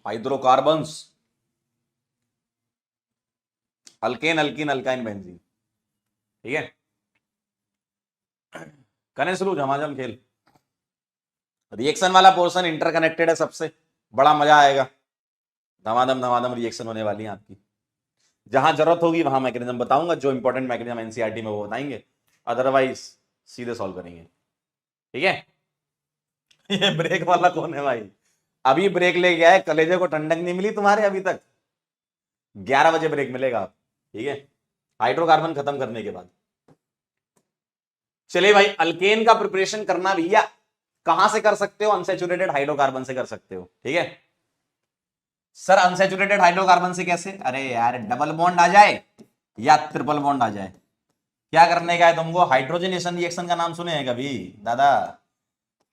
Hydrocarbons, alkane, alkyne, alkyne, benzene. ठीक है, करें शुरू झमाझम खेल। रिएक्शन वाला पोर्शन इंटरकनेक्टेड है सबसे, बड़ा मजा आएगा, धमाधम धमाधम रिएक्शन होने वाली है आपकी। जहां जरूरत होगी वहां मैकेनिज्म बताऊंगा, जो इंपॉर्टेंट मैकेनिज्म एनसीईआरटी में वो बताएंगे, अदरवाइज सीधे सॉल्व करेंगे। ठीक है। ये ब्रेक वाला कौन है भाई? अभी ब्रेक ले गया है, कलेजे को ठंडक नहीं मिली तुम्हारे अभी तक। 11 बजे ब्रेक मिलेगा। ठीक है, हाइड्रोकार्बन खत्म करने के बाद। चलिए भाई, अल्केन का प्रिपरेशन करना भैया कहां से कर सकते हो? अनसैचुरेटेड हाइड्रोकार्बन से कर सकते हो। ठीक है सर, अनसैचुरेटेड हाइड्रोकार्बन से कैसे? अरे यार, डबल बॉन्ड आ जाए या ट्रिपल बॉन्ड आ जाए, क्या करने का है तुमको? हाइड्रोजनेशन रिएक्शन का नाम सुने हैं कभी दादा?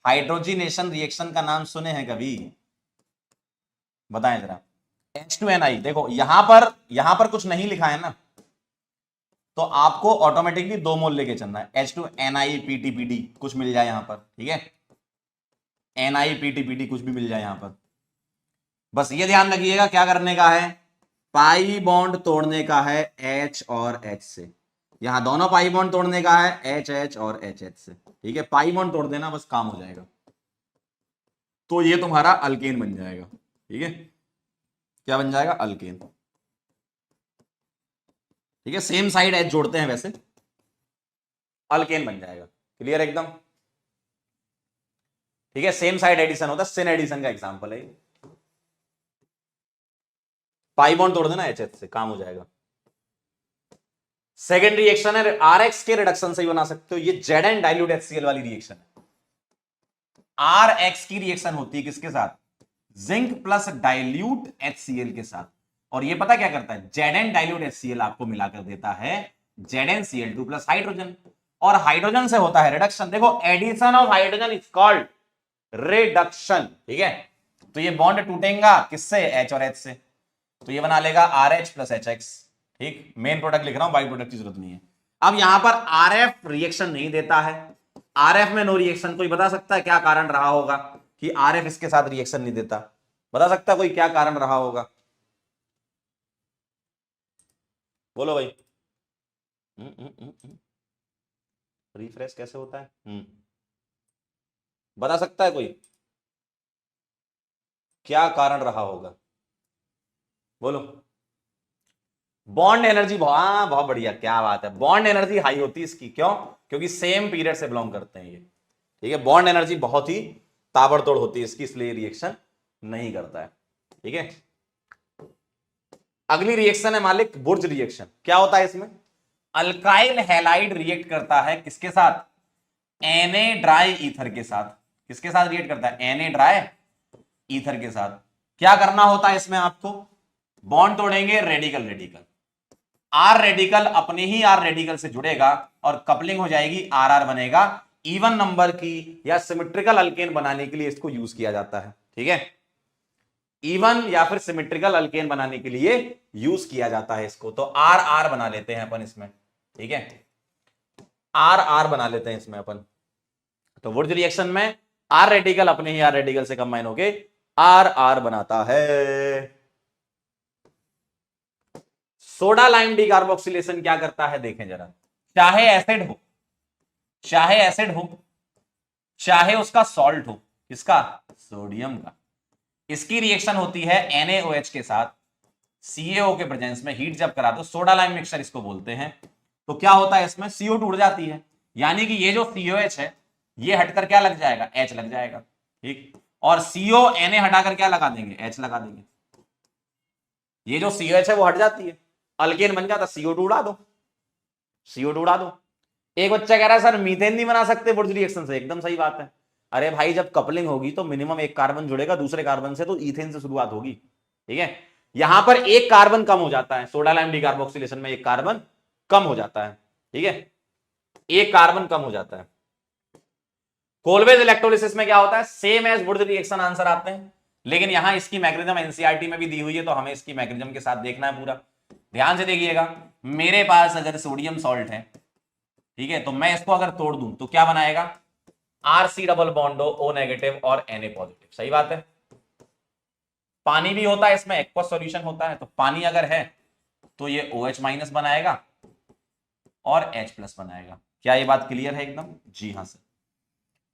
हाइड्रोजनेशन रिएक्शन का नाम सुने हैं कभी? बताएं जरा। H2Ni, देखो यहां पर कुछ नहीं लिखा है ना, तो आपको ऑटोमेटिकली 2 मोल लेके चलना है। H2NiPTPD कुछ मिल जाए यहां पर। ठीक है, NiPTPD कुछ भी मिल जाए यहां पर, बस ये ध्यान रखिएगा क्या करने का है, पाई बॉन्ड तोड़ने का है H और H से। यहां दोनों पाई बॉन्ड तोड़ने का है HH और HH से। ठीक है, पाई बॉन्ड तोड़ देना, बस काम हो जाएगा। तो ये तुम्हारा अल्केन बन जाएगा। ठीक है, क्या बन जाएगा? अल्केन। ठीक है, सेम साइड एच जोड़ते हैं वैसे, अल्केन बन जाएगा। क्लियर एकदम? ठीक है, सेम साइड एडिशन होता है, सिन एडिशन का एग्जांपल है। पाई बॉन्ड तोड़ देना एच से, काम हो जाएगा। सेकेंड रिएक्शन है, आरएक्स के रिडक्शन से ही बना सकते हो। ये जेड डाइल्यूट HCl वाली रिएक्शन है। आरएक्स की रिएक्शन होती है किसके साथ? जिंक प्लस डाइल्यूट HCl के साथ। और ये पता क्या करता है? जेड डाइल्यूट HCl आपको मिलाकर देता है ZnCl2 प्लस हाइड्रोजन, और हाइड्रोजन से होता है रिडक्शन। देखो, addition of hydrogen is called reduction. ठीक है, तो ये बॉन्ड टूटेगा किससे? H और H से, तो ये बना लेगा RH प्लस HX। ठीक, मेन प्रोडक्ट लिख रहा हूं, बाई प्रोडक्ट की जरूरत नहीं है। अब यहां पर RF रिएक्शन नहीं देता है, RF में नो रिएक्शन। कोई बता सकता है क्या कारण रहा होगा कि RF इसके साथ रिएक्शन नहीं देता? बता सकता है कोई क्या कारण रहा होगा? बोलो भाई। रिफ्रेश कैसे होता है? बता सकता है कोई क्या कारण रहा होगा? बोलो। बॉन्ड एनर्जी, बहुत बढ़िया, क्या बात है। बॉन्ड एनर्जी हाई होती है इसकी, क्यों? क्योंकि सेम पीरियड से बिलोंग करते हैं ये। ठीक है, बॉन्ड एनर्जी बहुत ही ताबड़तोड़ होती है इसकी, इसलिए रिएक्शन नहीं करता है। ठीक है, अगली रिएक्शन है मालिक, बुर्ज रिएक्शन। क्या होता है इसमें? अल्काइल हैलाइड रिएक्ट करता है किसके साथ? Na ड्राई ईथर के साथ। किसके साथ रिएक्ट करता है? Na ड्राई ईथर के साथ। क्या करना होता है इसमें आपको? बॉन्ड तोड़ेंगे, रेडिकल रेडिकल, आर रेडिकल अपने ही आर रेडिकल से जुड़ेगा और कपलिंग हो जाएगी, आर आर बनेगा। इवन नंबर की या सिमेट्रिकल अल्केन बनाने के लिए इसको यूज किया जाता है। ठीक है, इवन या फिर सिमेट्रिकल अल्केन बनाने के लिए यूज किया जाता है इसको। तो आर आर बना लेते हैं अपन इसमें। ठीक है, आर आर बना लेते हैं इसमें अपन। तो वुड्स रिएक्शन में आर रेडिकल अपने ही आर रेडिकल से कंबाइन होके आर आर बनाता है। सोडा लाइम डिकार्बोक्सिलेशन क्या करता है देखें जरा। चाहे एसिड हो, चाहे एसिड हो, चाहे उसका सॉल्ट हो, किसका? सोडियम का। इसकी रिएक्शन होती है NaOH के साथ CaO के प्रेजेंस में। हीट जब करा दो, सोडा लाइम मिक्सचर इसको बोलते हैं। तो क्या होता है इसमें? CO2 उड़ जाती है, यानी कि ये जो COH है ये हटकर क्या लग जाएगा? H लग जाएगा। ठीक, और CO Na हटाकर क्या लगा देंगे? H लगा देंगे। ये जो COH है वो हट जाती है, अल्केन बन जाता। CO2 उड़ा दो, CO2 उड़ा दो। एक बच्चा कह रहा है सर मीथेन नहीं बना सकते बुर्ज रिएक्शन से। एकदम सही बात है। अरे भाई, जब कपलिंग होगी तो मिनिमम एक कार्बन जुड़ेगा दूसरे कार्बन से, तो ईथेन से शुरुआत होगी। ठीक है, यहां पर एक कार्बन कम हो जाता है, सोडा लाइम डिकार्बोक्सिलेशन में एक कार्बन कम हो जाता है। ठीक है, एक कार्बन कम हो जाता है। कोलवेज इलेक्ट्रोलिसिस में क्या होता है? सेम एज बुर्ज रिएक्शन आंसर आते हैं, लेकिन यहां इसकी मैकेनिज्म एनसीईआरटी में भी दी हुई है, तो हमें इसकी मैकेनिज्म के साथ देखना है पूरा। ध्यान से देखिएगा, मेरे पास अगर सोडियम सॉल्ट है, ठीक है, तो मैं इसको अगर तोड़ दूं तो क्या बनाएगा? RC double bond O negative और Na पॉजिटिव। सही बात है। पानी भी होता है इसमें, एक्वस सॉल्यूशन होता है, तो पानी अगर है तो ये OH माइनस बनाएगा और H प्लस बनाएगा। क्या ये बात क्लियर है एकदम? जी हाँ सर।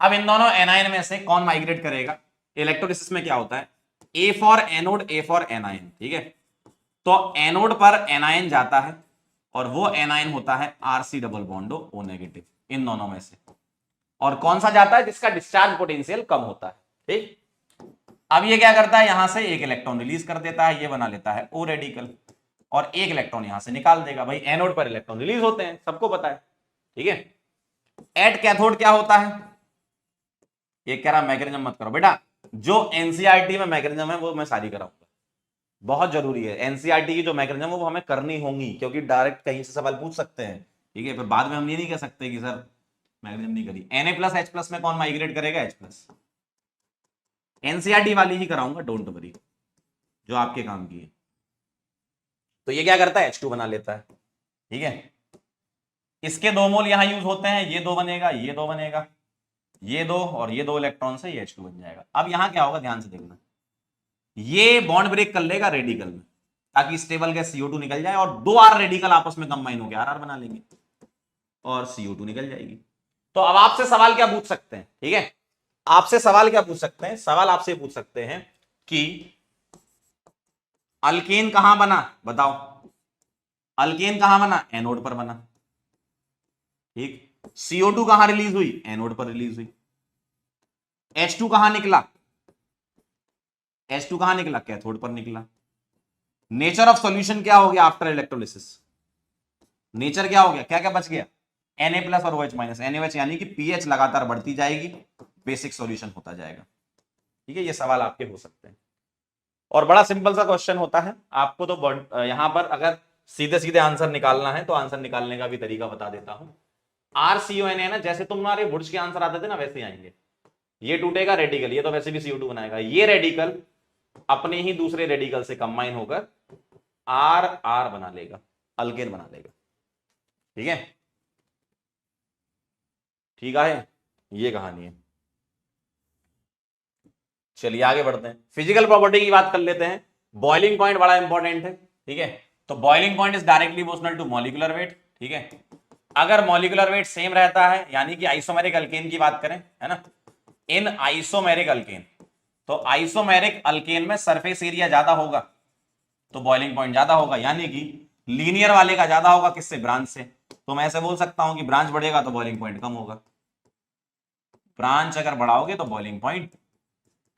अब इन दोनों एनायन में से कौन माइग्रेट करेगा? इलेक्ट्रोलिसिस में क्या होता है, A for anode A for anion, ठीक है। तो एनोड पर एनायन जाता है और वो एनायन होता है RC double bond O negative, इन दोनों में से। और कौन सा जाता है? जिसका डिस्चार्ज पोटेंशियल कम होता है, ठीक। अब ये क्या करता है, यहां से एक इलेक्ट्रॉन रिलीज कर देता है, ये बना लेता है O रेडिकल, और एक इलेक्ट्रॉन यहां से निकाल देगा। भाई एनोड पर इलेक्ट्रॉन रिलीज होते हैं, सबको पता है, ठीक है। एट कैथोड क्या होता है? ये कह रहा मैकेनिज्म मत करो बेटा, जो एनसीईआरटी में मैकेनिज्म है वो मैं सारी कराऊंगा, बहुत जरूरी है। एनसीईआरटी की जो मैकेनिज्म है वो हमें करनी होंगी, क्योंकि डायरेक्ट कहीं से सवाल पूछ सकते हैं, ठीक है। फिर बाद में हम ये नहीं कह सकते कि सर मैकेनिज्म नहीं करी। Na+H+ में कौन माइग्रेट करेगा? H+। एनसीईआरटी वाली ही कराऊंगा, डोंट वरी, जो आपके काम की है। तो ये क्या करता है, H2 बना लेता है, ठीक है। इसके 2 मोल यहां यूज होते हैं, ये 2 बनेगा, ये 2 बनेगा, ये 2 और ये 2 इलेक्ट्रॉन से ये H2 बन जाएगा। अब यहां क्या होगा, ध्यान से देखना, ये बॉन्ड ब्रेक कर लेगा रेडिकल में, ताकि स्टेबल गैस CO2 निकल जाए, और 2 R रेडिकल आपस में कंबाइन हो गया RR बना लेंगे और CO2 निकल जाएगी। तो अब आपसे सवाल क्या पूछ सकते हैं, ठीक है, आपसे सवाल क्या पूछ सकते हैं, सवाल आपसे पूछ सकते हैं कि अल्केन कहां बना, बताओ। अल्केन कहां बना? एनोड पर बना, ठीक। CO2 कहां रिलीज हुई? एनोड पर रिलीज हुई। H2 कहां निकला? H2 कहां निकला? कैथोड पर निकला। नेचर ऑफ सॉल्यूशन क्या हो गया आफ्टर इलेक्ट्रोलिसिस? नेचर क्या हो गया, क्या क्या बच गया? Na+ और OH-। NaOH यानी कि pH लगातार बढ़ती जाएगी, बेसिक सॉल्यूशन होता जाएगा, ठीक है। ये सवाल आपके हो सकते हैं, और बड़ा सिंपल सा क्वेश्चन होता है। आपको तो यहां पर अगर सीधे सीधे आंसर निकालना है तो आंसर निकालने का भी तरीका बता देता हूं। RCON है ना, जैसे तुम्हारे बुर्ज के आंसर आते थे ना, वैसे आएंगे। ये टूटेगा रेडिकल, ये तो वैसे भी CO2 बनाएगा, ये रेडिकल अपने ही दूसरे रेडिकल से कंबाइन होकर RR बना लेगा, अल्केन बना लेगा, ठीक है। ठीक है, ये कहानी है। चलिए आगे बढ़ते हैं, फिजिकल प्रॉपर्टी की बात कर लेते हैं। बॉइलिंग पॉइंट बड़ा इंपॉर्टेंट है, ठीक है। तो boiling point is directly proportional to molecular weight, ठीक है। अगर मॉलिक्यूलर वेट सेम रहता है, यानी कि आइसोमेरिक अल्केन की बात करें, है ना, इन आइसोमेरिक अल्केन, तो आइसोमेरिक अल्केन में सरफेस एरिया ज्यादा होगा तो बॉइलिंग पॉइंट ज्यादा होगा, यानी कि लीनियर वाले का ज्यादा होगा, किससे? ब्रांच से। तो मैं ऐसे बोल सकता हूं कि ब्रांच बढ़ेगा तो बॉइलिंग पॉइंट कम होगा, ब्रांच अगर बढ़ाओगे तो बॉइलिंग पॉइंट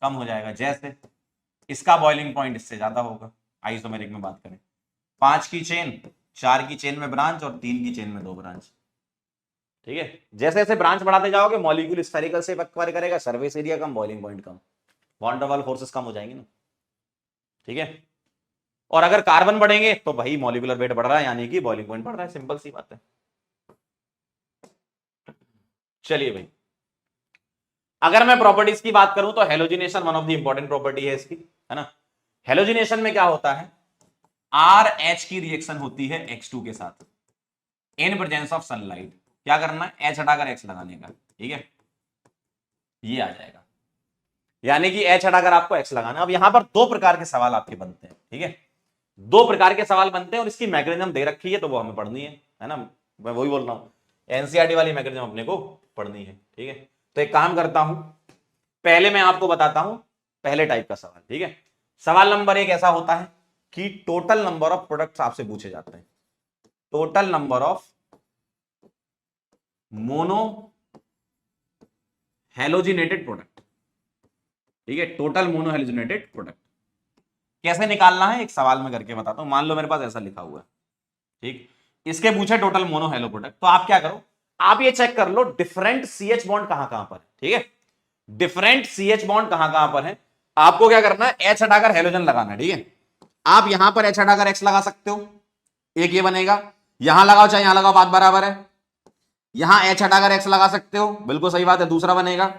कम हो जाएगा। जैसे इसका बॉइलिंग पॉइंट इससे ज्यादा होगा, आइसोमेरिक में बात करें। 5 की चेन, 4 की चेन में ब्रांच और 3 की चेन में 2 ब्रांच, ठीक है। जैसे जैसे ब्रांच बढ़ाते जाओगे मॉलिक्यूल स्फेरिकल से कवर करेगा, सर्फेस एरिया कम, बॉइलिंग पॉइंट कम, वॉन डर वाल फोर्सेस कम हो जाएंगे ना, ठीक है। और अगर कार्बन बढ़ेंगे तो भाई मॉलिक्यूलर वेट बढ़ रहा है, यानी कि बॉइलिंग पॉइंट बढ़ रहा है, सिंपल सी बात है। चलिए भाई, अगर मैं प्रॉपर्टीज की बात करूं तो halogenation one of the important property है इसकी, है ना। हेलोजिनेशन में क्या होता है, RH की रिएक्शन होती है X2 के साथ इन प्रेजेंस ऑफ सनलाइट। क्या करना है, H हटाकर X लगाने का, ठीक है, ये आ जाएगा, यानी कि H हटाकर आपको X लगाना। अब यहां पर 2 प्रकार के सवाल आपके बनते हैं, ठीक है, 2 प्रकार के सवाल बनते हैं, और इसकी मैकेनिज्म दे रखी है तो वो हमें पढ़नी है ना। मैं वही बोल रहा हूं, एनसीईआरटी वाली मैकेनिज्म अपने को पढ़नी है, ठीक है। तो एक काम करता हूं, पहले मैं आपको बताता हूं पहले टाइप का सवाल, ठीक है। सवाल नंबर 1 ऐसा होता है कि टोटल नंबर ऑफ प्रोडक्ट्स आपसे पूछे जाते हैं, total number of mono halogenated product, ठीक है, टोटल मोनो हेलोजिनेटेड प्रोडक्ट कैसे निकालना है, एक सवाल में करके बताता हूं। मान लो मेरे पास ऐसा लिखा हुआ है, ठीक, इसके पूछे टोटल मोनो हेलो प्रोडक्ट, तो आप क्या करो, आप ये चेक कर लो डिफरेंट CH बॉन्ड कहां कहां पर है, ठीक है, डिफरेंट CH बॉन्ड कहां कहां पर है। आपको क्या करना है, H हटाकर हेलोजन लगाना है, ठीक है। आप यहां पर H हटाकर X लगा सकते हो, एक ये बनेगा, यहां लगाओ चाहे यहां लगाओ, बात बराबर है। यहां H हटाकर X लगा सकते हो, बिल्कुल सही बात है, दूसरा बनेगा।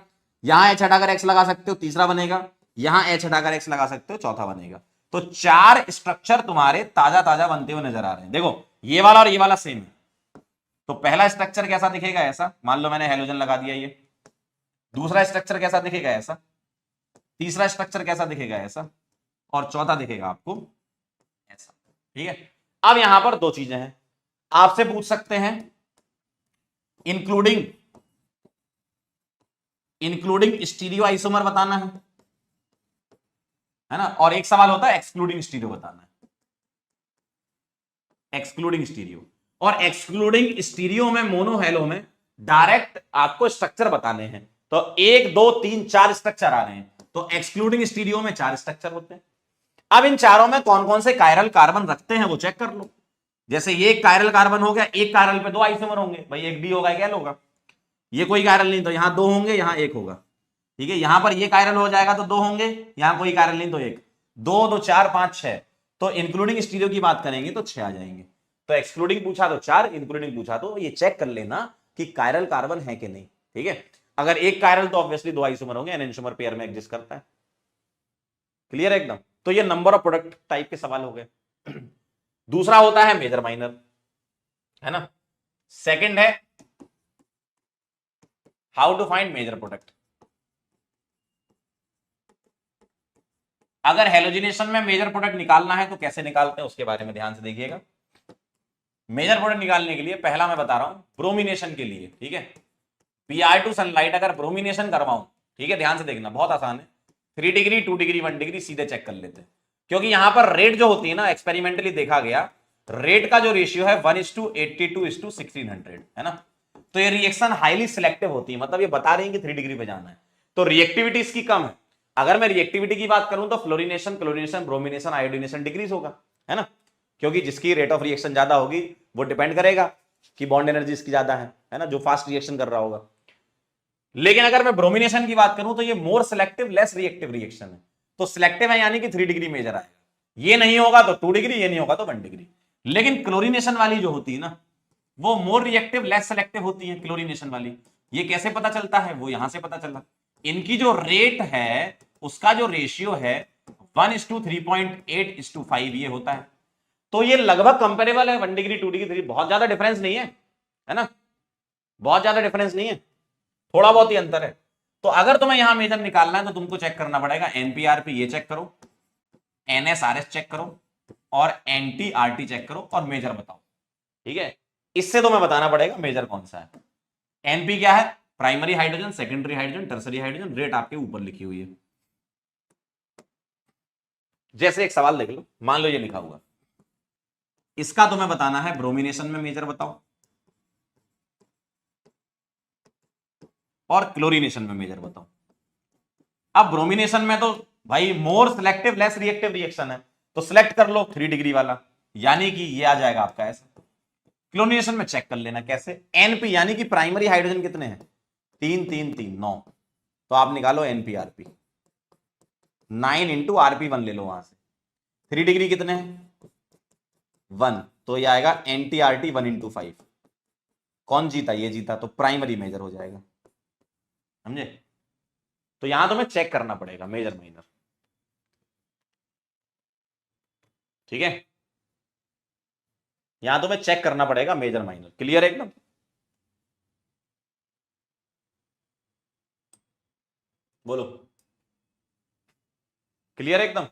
यहां H हटाकर X लगा सकते हो, तीसरा बनेगा। यहां H हटाकर X लगा सकते हो, चौथा बनेगा। तो 4 स्ट्रक्चर तुम्हारे ताजा ताजा बनते हुए नजर आ रहे हैं। देखो ये वाला और ये वाला सेम है, तो पहला स्ट्रक्चर कैसा दिखेगा, ऐसा, मान लो मैंने हेलोजन लगा दिया ये। दूसरा स्ट्रक्चर कैसा दिखेगा, ऐसा। तीसरा स्ट्रक्चर कैसा दिखेगा, ऐसा। और चौथा दिखेगा आपको ऐसा। ठीक है, अब यहां पर दो चीजें हैं, आपसे पूछ सकते हैं इंक्लूडिंग स्टीरियो आइसोमर बताना है ना, और एक सवाल होता है एक्सक्लूडिंग स्टीरियो बताना है। एक्सक्लूडिंग स्टीरियो और एक्सक्लूडिंग स्टीरियो में मोनो हेलो में डायरेक्ट आपको स्ट्रक्चर बताने हैं, तो 1 2 3 4 स्ट्रक्चर आ रहे हैं, तो एक्सक्लूडिंग स्टीरियो में 4 स्ट्रक्चर होते हैं। अब इन चारों में कौन कौन से कायरल कार्बन रखते हैं वो चेक कर लो। जैसे ये एक कायरल कार्बन हो गया, एक कायरल पे 2 आइसोमर होंगे, भाई एक डी होगा एक एल होगा। ये कोई कायरल नहीं तो यहां 2 होंगे, यहां 1 होगा। ठीक है, यहां पर ये कायरल हो जाएगा तो 2 होंगे, यहां कोई कायरल नहीं तो 1, 2 2 4 5 6। तो इंक्लूडिंग स्टीरियो की बात करेंगे तो 6 आ जाएंगे। तो एक्सक्लूडिंग पूछा तो 4, इंक्लूडिंग पूछा तो ये चेक कर लेना कि कायरल कार्बन है कि नहीं। ठीक है, अगर एक कायरल तो ऑब्वियसली 2 आइसोमर होंगे, एनेंटियोमर पेयर में एग्जिस्ट करता है। क्लियर है एकदम। तो ये नंबर ऑफ प्रोडक्ट टाइप के सवाल हो गए। दूसरा होता है मेजर माइनर, है ना। सेकंड है how to find major product. अगर हेलोजिनेशन में मेजर प्रोडक्ट निकालना है तो कैसे निकालते हैं उसके बारे में ध्यान से देखिएगा। मेजर प्रोडक्ट निकालने के लिए पहला मैं बता रहा हूं ब्रोमिनेशन के लिए। ठीक है, Pr2 सनलाइट अगर ब्रोमिनेशन करवाऊं, ठीक है ध्यान से देखना, बहुत आसान है, 3 डिग्री 2 डिग्री 1 डिग्री सीधे चेक कर लेते हैं। क्योंकि यहां पर रेट जो होती है ना, एक्सपेरिमेंटली देखा गया, रेट का जो रेशियो है 1:82:1600 है ना। तो ये रिएक्शन हाईली सिलेक्टिव होती है, मतलब ये बता रही है कि 3 डिग्री पे जाना है, तो रिएक्टिविटी इसकी कम है। अगर मैं रिएक्टिविटी की बात करूं तो fluorination, chlorination, bromination, iodination decrease होगा, है ना, क्योंकि जिसकी रेट ऑफ रिएक्शन ज्यादा होगी वो डिपेंड करेगा कि बॉन्ड एनर्जी इसकी ज्यादा है ना, जो फास्ट रिएक्शन कर रहा होगा। लेकिन अगर मैं ब्रोमिनेशन की बात करूं तो ये मोर सिलेक्टिव लेस रिएक्टिव रिएक्शन है, तो सिलेक्टिव है यानी कि 3 डिग्री मेजर आएगा, ये नहीं होगा तो 2 डिग्री, ये नहीं होगा तो 1 डिग्री। लेकिन क्लोरिनेशन वाली जो होती है ना, वो मोर रिएक्टिव लेस सिलेक्टिव होती है क्लोरिनेशन वाली। ये कैसे पता चलता है, वो यहां से पता चला, इनकी जो रेट है उसका जो रेशियो है 1:3.8:5 ये होता है। तो ये लगभग कंपेरेबल है, 1 डिग्री 2 डिग्री 3, बहुत ज्यादा डिफरेंस नहीं है ना, बहुत ज्यादा डिफरेंस नहीं है, थोड़ा बहुत ही अंतर है। तो अगर तुम्हें यहां मेजर निकालना है तो तुमको चेक करना पड़ेगा एनपीआरपी, ये चेक करो, एनएसआरएस चेक करो और एनटीआरटी चेक करो और मेजर बताओ। ठीक है, इससे तुम्हें बताना पड़ेगा मेजर कौन सा है। एनपी क्या है, primary hydrogen, secondary hydrogen, tertiary hydrogen, rate आपके ऊपर लिखी हुई है। जैसे एक सवाल देख लो, मान लो ये लिखा हुआ, इसका तुम्हें बताना है ब्रोमिनेशन में मेजर बताओ और क्लोरिनेशन में मेजर बताओ। अब ब्रोमिनेशन में तो भाई मोर सिलेक्टिव लेस रिएक्टिव रिएक्शन है, तो सिलेक्ट कर लो 3 डिग्री वाला, यानी कि ये आ जाएगा आपका ऐसा। क्लोरिनेशन में चेक कर लेना कैसे, एनपी यानी कि प्राइमरी हाइड्रोजन कितने हैं, 3 3 3 9, तो आप निकालो एनपीआरपी, 9 इंटू आरपी 1 ले लो वहां से, 3 डिग्री कितने हैं 1, तो ये आएगा एनटीआरटी 1:5। कौन जीता, ये जीता, तो प्राइमरी मेजर हो जाएगा, समझे। तो यहां तुम्हें चेक करना पड़ेगा मेजर माइनर। ठीक है, यहां तुम्हें चेक करना पड़ेगा मेजर माइनर। क्लियर है एकदम। बोलो, क्लियर है एकदम।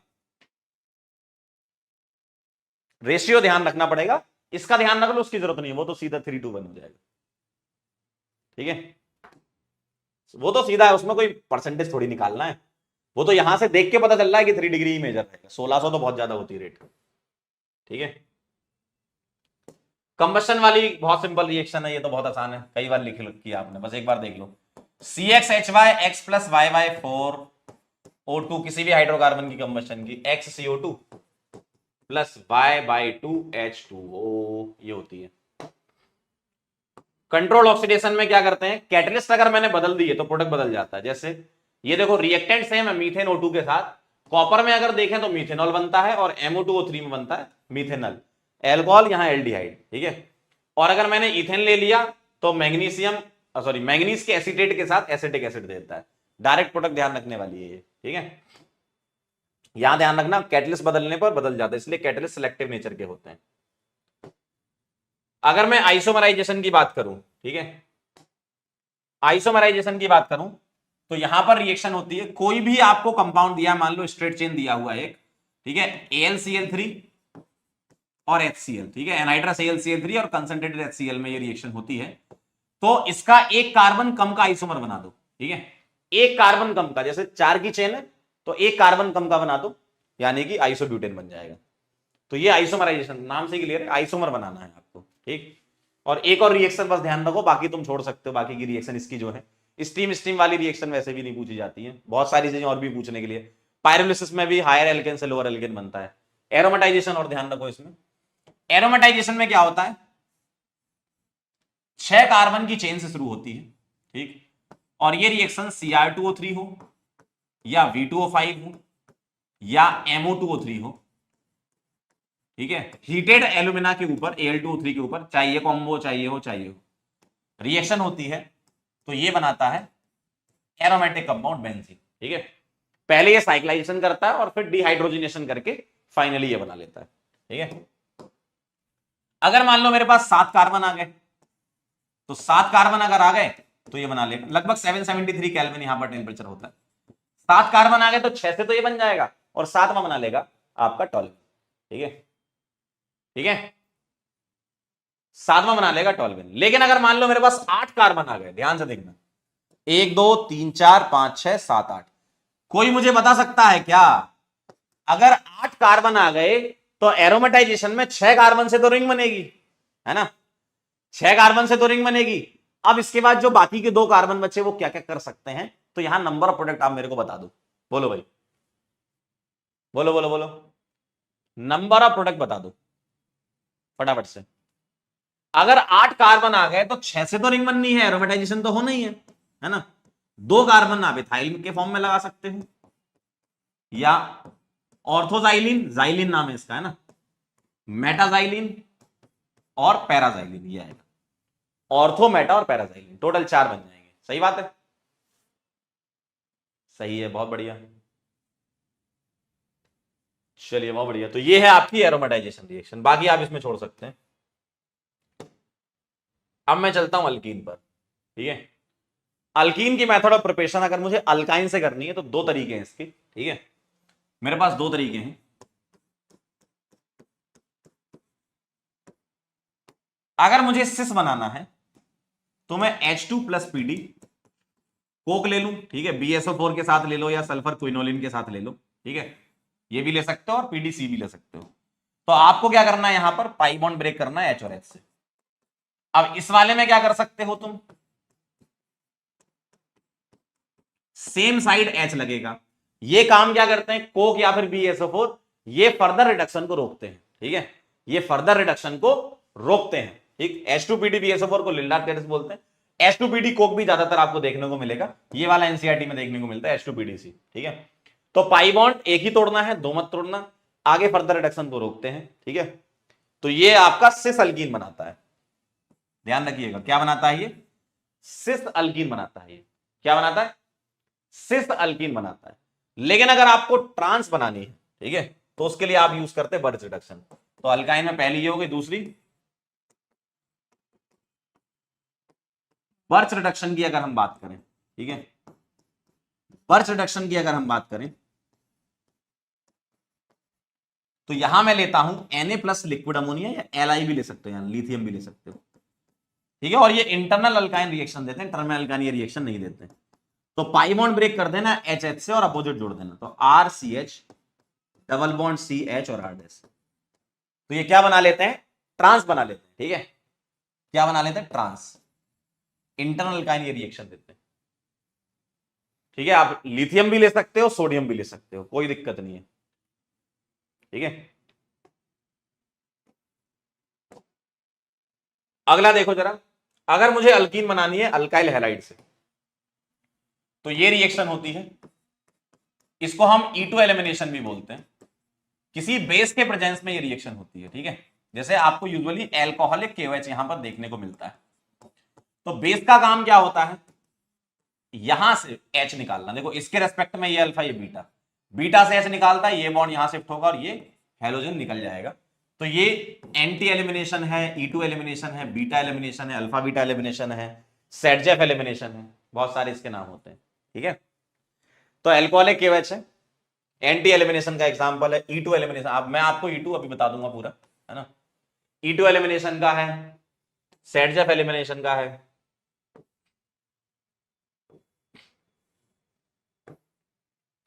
रेशियो ध्यान रखना पड़ेगा, इसका ध्यान रख लो, उसकी जरूरत नहीं है, वो तो सीधा 3:1 हो जाएगा। ठीक है, वो तो सीधा है, उसमें कोई परसेंटेज थोड़ी निकालना है, वो तो यहां से देख के पता चल रहा है कि 3 डिग्री ही मेजर रहेगा, 1600 तो बहुत ज्यादा होती है रेट। ठीक है, कंबशन वाली बहुत सिंपल रिएक्शन है, ये तो बहुत आसान है, कई बार लिख किया आपने, बस एक बार देख लो। CxHy x प्लस YY4O2 किसी भी हाइड्रोकार्बन की कंबशन की, XCO2 प्लस Y/2H2O ये होती है। कंट्रोल ऑक्सीडेशन में क्या करते हैं, कैटलिस्ट अगर मैंने बदल दी है तो प्रोडक्ट बदल जाता है। जैसे ये देखो, रिएक्टेंट सेम है मीथेन O2 के साथ, कॉपर में अगर देखें तो मीथेनॉल बनता है और MO2O3 में बनता है मीथेनॉल, एल्कोहल यहां एल्डिहाइड। ठीक है, और अगर मैंने इथेन ले लिया तो मैग्नीशियम मैग्नीज के एसीटेट के साथ एसिटिक एसिड देता है। डायरेक्ट प्रोडक्ट ध्यान रखने वाली है ये। ठीक है, यहां ध्यान रखना कैटलिस्ट बदलने पर बदल जाता है, इसलिए कैटलिस्ट सिलेक्टिव नेचर के होते हैं। अगर मैं आइसोमराइजेशन की बात करूं, ठीक है, आइसोमराइजेशन की बात करूं तो यहां पर रिएक्शन होती है, कोई भी आपको कंपाउंड दिया, मान लो स्ट्रेट चेन दिया हुआ है एक, ठीक है, AlCl3 और HCl, ठीक है, एनाइड्रस AlCl3 और कंसंट्रेटेड HCl में ये रिएक्शन होती है। तो इसका एक कार्बन कम का आइसोमर बना दो, ठीक है, एक कार्बन कम का, जैसे 4 की चेन है तो एक कार्बन कम का बना दो, यानी कि आइसोब्यूटेन बन जाएगा। तो ये आइसोमराइजेशन, नाम से क्लियर है, आइसोमर बनाना है आपको, ठीक। और एक और रिएक्शन बस ध्यान रखो, बाकी तुम छोड़ सकते हो, बाकी की रिएक्शन इसकी जो है स्टीम स्टीम वाली रिएक्शन वैसे भी नहीं पूछी जाती है, बहुत सारी चीजें और भी पूछने के लिए। पायरोलिसिस में भी हायर एल्केन से लोअर एल्केन बनता है। एरोमेटाइजेशन और ध्यान रखो, इसमें एरोमेटाइजेशन में क्या होता है, 6 कार्बन की चेन से शुरू होती है, ठीक, और ये रिएक्शन Cr2O3 हो या V2O5 हो या MO2O3 हो, ठीक है, हीटेड एल्यूमिना के ऊपर Al2O3 के ऊपर, चाहिए कॉम्बो चाहिए हो रिएक्शन होती है, तो ये बनाता है एरोमेटिक कंपाउंड बेंजीन, ठीक है। पहले ये साइक्लाइजेशन करता है और फिर डिहाइड्रोजनेशन करके फाइनली ये बना लेता है, ठीक है। अगर मान लो मेरे पास 7 कार्बन आ गए, तो 7 कार्बन अगर आ गए तो ये बना लेगा, लगभग 773 केल्विन यहां पर टेम्परेचर होता है। 7 कार्बन आ गए तो 6 से तो ये बन जाएगा और 7वां बना लेगा आपका टॉल्विन, ठीक है, ठीक है, 7वां बना लेगा टॉल्विन। लेकिन अगर मान लो मेरे पास 8 कार्बन आ गए, ध्यान से देखना, 1 2 3 4 5 6 7 8, कोई मुझे बता सकता है क्या, अगर 8 कार्बन आ गए तो एरोमेटाइजेशन में 6 कार्बन से तो रिंग बनेगी, है ना, 6 कार्बन से तो रिंग बनेगी। अब इसके बाद जो बाकी के 2 कार्बन बचे वो क्या क्या कर सकते हैं, तो यहां नंबर ऑफ प्रोडक्ट आप मेरे को बता दो, बोलो भाई, बोलो बोलो बोलो, नंबर ऑफ प्रोडक्ट बता दो फटाफट से। अगर 8 कार्बन आ गए तो 6 से तो रिंग बननी है, एरोमेटाइजेशन तो होना ही है ना। 2 कार्बन आप इथाइल के फॉर्म में लगा सकते हो, या ऑर्थोजाइलिन, जाइलिन नाम है इसका, है ना, मेटाजाइलिन और पैराजाइलिन, ये आएगा ऑर्थो, मेटा और पैराजाइलिन, टोटल 4 बन जाएंगे। सही बात है, सही है, बहुत बढ़िया, चलिए बहुत बढ़िया। तो ये है आपकी एरोमेटाइजेशन रिएक्शन, बाकी आप इसमें छोड़ सकते हैं। अब मैं चलता हूं अल्कीन पर, ठीक है। अल्कीन की मेथड ऑफ प्रिपरेशन अगर मुझे अल्काइन से करनी है तो 2 तरीके हैं इसके, ठीक है, मेरे पास 2 तरीके हैं। अगर मुझे सिस बनाना है तो मैं H2+PD कोक ले लूं, ठीक है, BSO4 के साथ ले लो या सल्फर क्विनोलिन के साथ ले लो, ठीक है, ये भी ले सकते हो और PDC भी ले सकते हो। तो आपको क्या करना है, यहां पर पाई बॉन्ड ब्रेक करना है H और H से। अब इस वाले में क्या कर सकते हो तुम, सेम साइड H लगेगा। ये काम क्या करते हैं, कोक या फिर BSO4, ये फर्दर रिडक्शन को रोकते हैं, ठीक है, ये फर्दर रिडक्शन को रोकते हैं, ठीक। H2PD BSO4 को लिल्डार टेरेस बोलते हैं। H2PD कोक भी ज्यादातर आपको देखने को मिलेगा, ये वाला एनसीईआरटी में देखने को मिलता है H2PDC, ठीक है। तो पाई बॉन्ड एक ही तोड़ना है, 2 मत तोड़ना, आगे फर्दर रिडक्शन को रोकते हैं, ठीक है। तो ये आपका सिस अल्कीन बनाता है, ध्यान रखिएगा, क्या बनाता है ये, सिस अल्कीन बनाता है। ये क्या बनाता है, सिस अल्कीन बनाता है। लेकिन अगर आपको ट्रांस बनानी है, ठीक है, तो उसके लिए आप यूज करते हैं बर्च रिडक्शन। तो अल्काइन में पहली ये हो गई, दूसरी बर्च रिडक्शन की अगर हम बात करें, ठीक है, बर्च रिडक्शन की अगर हम बात करें तो यहां मैं लेता हूं Na+ लिक्विड अमोनिया, या Li भी ले सकते हो, लिथियम भी ले सकते हो, ठीक है। और ये इंटरनल अल्काइन रिएक्शन देते हैं, टर्मिनल अल्काइन ये रिएक्शन नहीं देते। तो पाई बॉन्ड ब्रेक कर देना HH से और अपोजिट जोड़ देना, तो RCH डबल बॉन्ड CH और R डैश। तो ये क्या बना लेते हैं, ट्रांस बना लेते हैं, ठीक है, क्या बना लेते हैं, ट्रांस, इंटरनल अल्काइन ये रिएक्शन देते हैं, ठीक है। आप लिथियम भी ले सकते हो, सोडियम भी ले सकते हो, कोई दिक्कत नहीं है, ठीक है। अगला देखो जरा, अगर मुझे अल्कीन बनानी है अल्काइल हैलाइड से, तो ये रिएक्शन होती है, इसको हम E2 एलिमिनेशन भी बोलते हैं। किसी बेस के प्रेजेंस में ये रिएक्शन होती है, ठीक है, जैसे आपको यूजुअली एल्कोहलिक KOH यहां पर देखने को मिलता है। तो बेस का काम क्या होता है, यहां से H निकालना। देखो इसके रेस्पेक्ट में ये अल्फा, ये बीटा, बीटा से H निकालता है, ये बॉन्ड यहां शिफ्ट होगा और ये हेलोजन निकल जाएगा। तो ये एंटी एलिमिनेशन है, E2 एलिमिनेशन है, बीटा एलिमिनेशन है, अल्फा बीटा एलिमिनेशन है, सेटजेफ एलिमिनेशन है, बहुत सारे इसके नाम होते हैं, ठीक है। तो एल्कोहलिक KOH है, एंटी एलिमिनेशन का एग्जांपल है E2 एलिमिनेशन। अब मैं आपको E2 अभी बता दूंगा पूरा, है ना। E2 एलिमिनेशन का है, सेडजेफ एलिमिनेशन का है,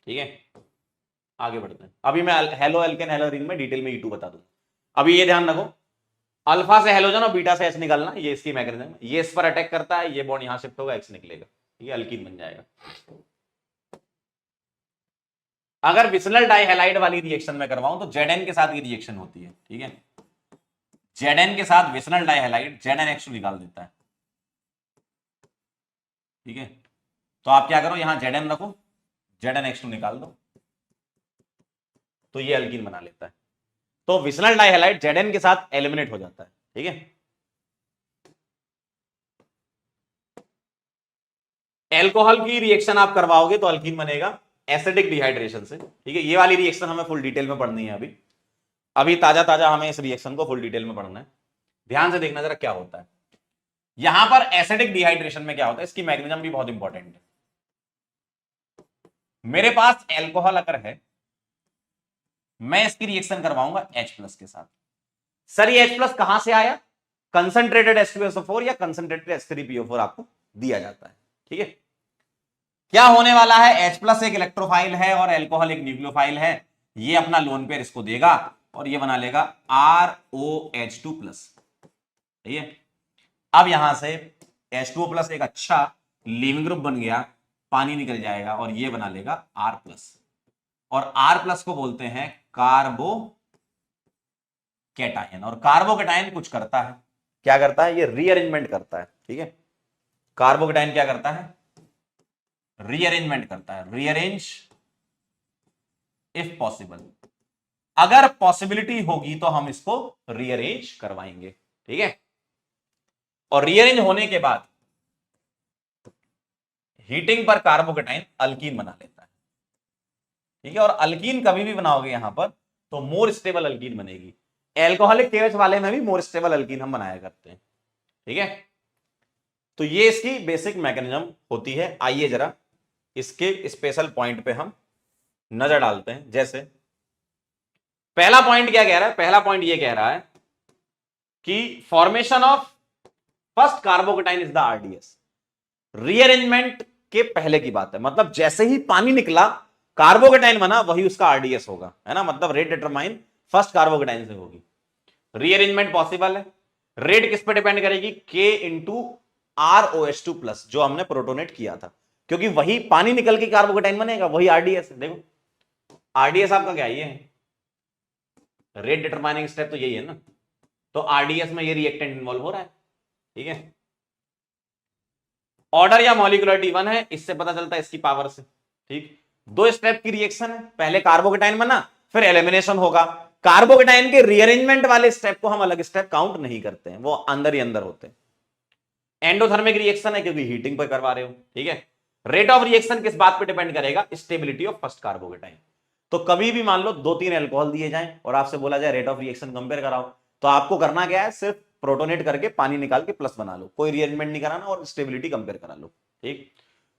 ठीक है। आगे बढ़ते हैं। अभी मैं हेलो एल्केन हेलो रिंग में डिटेल में E2 बता दूं। अभी ये ध्यान रखो, अल्फा से हेलोजन और बीटा से H निकलना, ये इसकी मैकेनिज्म। ये इस पर अटैक करता है, ये बॉन्ड यहां शिफ्ट होगा, X निकलेगा, ये अल्कीन बन जाएगा। अगर विसनल डाइहैलाइड वाली रिएक्शन में करवाऊं तो Zn के साथ ये रिएक्शन होती है, ठीक है। Zn के साथ विसनल डाइहैलाइड ZnH2 निकाल देता है, ठीक है। तो आप क्या करो, यहां Zn रखो, ZnH2 निकाल दो, तो ये अल्कीन बना लेता है। तो विसनल डाइहैलाइड Zn के साथ एलिमिनेट हो जाता है, ठीक है। एल्कोहल की रिएक्शन आप करवाओगे तो अल्कीन बनेगा एसिडिक डिहाइड्रेशन से, ठीक है। ये वाली रिएक्शन हमें फुल डिटेल में पढ़नी है, अभी अभी ताजा ताजा हमें इस रिएक्शन को फुल डिटेल में पढ़ना है। ध्यान से देखना जरा क्या होता है यहां पर एसिडिक डिहाइड्रेशन में। क्या होता है, इसकी मैकेनिज्म भी बहुत इंपॉर्टेंट है। मेरे पास एल्कोहल अगर है, मैं इसकी रिएक्शन करवाऊंगा H+ के साथ। सर ये H+ कहां से आया, कंसंट्रेटेड H2SO4 या कंसंट्रेटेड H3PO4 आपको दिया जाता है, ठीक है। क्या होने वाला है, H+ एक इलेक्ट्रोफाइल है और एल्कोहल एक न्यूक्लियोफाइल है। ये अपना लोन पेयर इसको देगा और ये बना लेगा ROH2+, ठीक है। अब यहां से H2O+ एक अच्छा लीविंग ग्रुप बन गया, पानी निकल जाएगा और ये बना लेगा R+, और R+ को बोलते हैं कार्बो कैटायन। और कार्बो कैटायन कुछ करता है, क्या करता है, ये रीअरेंजमेंट करता है, ठीक है। कार्बो कैटायन क्या करता है, रीअरेंजमेंट करता है, रीअरेंज इफ पॉसिबल। अगर पॉसिबिलिटी होगी तो हम इसको रीअरेंज करवाएंगे, ठीक है। और रीअरेंज होने के बाद हीटिंग पर कार्बोकेटाइन अल्कीन बना लेता है, ठीक है। और अल्कीन कभी भी बनाओगे यहां पर तो मोर स्टेबल अल्कीन बनेगी। एल्कोहलिक केएच वाले में भी मोर स्टेबल अल्कीन हम बनाया करते हैं, ठीक है। तो ये इसकी बेसिक मैकेनिज्म होती है। आइए जरा इसके स्पेशल पॉइंट पे हम नजर डालते हैं। जैसे पहला पॉइंट क्या कह रहा है, पहला पॉइंट ये कह रहा है कि formation of first carbocation is the RDS। Rearrangement के पहले की बात है, मतलब जैसे ही पानी निकला कार्बोकेटाइन बना, वही उसका RDS होगा, है ना। मतलब रेट डिटरमाइन फर्स्ट कार्बोकेटाइन से होगी। रीअरेंजमेंट पॉसिबल है। रेट किस पे डिपेंड करेगी, K इंटू ROH2+, जो हमने प्रोटोनेट किया था, क्योंकि वही पानी निकल के कार्बोकेटाइन बनेगा, वही RDS है। देखो RDS आपका क्या ये है, रेट डिटरमाइनिंग स्टेप तो यही है ना। तो RDS में ये रिएक्टेंट इन्वॉल्व हो रहा है, ठीक है। ऑर्डर या मॉलिक्यूलरिटी 1 है, इससे पता चलता है इसकी पावर से, ठीक। 2 स्टेप की रिएक्शन है, पहले कार्बोकेटाइन बना फिर एलिमिनेशन होगा। कार्बोकेटाइन के रीअरेंजमेंट वाले स्टेप को हम अलग स्टेप काउंट नहीं करते हैं, वो अंदर ही अंदर होते हैं। एंडोथर्मिक रिएक्शन है क्योंकि हीटिंग पर करवा रहे हो, ठीक है। रेट ऑफ रिएक्शन किस बात पे डिपेंड करेगा, स्टेबिलिटी ऑफ फर्स्ट कार्बोकेटाइन। तो कभी भी मान लो 2-3 अल्कोहल दिए जाएं और आपसे बोला जाए रेट ऑफ रिएक्शन कंपेयर कराओ, तो आपको करना क्या है, सिर्फ प्रोटोनेट करके पानी निकाल के प्लस बना लो, कोई रीअरेंजमेंट नहीं कराना और स्टेबिलिटी कंपेयर करा लो, ठीक।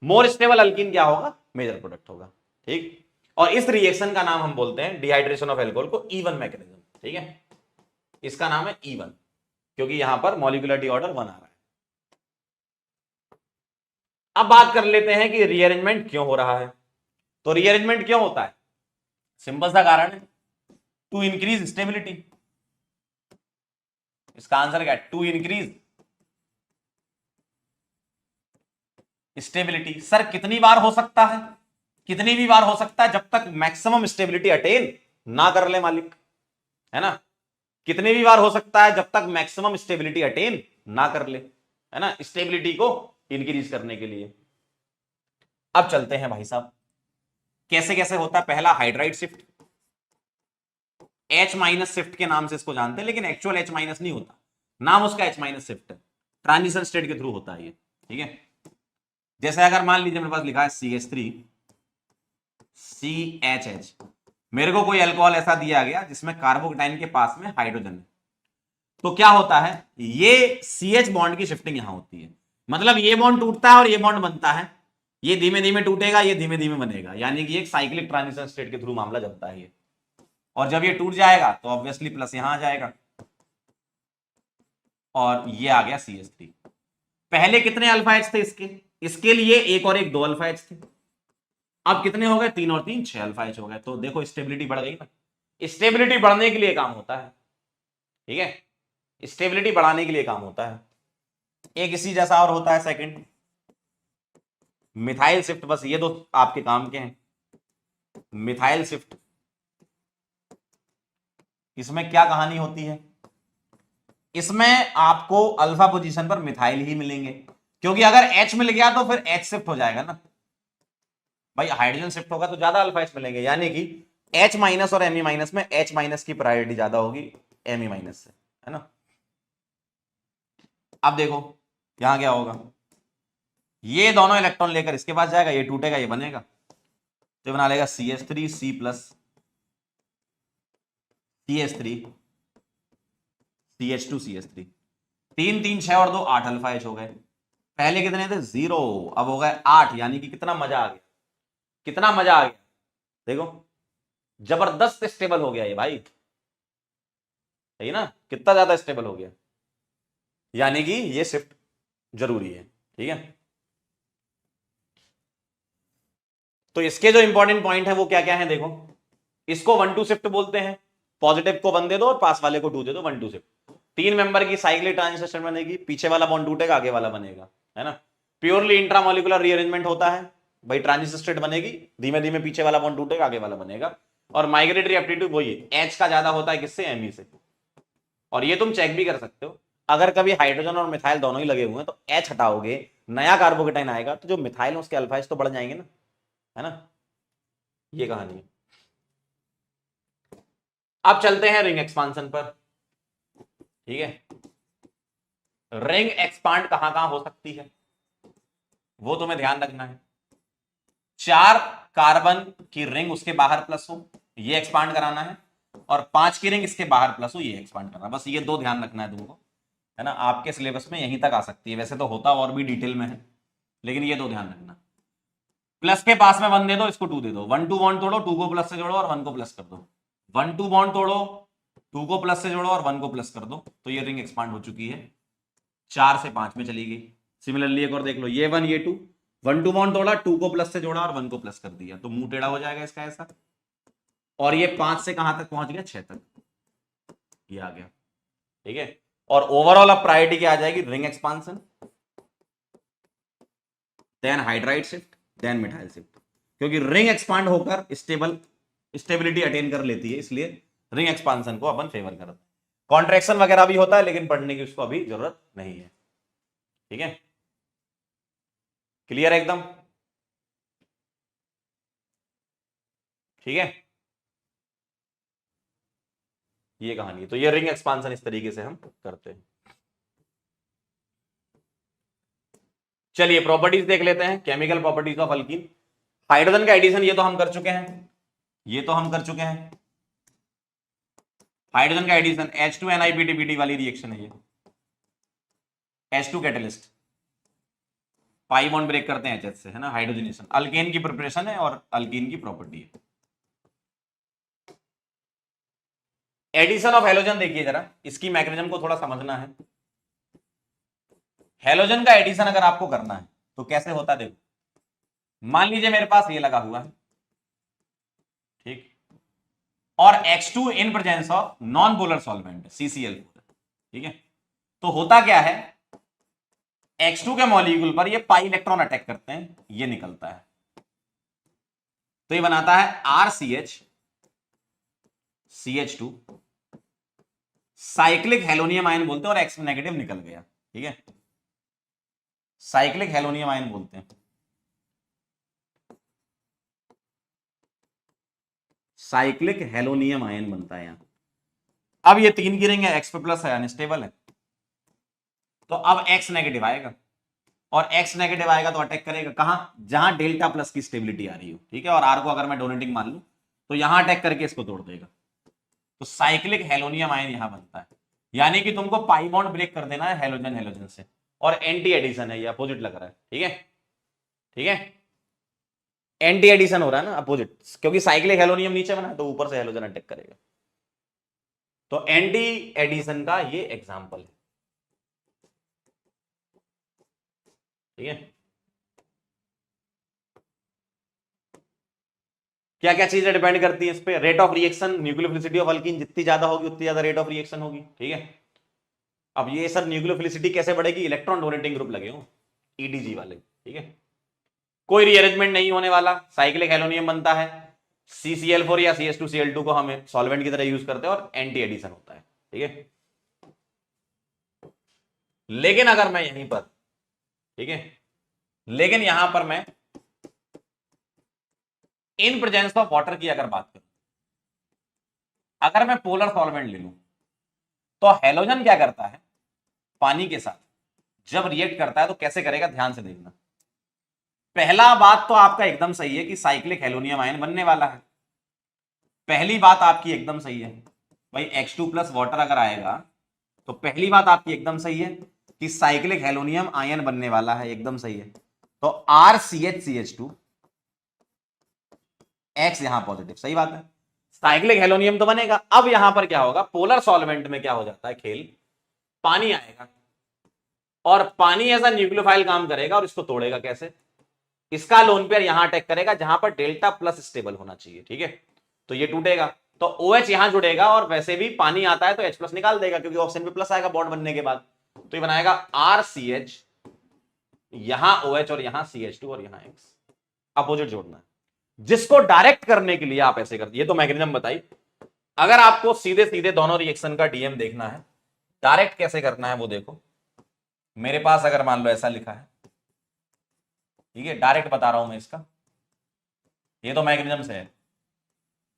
मोर स्टेबल अल्कीन क्या होगा, मेजर प्रोडक्ट होगा, ठीक। और इस रिएक्शन का नाम हम बोलते हैं डिहाइड्रेशन ऑफ एल्कोहल को E1 मैकेनिज्म, ठीक है। इसका नाम है E1 क्योंकि यहां पर मॉलिक्यूलरिटी ऑर्डर 1 आ रहा है। अब बात कर लेते हैं कि रीअरेंजमेंट क्यों हो रहा है। तो रीअरेंजमेंट क्यों होता है, सिंपल सा कारण है, टू इंक्रीज स्टेबिलिटी। इसका आंसर क्या है, टू इंक्रीज स्टेबिलिटी। सर कितनी बार हो सकता है, कितनी भी बार हो सकता है, जब तक मैक्सिमम स्टेबिलिटी अटेन ना कर ले मालिक, है ना। कितनी भी बार हो सकता है जब तक मैक्सिमम स्टेबिलिटी अटेन ना कर ले, है ना, स्टेबिलिटी को इंक्रीज करने के लिए। अब चलते हैं भाई साहब कैसे कैसे होता है। पहला हाइड्राइड शिफ्ट, H- शिफ्ट के नाम से इसको जानते हैं, लेकिन एक्चुअल H- नहीं होता, नाम उसका H- शिफ्ट है, ट्रांजिशन स्टेट के थ्रू होता है ये, ठीक है। जैसे अगर मान लीजिए मेरे पास लिखा है CH3CHH, मेरे को कोई अल्कोहल ऐसा दिया गया जिसमें कार्बोकेटाइन के पास में हाइड्रोजन है, तो क्या होता है, ये CH बॉन्ड की शिफ्टिंग यहां होती है, मतलब ये बॉन्ड टूटता है और ये बॉन्ड बनता है, ये धीमे धीमे टूटेगा, ये धीमे धीमे बनेगा, यानी कि एक साइक्लिक ट्रांजिशन स्टेट के थ्रू मामला चलता है ये। और जब ये टूट जाएगा तो ऑब्वियसली प्लस यहां आ जाएगा और ये आ गया CH3। पहले कितने अल्फा एच थे इसके लिए एक और एक 2 अल्फा एच थे, अब कितने हो गए 3 और 3 6 अल्फा एच हो गए। तो देखो स्टेबिलिटी बढ़ गई ना, स्टेबिलिटी बढ़ने के लिए काम होता है, ठीक है, स्टेबिलिटी बढ़ाने के लिए काम होता है। एक इसी जैसा और होता है सेकंड मिथाइल शिफ्ट, बस ये दो आपके काम के हैं। मिथाइल शिफ्ट, इसमें क्या कहानी होती है, इसमें आपको अल्फा पोजीशन पर मिथाइल ही मिलेंगे, क्योंकि अगर H मिल गया तो फिर H शिफ्ट हो जाएगा ना भाई, हाइड्रोजन शिफ्ट होगा तो ज्यादा अल्फा H मिलेंगे, यानी कि H माइनस और Me माइनस में H माइनस की प्रायोरिटी ज्यादा होगी Me माइनस से, है ना। अब देखो यहां क्या होगा, ये दोनों इलेक्ट्रॉन लेकर इसके पास जाएगा, ये टूटेगा, ये बनेगा, तो बना लेगा CH3 C plus CH3 CH2 CH3, 3 3 6 और 2 8 अल्फा H हो गए। पहले कितने थे 0, अब हो गए 8, यानी कि कितना मजा आ गया, कितना मजा आ गया, देखो जबरदस्त स्टेबल हो गया ये भाई, सही ना, कितना ज्यादा स्टेबल हो गया, यानी कि ये शिफ्ट जरूरी है, ठीक है। तो इसके जो इंपॉर्टेंट पॉइंट है वो क्या क्या है, देखो इसको 1-2 शिफ्ट बोलते हैं, पॉजिटिव को 1 दे दो और पास वाले को 2 दे दो, 1-2 शिफ्ट। 3 मेंबर की साइक्लिक ट्रांजिशन बनेगी, पीछे वाला बॉन्ड टूटेगा, आगे वाला बनेगा, है ना। प्योरली इंट्रामोलिकुलर रीअरेंजमेंट होता है भाई, ट्रांजिशन स्टेट बनेगी, धीमे धीमे पीछे वाला बॉन्ड टूटेगा, आगे वाला बनेगा। और माइग्रेटरी एप्टीट्यूड वही है, H का ज्यादा होता है किससे, Me से। और ये तुम चेक भी कर सकते हो, अगर कभी हाइड्रोजन और मिथाइल दोनों ही लगे हुए हैं तो H हटाओगे, नया कार्बोकेटाइन आएगा, तो जो मिथाइल है उसके अल्फा H तो बढ़ जाएंगे ना, है ना, ये कहानी है। अब चलते हैं रिंग एक्सपांशन पर, ठीक है। रिंग एक्सपांड कहां कहां हो सकती है वो तुम्हें ध्यान रखना है। 4 कार्बन की रिंग उसके बाहर प्लस हो, ये एक्सपांड कराना है, और 5 की रिंग इसके बाहर प्लस हो, ये एक्सपांड करना, बस ये 2 ध्यान रखना है तुमको, है ना। आपके सिलेबस में यहीं तक आ सकती है, वैसे तो होता और भी डिटेल में है, लेकिन ये 2 ध्यान रखना। प्लस के पास में 1 दे दो, इसको 2 दे दो, 1-2 बॉन्ड तोड़ो, 2 को प्लस से जोड़ो और 1 को प्लस कर दो, 1-2 बॉन्ड तोड़ो, 2 को प्लस से जोड़ो और 1 को प्लस कर दो, तो ये रिंग एक्सपांड हो चुकी है, 4 से 5 में चली गई। सिमिलरली एक और देख लो, ये 1 ये 2, 1-2 बॉन्ड तोड़ा, 2 को प्लस से जोड़ा और 1 को प्लस कर दिया, तो मुंह टेढ़ा हो जाएगा इसका ऐसा, और ये 5 से कहां तक पहुंच गया 6 तक, ये आ गया, ठीक है। और ओवरऑल अब प्रायोरिटी क्या आ जाएगी, ring expansion, then hydride shift, then methyl shift, क्योंकि रिंग एक्सपांड होकर स्टेबिलिटी अटेन कर लेती है, इसलिए रिंग एक्सपांशन को अपन फेवर करते हैं। कॉन्ट्रैक्शन वगैरह भी होता है, लेकिन पढ़ने की उसको अभी जरूरत नहीं है, ठीक है। क्लियर है एकदम, ठीक है, ये कहानी है। तो ये रिंग एक्सपांशन इस तरीके से हम करते हैं। चलिए प्रॉपर्टीज देख लेते हैं, chemical properties of alkyne. Hydrogen का एडिशन ये तो हम कर चुके हैं, ये तो हम कर चुके हैं, हाइड्रोजन का एडिशन H2NiPTPT वाली रिएक्शन है ये, H2 catalyst, pi bond break करते हैं HH से, है ना, हाइड्रोजनेशन, अल्केन की प्रिपरेशन है और अल्कीन की प्रॉपर्टी है। एडिशन ऑफ हेलोजन देखिए जरा, इसकी मैकेनिज्म को थोड़ा समझना है। हेलोजन का एडिशन अगर आपको करना है तो कैसे होता है, देखो मान लीजिए मेरे पास ये लगा हुआ है, ठीक, और X2 in presence of non polar solvent CCl4, ठीक है। तो होता क्या है, X2 के मॉलिक्यूल पर ये पाई इलेक्ट्रॉन अटैक करते हैं, ये निकलता है, तो ये बनाता है RCH CH2, cyclic halonium ion बोलते हैं, और X नेगेटिव निकल गया, ठीक है, साइक्लिक हेलोनियम आयन बोलते हैं, साइक्लिक हेलोनियम आयन बनता है यहां। अब ये 3 की रिंग है, X पे प्लस है, अनस्टेबल है, तो अब X नेगेटिव आएगा, और X नेगेटिव आएगा तो अटैक करेगा कहां, जहां डेल्टा प्लस की स्टेबिलिटी आ रही हो, ठीक है, और R को अगर मैं डोनेटिंग मान लूं तो यहां अटैक करके इसको तोड़ देगा, तो साइक्लिक हेलोनियम आयन यहां बनता है। यानी कि तुमको पाई बॉन्ड ब्रेक कर देना है हेलोजन हेलोजन से, और एंटी एडिशन है, ये अपोजिट लग रहा है, ठीक है, ठीक है। एंटी एडिशन हो रहा है ना, अपोजिट, क्योंकि साइक्लिक हेलोनियम नीचे बना है तो ऊपर से हेलोजन अटैक करेगा। तो एंटी एडिशन का ये एग्जांपल है, ठीक है। क्या क्या चीजें डिपेंड करती है इस पे? Rate of reaction, nucleophilicity of alkyne जितनी ज्यादा होगी उतनी ज्यादा रेट ऑफ रिएक्शन होगी, ठीक है। अब ये सर न्यूक्लियोफिलिसिटी कैसे बढ़ेगी? इलेक्ट्रॉन डोनेटिंग ग्रुप लगे हो, ईडीजी वाले, ठीक है। कोई रीअरेंजमेंट नहीं होने वाला, साइक्लिक हेलोनियम बनता है, CCl4 या CH2Cl2 को हमें सॉल्वेंट की तरह यूज करते हैं और एंटी एडिशन होता है, ठीक है। लेकिन अगर मैं यहीं पर, ठीक है, लेकिन यहां पर मैं इन प्रेजेंस ऑफ वाटर की अगर बात करूं, अगर मैं पोलर सॉल्वेंट ले लूं, तो हेलोजन क्या करता है पानी के साथ जब रिएक्ट करता है तो कैसे करेगा, ध्यान से देखना। पहला बात तो आपका एकदम सही है कि साइक्लिक हेलोनियम आयन बनने वाला है, पहली बात आपकी एकदम सही है भाई। H2 प्लस वाटर अगर आएगा तो पहली बात आपकी एकदम सही है कि साइक्लिक हेलोनियम आयन बनने वाला है, एकदम सही है। तो RCH X यहां पॉजिटिव, सही बात है, साइक्लिक हेलोनियम तो बनेगा। अब यहां पर क्या होगा, पोलर सॉल्वेंट में क्या हो जाता है खेल, पानी आएगा और पानी एज अ न्यूक्लियोफाइल काम करेगा और इसको तोड़ेगा कैसे, इसका लोन पेयर यहां अटैक करेगा जहां पर डेल्टा प्लस स्टेबल होना चाहिए, ठीक है। तो ये टूटेगा तो OH यहां जुड़ेगा और वैसे भी पानी आता है तो H प्लस निकाल देगा क्योंकि ऑक्सीजन पे प्लस आएगा बॉन्ड बनने के बाद। तो ये बनाएगा RCH, यहां OH और यहां CH2 और यहां X, अपोजिट जोड़ना है। जिसको डायरेक्ट करने के लिए आप ऐसे करते, ये तो मैकेनिज्म बताई। अगर आपको सीधे सीधे दोनों रिएक्शन का डीएम देखना है, डायरेक्ट कैसे करना है वो देखो। मेरे पास अगर मान लो ऐसा लिखा है, ठीक है, डायरेक्ट बता रहा हूं मैं इसका, ये तो मैकेनिज्म से है।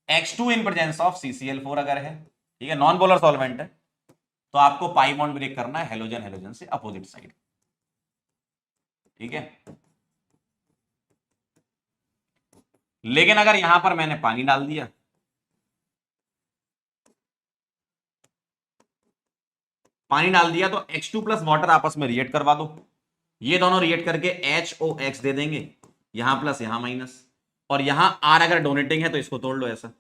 X2 in presence of CCl4 अगर है, ठीक है, नॉन पोलर सॉल्वेंट है, तो आपको पाई बॉन्ड ब्रेक करना है हेलोजन हेलोजन से अपोजिट साइड, ठीक है। लेकिन अगर यहां पर मैंने पानी डाल दिया, तो H2 प्लस वाटर आपस में रिएक्ट करवा दो, ये दोनों रिएक्ट करके HOX दे देंगे, यहां प्लस यहां माइनस, और यहां R अगर डोनेटिंग है तो इसको तोड़ लो ऐसा,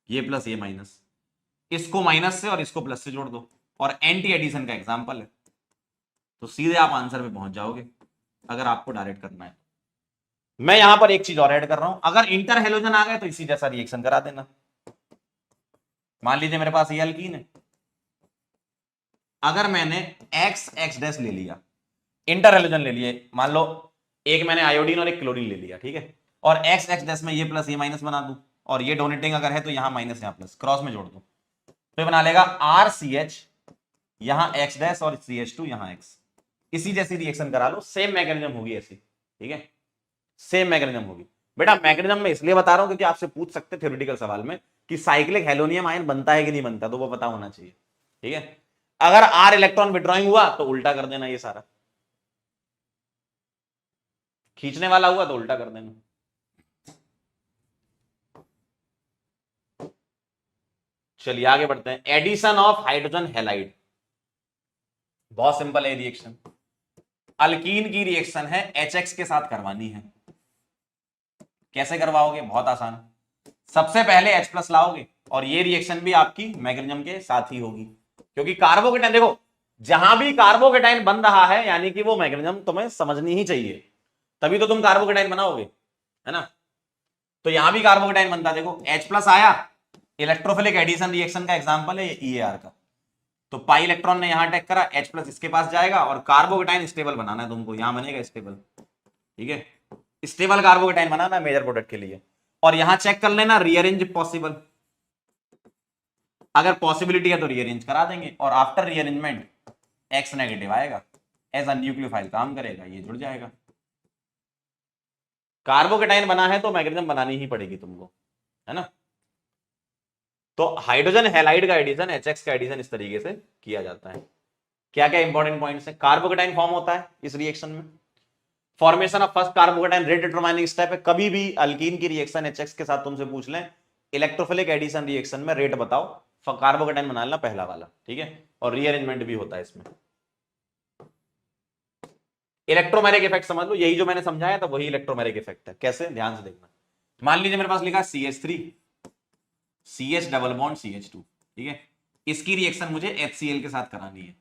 ये प्लस ये माइनस, इसको माइनस से और इसको प्लस से जोड़ दो, और एंटी एडिशन का एग्जांपल है। तो सीधे आप आंसर पे पहुंच जाओगे अगर आपको डायरेक्ट करना है। मैं यहां पर एक चीज और ऐड कर रहा हूं, अगर इंटर हेलोजन आ गए तो इसी जैसा रिएक्शन करा देना। मान लीजिए मेरे पास ये अल्कीन है, अगर मैंने एक्स डैश ले लिया, इंटर हेलोजन ले लिए, मान लो एक मैंने आयोडीन और एक क्लोरीन ले लिया, ठीक है, और एक्स डैश में ये प्लस ये माइनस बना दूं, और ये डोनेटिंग अगर है तो यहां माइनस यहां प्लस, क्रॉस में जोड़ दूं, तो बना लेगा RCH, यहां X डैश और CH2 यहां X, इसी जैसी रिएक्शन करा लो, सेम मैकेनिज्म होगी ऐसी, ठीक है, सेम मैकेनिज्म होगी। बेटा मैकेनिज्म में इसलिए बता रहा हूं क्योंकि आपसे पूछ सकते थ्योरेटिकल सवाल में कि साइक्लिक हेलोनियम आयन बनता है कि नहीं बनता, तो वो पता होना चाहिए, ठीक है। अगर R इलेक्ट्रॉन विड्रॉइंग हुआ तो उल्टा कर देना, ये सारा खींचने वाला हुआ तो उल्टा कर देना। चलिए आगे बढ़ते हैं, एडिशन ऑफ हाइड्रोजन हैलाइड, बहुत सिंपल है रिएक्शन, अल्कीन की रिएक्शन है, HX के साथ करवानी है। कैसे करवाओगे, बहुत आसान, सबसे पहले H प्लस लाओगे और ये रिएक्शन भी आपकी मैग्नीशियम के साथ ही होगी, क्योंकि कार्बोकेटाइन, देखो जहां भी कार्बोकेटाइन बन रहा है यानी कि वो मैग्नीशियम तुम्हें समझनी ही चाहिए, तभी तो तुम कार्बोकेटाइन बनाओगे, है ना। तो यहां भी कार्बोकेटाइन बनता है, देखो H प्लस आया, इलेक्ट्रोफिलिक एडिशन रिएक्शन का एग्जांपल है EAR का, तो पाई इलेक्ट्रॉन ने यहां अटैक करा, H प्लस इसके पास जाएगा और कार्बोकेटाइन स्टेबल बनाना है तुमको, यहां बनेगा स्टेबल, ठीक है, स्टेबल कार्बोकेटाइन बनाना है मेजर प्रोडक्ट के लिए। और यहां चेक कर लेना रीअरेंज पॉसिबल, अगर पॉसिबिलिटी है तो रीअरेंज करा देंगे, और आफ्टर रीअरेंजमेंट X नेगेटिव आएगा, एज अ न्यूक्लियोफाइल काम करेगा, ये जुड़ जाएगा। कार्बोकेटाइन बना है तो मैग्नीशियम बनानी ही पड़ेगी तुमको, है ना। तो हाइड्रोजन हैलाइड का एडिशन, HX का एडिशन इस तरीके से किया जाता है। क्या क्या इंपॉर्टेंट पॉइंट्स है, कार्बोकेटाइन फॉर्म होता है इस रिएक्शन में, formation of first carbocation rate determining step है, कभी भी अल्कीन की रिएक्शन HX के साथ तुमसे पूछ लें इलेक्ट्रोफिलिक एडिशन रिएक्शन में रेट बताओ, कार्बोकेटाइन बना लेना पहला वाला, ठीक है, और रीअरेंजमेंट भी होता है इसमें। इलेक्ट्रोमेरिक इफेक्ट समझ लो, यही जो मैंने समझाया था वही इलेक्ट्रोमेरिक इफेक्ट है, कैसे, ध्यान से देखना। मान लीजिए मेरे पास लिखा CH3 CH double bond CH2, ठीक है, इसकी रिएक्शन मुझे HCl के साथ करानी है।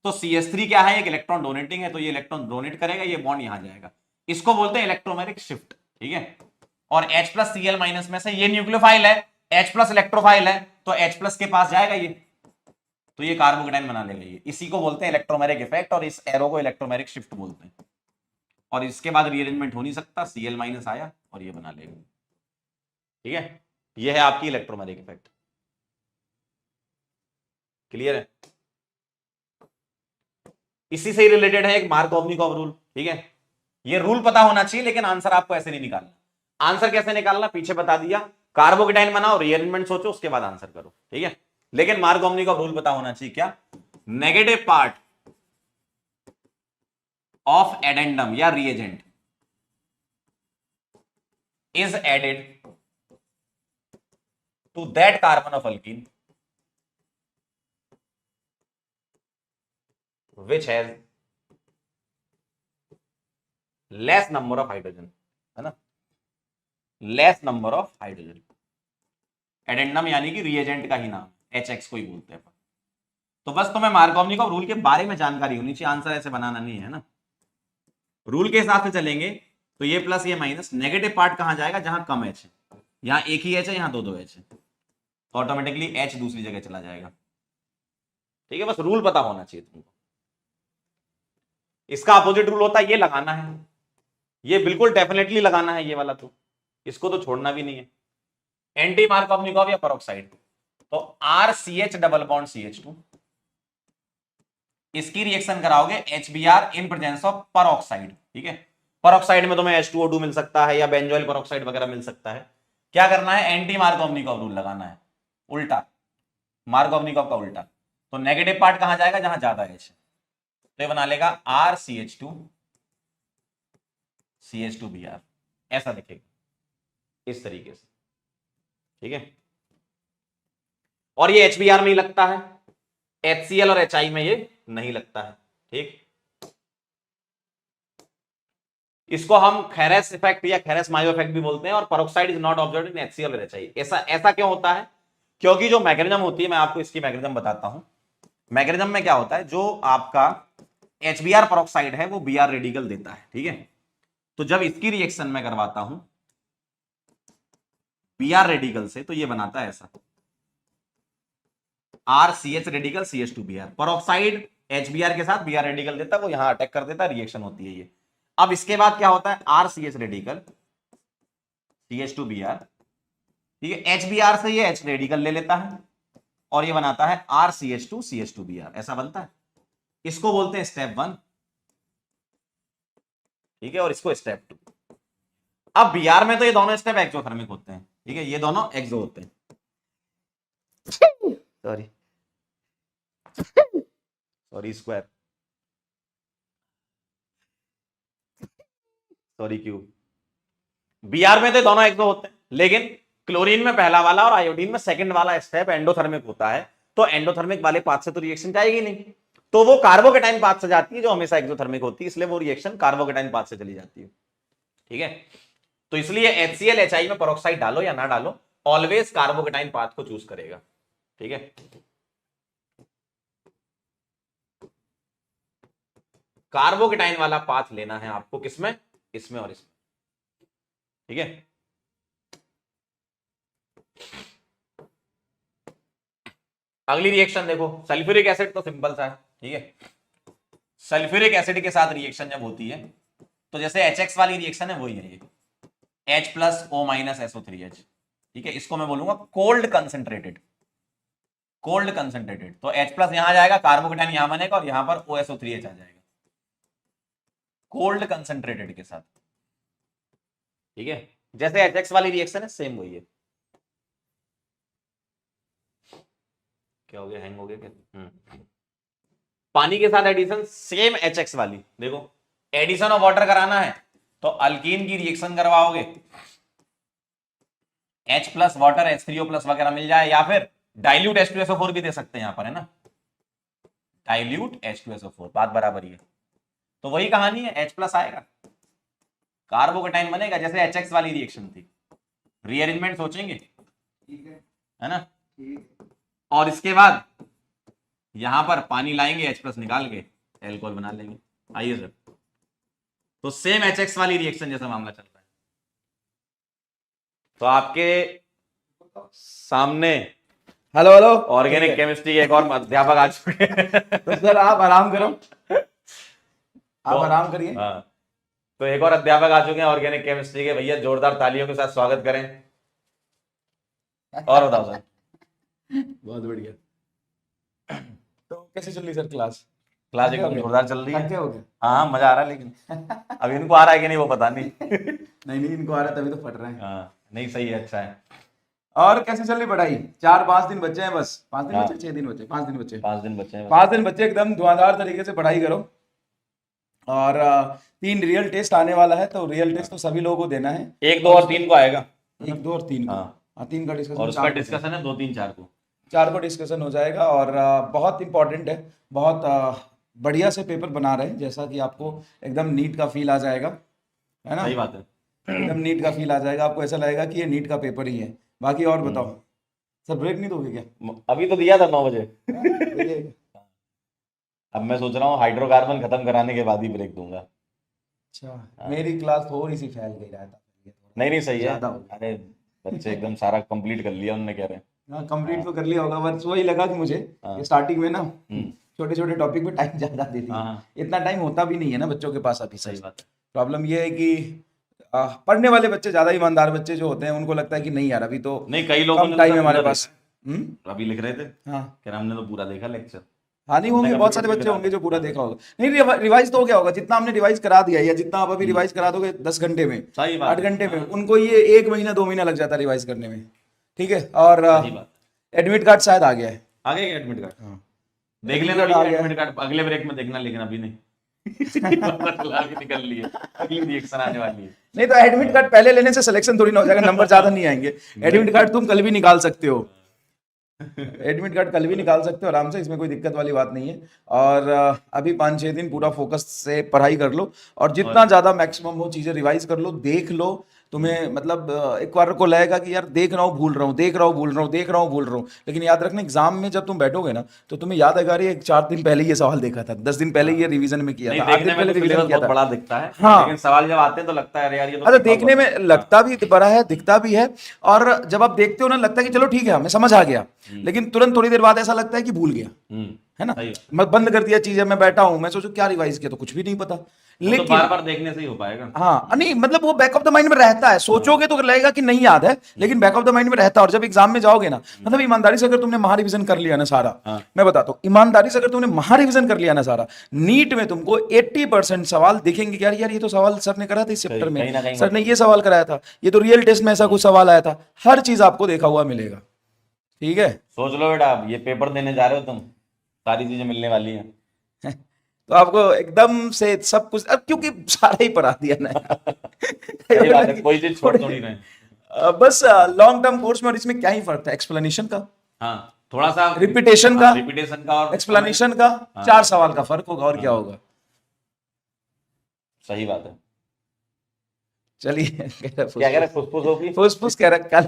तो CH3 क्या है, एक इलेक्ट्रॉन डोनेटिंग है, तो ये इलेक्ट्रॉन डोनेट करेगा, ये बॉन्ड यहां जाएगा, इसको बोलते हैं इलेक्ट्रोमेरिक शिफ्ट, ठीक है। और H प्लस Cl माइनस में से ये न्यूक्लियोफाइल है, H प्लस इलेक्ट्रोफाइल है, तो H प्लस के पास जाएगा ये, तो ये कार्बोकेटाइन बना लेगा ये, इसी को बोलते हैं इलेक्ट्रोमेरिक इफेक्ट, और इस एरो को इलेक्ट्रोमेरिक शिफ्ट बोलते हैं। और इसके बाद रीअरेंजमेंट हो नहीं सकता, Cl माइनस आया और ये बना लेगा, ठीक है। ये है आपकी इलेक्ट्रोमेरिक इफेक्ट, क्लियर है। इसी से रिलेटेड है एक मार्कोवनिकॉव रूल, ठीक है। ये रूल पता होना चाहिए, लेकिन आंसर आपको ऐसे नहीं निकालना। आंसर कैसे निकालना पीछे बता दिया, कार्बोकेटाइन बनाओ, रीअरेंजमेंट सोचो, उसके बाद आंसर करो, ठीक है। लेकिन मार्कोवनिकॉव रूल पता होना चाहिए, क्या, नेगेटिव पार्ट ऑफ एडेंडम या reagent is added to that carbon of alkene which has less number of hydrogen, है ना, less number of hydrogen। Addendum यानी कि रिएजेंट का ही नाम, HX को ही बोलते हैं। तो बस तुम्हें मार्कोवनिकॉव रूल के बारे में जानकारी होनी चाहिए, आंसर ऐसे बनाना नहीं है ना, रूल के हिसाब से चलेंगे। तो ये प्लस ये माइनस, नेगेटिव पार्ट कहां जाएगा, जहां कम H है, यहां एक ही H है, यहां दो H है, तो ऑटोमेटिकली H दूसरी जगह चला जाएगा, ठीक है। बस रूल पता होना चाहिए तुमको। इसका अपोजिट रूल होता है, ये लगाना है, ये बिल्कुल डेफिनेटली लगाना है, ये वाला तो इसको तो छोड़ना भी नहीं है। एंटी मार्कोवनिकॉव या पेरोक्साइड, तो RCH डबल बॉन्ड CH2, इसकी रिएक्शन कराओगे HBr in presence of peroxide, ठीक है। पेरोक्साइड में तुम्हें H2O2 मिल सकता है या बेंजोइल पेरोक्साइड वगैरह मिल सकता है। क्या करना है, एंटी मार्कोवनिकॉव रूल लगाना है, उल्टा, मार्कोवनिकॉव का उल्टा। तो नेगेटिव पार्ट कहां जाएगा, जहां ज्यादा H है, तो ये बना लेगा RCH2 CH2Br, ऐसा लिखेगा इस तरीके से, ठीक है। और ये HBr में ही लगता है, HCl और HI में ये नहीं लगता है, ठीक। इसको हम खेरेस इफेक्ट या खेरेस मायो इफेक्ट भी बोलते हैं, और peroxide is not observed in HCl और HI। ऐसा क्यों होता है, क्योंकि जो मैकेनिज्म होती है, मैं आपको इसकी मैकेनिज्म बताता हूं। मैकेनिज्म में क्या होता है, जो आपका HBr पेरोक्साइड है वो Br रेडिकल देता है, ठीक है। तो जब इसकी रिएक्शन में करवाता हूं Br रेडिकल से, तो ये बनाता है ऐसा, RCH radical CH2Br, peroxide HBr के साथ Br रेडिकल देता है, वो यहां अटैक कर देता है, रिएक्शन होती है ये। अब इसके बाद क्या होता है, RCH रेडिकल CH2Br, ठीक है, HBr से ये H रेडिकल ले लेता है और ये बनाता है RCH2 CH2Br, ऐसा बनता है। इसको बोलते हैं स्टेप 1, ठीक है, और इसको स्टेप 2। अब Br में तो ये दोनों स्टेप एक्सोथर्मिक होते हैं, ठीक है, ये दोनों एक्सो होते हैं, sorry square, sorry cube. Br में तो दोनों एक्सो होते हैं, लेकिन क्लोरीन में पहला वाला और आयोडीन में सेकंड वाला स्टेप एंडोथर्मिक होता है, तो एंडोथर्मिक वाले पाथ से तो रिएक्शन जाएगी नहीं, तो वो कार्बोकेटाइन पाथ से जाती है, जो हमेशा एक्सोथर्मिक होती है, इसलिए वो रिएक्शन कार्बोकेटाइन पाथ से चली जाती है, ठीक है। तो इसलिए HCl HI में पेरोक्साइड डालो या ना डालो, ऑलवेज कार्बोकेटाइन पाथ को चूज करेगा, ठीक है। कार्बोकेटाइन वाला पाथ लेना है आपको, किसमें, इसमें और इसमें, ठीक है। अगली रिएक्शन देखो, सल्फ्यूरिक एसिड, तो सिंपल सा है, ठीक है। सल्फ्यूरिक एसिड के साथ रिएक्शन जब होती है, तो जैसे HX वाली रिएक्शन है वही है ये, H plus O minus SO3H, ठीक है। इसको मैं बोलूंगा कोल्ड कंसेंट्रेटेड, कोल्ड कंसेंट्रेटेड। तो H प्लस यहां जाएगा, कार्बोकेटाइन यहां बनेगा और यहां पर OSO3H आ जाएगा, कोल्ड कंसेंट्रेटेड के साथ, ठीक है। जैसे HX वाली रिएक्शन है सेम वही है। क्या हो गया, हैंग हो गया क्या? पानी के साथ एडिशन सेम HX वाली, देखो एडिशन ऑफ वाटर कराना है तो अल्कीन की रिएक्शन करवाओगे, H plus water H3O plus वगैरह मिल जाए, या फिर डाइल्यूट H2SO4 भी दे सकते हैं यहां पर, है ना, डाइल्यूट H2SO4, बात बराबर ही है। तो वही कहानी है, H प्लस आएगा, कार्बोकेटाइन बनेगा, जैसे HX वाली रिएक्शन थी, रीअरेंजमेंट सोचेंगे, ठीक है ना। ठीक। और इसके बाद यहां पर पानी लाएंगे, H+ निकाल के एल्कोहल बना लेंगे। आइए सर, तो सेम HX वाली रिएक्शन जैसा मामला चल रहा है। तो आपके सामने हेलो हेलो, ऑर्गेनिक केमिस्ट्री के एक और अध्यापक आ चुके हैं। तो सर आप आराम करो, आप तो आराम करिए। हाँ, तो एक और अध्यापक आ चुके हैं ऑर्गेनिक केमिस्ट्री के। भैया जोरदार तालियों के साथ स्वागत करें। और बताओ सर। बहुत बढ़िया। तो कैसे चल रही सर क्लास? क्लास थके हो एकदम गए? जोरदार चल रही है। थके हो गए? हाँ मजा आ रहा है, लेकिन अब इनको आ रहा है कि नहीं वो पता नहीं। नहीं नहीं, इनको आ रहा है तभी तो फट रहे हैं। हाँ नहीं, सही है, अच्छा है। और कैसे चल रही पढ़ाई? 4-5 दिन बच्चे हैं बस। 5 दिन हाँ। बच्चे, 6 दिन बच्चे, 5 दिन बच्चे। 5 दिन बच्चे हैं। 5 दिन बच्चे, एकदम धुआंधार तरीके से पढ़ाई करो। और 3 रियल टेस्ट आने वाला है, तो रियल टेस्ट तो सभी लोगों को देना है। 1, 2 और 3 को आएगा। 1, 2 और 3 को। हाँ। हाँ, 3 का डिस्कशन। और उसका डिस्कशन है 2, 3, 4 को। 4 को डिस्कशन हो जाएगा। और बहुत इंपॉर्टेंट है, बहुत बढ़िया से पेपर बना रहे हैं, जैसा कि आपको एकदम नीट का फील आ जाएगा, है ना। सही बात है। एकदम नीट का फील आ जाएगा, आपको ऐसा लगेगा कि ये नीट का पेपर ही है। बाकी और बताओ सर, ब्रेक नहीं दोगे क्या? अभी तो दिया था 9 बजे। देखिए। अब मैं सोच रहा हूँ हाइड्रोकार्बन खत्म कराने के बाद ही ब्रेक दूंगा। अच्छा, मेरी क्लास थोड़ी सी फैल गई रहता। नहीं नहीं, सही है। ज्यादा हो गया। अरे बच्चे एकदम सारा कंप्लीट कर लिया उन्होंने, कह रहे हैं। हाँ, कंप्लीट तो कर लिया होगा, बस वही लगा कि मुझे हाँ। स्टार्टिंग में ना छोटे छोटे टॉपिक पे टाइम ज्यादा दे दिया। हाँ। इतना टाइम होता भी नहीं है ना बच्चों के पास अभी। सही बात है। प्रॉब्लम ये है कि पढ़ने वाले बच्चे, ज्यादा ईमानदार बच्चे जो होते हैं, उनको लगता है कि नहीं यार, अभी तो नहीं, कई लोगों कम ने टाइम है तो हमारे पूरा पास। देखा। अभी लिख रहे थे, हाँ कह रहे हमने तो पूरा देखा लेक्चर। हाँ, नहीं होंगे, हमने बहुत सारे कंप्यूटर बच्चे पे होंगे जो करा पूरा था। देखा होगा। नहीं, रिवाइज तो हो गया होगा, जितना हमने रिवाइज करा दिया, या जितना आप अभी रिवाइज करा दोगे 10 घंटे में, सही बात 8 है। घंटे में, उनको ये 1 महीना 2 महीना लग जाता है रिवाइज करने में। ठीक है। और सही बात। एडमिट कार्ड शायद आ गया है। आ गया एडमिट कार्ड? हाँ, देख एडमिट लेना कार्ड आ भैया, गया एडमिट कार्ड अगले ब्रेक में देखना, लेकिन अभी नहीं। पता के निकल लिए, अगली रिएक्शन आने वाली है। नहीं तो एडमिट कार्ड पहले लेने से सिलेक्शन थोड़ी ना हो जाएगा, नंबर ज्यादा नहीं आएंगे। एडमिट कार्ड तुम कल भी निकाल सकते हो। एडमिट कार्ड कल भी निकाल सकते हो आराम से, इसमें कोई दिक्कत वाली बात नहीं है। और अभी 5-6 दिन पूरा फोकस से पढ़ाई कर लो, और जितना ज्यादा मैक्सिमम हो चीजें रिवाइज कर लो, देख लो। तुम्हें मतलब एक बार को लगेगा कि यार देख रहा हूँ भूल रहा हूँ, देख रहा हूँ भूल रहा हूँ, देख रहा हूँ भूल रहा हूँ, लेकिन याद रखना एग्जाम में जब तुम बैठोगे ना, तो तुम्हें याद आएगा अरे 4 दिन पहले ये सवाल देखा था, 10 दिन पहले ये रिवीजन में किया नहीं, था, 8 देखने दिन में पहले तो रिवीजन सिलेबस किया बहुत था। बड़ा दिखता है। हाँ। लेकिन सवाल जब आते हैं तो लगता है अरे यार ये तो अच्छा, सीखा देखने हुआ में था। लगता भी बड़ा है, दिखता भी है, और जब आप देखते हो ना, लगता है कि चलो ठीक है हमें समझ आ गया, लेकिन तुरंत थोड़ी देर बाद ऐसा लगता है कि भूल गया, है ना। सही बात। मैं बंद कर दिया चीजें, मैं बैठा हूं, मैं सोचू क्या रिवाइज किया, तो कुछ भी नहीं पता। वो तो लेकिन बार बार देखने से ही हो पाएगा। हाँ, नहीं मतलब वो बैक ऑफ द माइंड में रहता है, सोचोगे तो लगेगा कि नहीं याद है, लेकिन बैक ऑफ द माइंड में रहता है। और जब एग्जाम में जाओगे ना, मतलब ईमानदारी से अगर तुमने महा रिवीजन कर लिया ना सारा, मैं बताता हूँ, ईमानदारी से अगर तुमने महा रिवीजन कर लिया ना सारा, नीट में तुमको 80% सवाल दिखेंगे कि यार यार ये तो सवाल सर ने करा था इस चैप्टर में, कहीं ना कहीं सर ने ये सवाल कराया था, ये तो रियल टेस्ट में ऐसा कुछ सवाल आया था। हर चीज आपको देखा हुआ मिलेगा। ठीक है। सोच लो बेटा, ये पेपर देने जा रहे हो तुम, सारी चीजें मिलने वाली हैं। तो आपको एकदम से सब कुछ, अब क्योंकि सारा ही पढ़ा दिया ना। सही बात है, कोई चीज छोड़ थोड़ी रहे। बस लॉन्ग टर्म कोर्स में और इसमें क्या ही फर्क था, एक्सप्लेनेशन का, हाँ, थोड़ा सा रिपीटेशन का, रिपीटेशन का और एक्सप्लेनेशन का, 4 सवाल का फर्क होगा, और क्या होगा। सही बात है। चलिए, क्या कह रहे, फुसफुस होगी? फुसफुस कह रहा,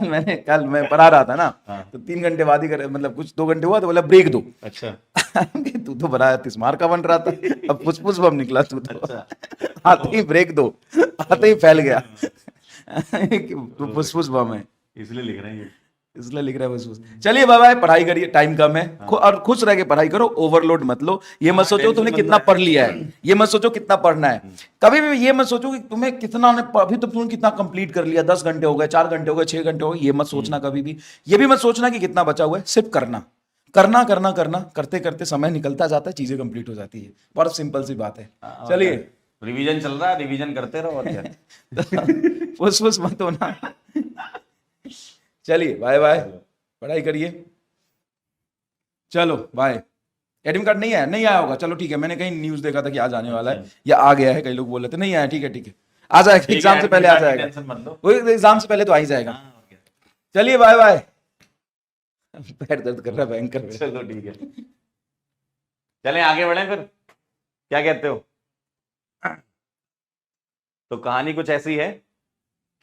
कल मैं पढ़ा रहा था ना, तो 3 घंटे बाद ही मतलब कुछ 2 घंटे हुआ तो बोला ब्रेक दो। अच्छा। तू तो बड़ा तिस्मार का बन रहा था, अब फुसफुस बम निकला तू तो। अच्छा। आते ही ब्रेक दो, आते ही फैल गया। तू फुसफुस बम है, इसलिए लिख रहे हैं, इसलिए लिख रहा है फुसफुस। चलिए बाय बाय, पढ़ाई करिए, टाइम कम है, और खुश रह के पढ़ाई करो, ओवरलोड मत लो। ये मत सोचो तुमने कितना पढ़ लिया है, ये मत सोचो कितना पढ़ना है, कभी भी ये मत सोचो कि तुम्हें कितना, अभी तो तुमने कितना कंप्लीट कर लिया, 10 घंटे हो गए, 4 घंटे हो गए, 6 घंटे हो गए, ये मत सोचना कभी भी। ये भी मत सोचना कि कितना बचा हुआ है, सिर्फ करना करना करना करना, करते करते समय निकलता जाता है, चीजें कंप्लीट हो जाती है। बहुत सिंपल सी बात है। चलिए, रिवीजन चल रहा है, रिवीजन करते रहो और क्या। फुस मत होना। चलिए बाय बाय, पढ़ाई करिए, चलो बाय। एडमिट कार्ड नहीं आया, नहीं आया होगा, चलो ठीक है, मैंने कहीं न्यूज देखा था कि आज आने वाला है, या आ गया है, कई लोग बोल रहे थे नहीं आया, ठीक है ठीक है, आ जाएगा, एग्जाम से पहले आ जाएगा, वही एग्जाम से पहले तो आ ही जाएगा। चलिए बाय बाय। पैर दर्द कर रहा है भयंकर। चलो ठीक है, चलें आगे बढ़ें फिर, क्या कहते हो? तो कहानी कुछ ऐसी है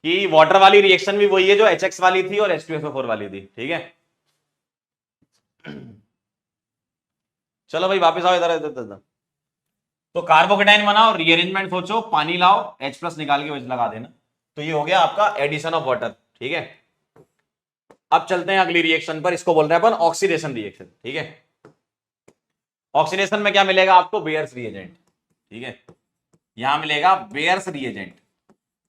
कि वाटर वाली रिएक्शन भी वही है जो HX वाली थी और H2SO4 वाली थी, ठीक है। चलो भाई वापस आओ इधर इधर इधर। तो कार्बोकेटाइन बनाओ, रीअरेंजमेंट सोचो, पानी लाओ, H+ निकाल के वैसे लगा देना, तो ये हो गया आपका एडिशन ऑफ वाटर, ठीक है। अब चलते हैं अगली रिएक्शन पर, इसको बोल रहे हैं अपन ऑक्सीडेशन रिएक्शन, ठीक है। ऑक्सीडेशन में क्या मिलेगा आपको? बेयर्स रिएजेंट, ठीक है। यहां मिलेगा बेयर्स रिएजेंट।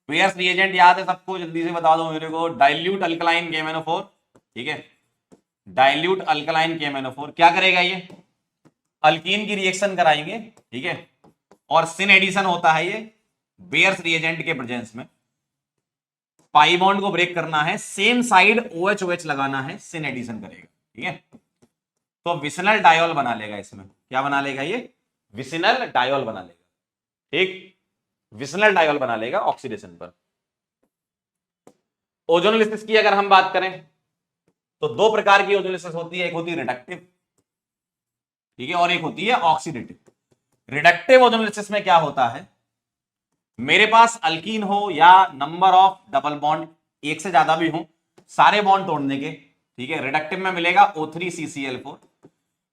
बेयर्स रिएजेंट याद है सबको? जल्दी से बता दो मेरे को। डाइल्यूट अल्कलाइन KMnO4, ठीक है। डाइल्यूट अल्कलाइन KMnO4 क्या करेगा? ये अल्कीन की रिएक्शन कराएंगे, ठीक है। और सिन एडिशन होता है ये बेयर्स रिएजेंट के प्रेजेंस में। पाई बॉन्ड को ब्रेक करना है, सेम साइड OH लगाना है, सिन एडिशन करेगा, ठीक है। तो विसिनल डायोल बना लेगा इसमें। क्या बना लेगा ये? विसिनल डायोल बना लेगा, ठीक। विसिनल डायोल बना लेगा ऑक्सीडेशन पर। ओजोनोलिसिस की अगर हम बात करें तो दो प्रकार की ओजोनोलिसिस होती है, एक होती है रिडक्टिव, ठीक है, और एक होती है ऑक्सीडेटिव। रिडक्टिव ओजोनोलिसिस में क्या होता है? मेरे पास अल्कीन हो या नंबर ऑफ डबल बॉन्ड एक से ज्यादा भी हो, सारे बॉन्ड तोड़ने के, ठीक है। रिडक्टिव में मिलेगा O3CCl4,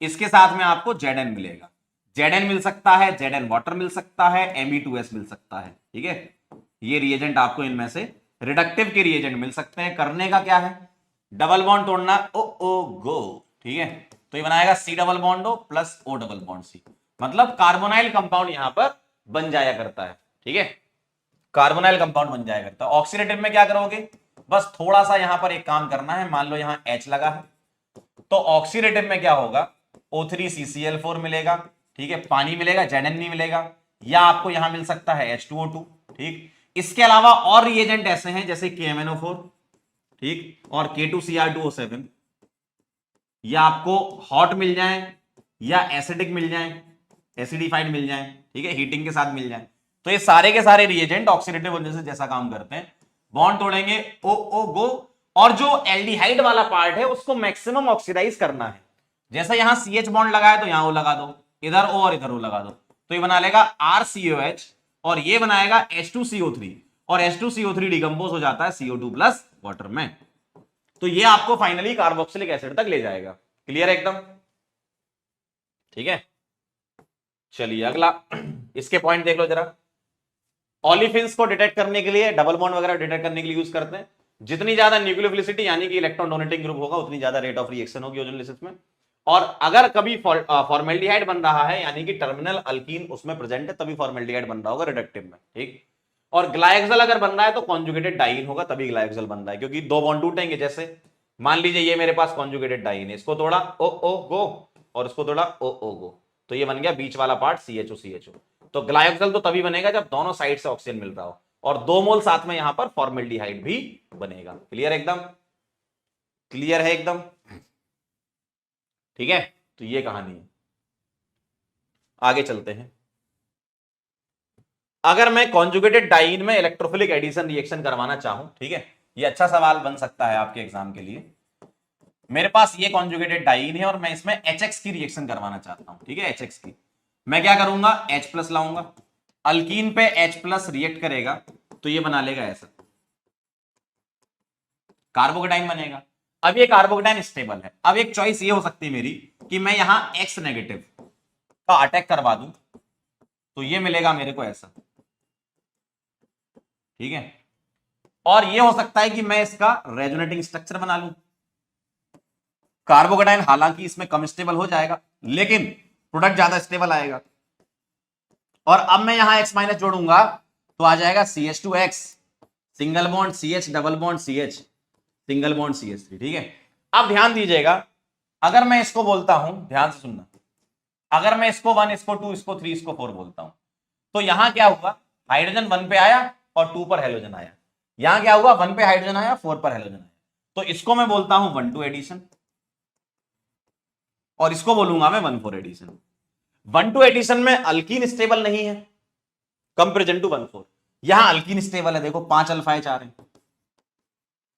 इसके साथ में आपको Zn मिलेगा। Zn मिल सकता है, Zn वाटर मिल सकता है, Me2S मिल सकता है, ठीक है। ये रिएजेंट आपको इनमें से रिडक्टिव के रिएजेंट मिल सकते हैं। करने का क्या है? डबल बॉन्ड तोड़ना, ओ गो, ठीक है। तो ये बनाएगा C double bond O plus O double bond C, मतलब कार्बोनाइल कंपाउंड यहां पर बन जाया करता है, ठीक है। कार्बोनाइल कंपाउंड बन जाया करता है। ऑक्सीडेटिव में क्या करोगे? बस थोड़ा सा यहां पर एक काम करना है, मान लो यहां H लगा है, तो ऑक्सीडेटिव में क्या होगा? O3CCl4 मिलेगा, ठीक है। पानी मिलेगा, Zn नहीं मिलेगा, या आपको यहां मिल सकता है H2O2, ठीक। इसके अलावा और रिएजेंट ऐसे हैं जैसे KMnO4, ठीक, और K2Cr2O7, या आपको हॉट मिल जाए या एसिडिक मिल जाए, एसिडिफाइड मिल जाए, ठीक है, हीटिंग के साथ मिल जाए। तो ये सारे के सारे रिएजेंट ऑक्सीडेटिव ओजोनोलिसिस जैसा काम करते हैं। बॉन्ड तोड़ेंगे, ओ गो, और जो एल्डिहाइड वाला पार्ट है उसको मैक्सिमम ऑक्सीडाइज करना है। जैसे यहां CH बॉन्ड लगा है तो यहां O लगा दो, इधर O और इधर O लगा दो, तो ये बना लेगा RCOH, और ये बनाएगा H2CO3, और H2CO3 डिकम्पोज हो जाता है CO2 प्लस वाटर में। तो ये आपको फाइनली कार्बोक्सिलिक एसिड तक ले जाएगा। क्लियर है एकदम? ठीक है, चलिए अगला इसके पॉइंट देख लो जरा। ऑलिफिन्स को डिटेक्ट करने के लिए, डबल बॉन्ड वगैरह डिटेक्ट करने के लिए यूज करते हैं। जितनी ज्यादा न्यूक्लियोफिलिसिटी यानी कि इलेक्ट्रॉन डोनेटिंग ग्रुप होगा उतनी ज्यादा रेट ऑफ रिएक्शन होगी ओजोनोलिसिस में। और अगर कभी फॉर्मेल्डिहाइड बन रहा है यानी कि टर्मिनल अल्कीन उसमें प्रेजेंट है, तभी फॉर्मेल्डिहाइड बन रहा होगा रिडक्टिव में, ठीक। और ग्लाइक्सल अगर बन रहा है तो कॉन्जुगेटेड डाइन होगा, तभी ग्लाइक्सल बन रहा है, क्योंकि दो बॉन्ड टूटेंगे। जैसे मान लीजिए ये मेरे पास कॉन्जुगेटेड डाइन है, इसको तोड़ा ओ गो, और इसको तोड़ा ओ गो, तो ये बन गया बीच वाला पार्ट CHO। तो ग्लाइकोजल तो तभी बनेगा जब दोनों साइड से ऑक्सीजन मिल रहा हो, और 2 मोल साथ में यहां पर फॉर्मेल्डिहाइड भी बनेगा। क्लियर एकदम? क्लियर है एकदम? ठीक है, तो ये कहानी है। आगे चलते हैं। अगर मैं कॉन्जुगेटेड डाइन में इलेक्ट्रोफिलिक एडिशन रिएक्शन करवाना चाहूं, ठीक है, ये अच्छा सवाल बन सकता है आपके एग्जाम के लिए। मेरे पास ये कॉन्जुगेटेड डाइन है और मैं इसमें HX की रिएक्शन करवाना चाहता हूं, ठीक है, HX की। मैं क्या करूंगा? H+ लाऊंगा, अल्कीन पे H+ रिएक्ट करेगा तो ये बना लेगा ऐसा, कार्बोकेटाइन बनेगा। अब ये कार्बोकेटाइन स्टेबल है। अब एक चॉइस ये हो सकती है मेरी कि मैं यहां X नेगेटिव का अटैक करवा दूं, तो ये मिलेगा मेरे को ऐसा, ठीक है। और ये हो सकता है कि मैं इसका रेजोनेटिंग स्ट्रक्चर बना लूं। कार्बोकेटाइन हालांकि इसमें कम स्टेबल हो जाएगा, लेकिन प्रोडक्ट ज्यादा स्टेबल आएगा। और अब मैं यहां X- जोड़ूंगा तो आ जाएगा CH2X, single bond CH, double bond CH, single bond CH3, ठीक है। अब ध्यान दीजिएगा, अगर मैं इसको बोलता हूं, ध्यान से सुनना, अगर मैं इसको 1, इसको 2, इसको 3, इसको 4 बोलता हूं, तो यहां क्या हुआ? हाइड्रोजन 1 पे आया और 2 पर हेलोजन आया। यहां क्या हुआ? 1 पे हाइड्रोजन आया, 4 पर हेलोजन आया। तो इसको मैं बोलता हूं 1-2 एडिशन, और इसको बोलूंगा मैं 1-4 एडिशन। 1-2 एडिशन में अल्कीन स्टेबल नहीं है, कंपेरिजन टू 1-4। यहां अल्कीन स्टेबल है, देखो 5 अल्फा H आ रहे हैं,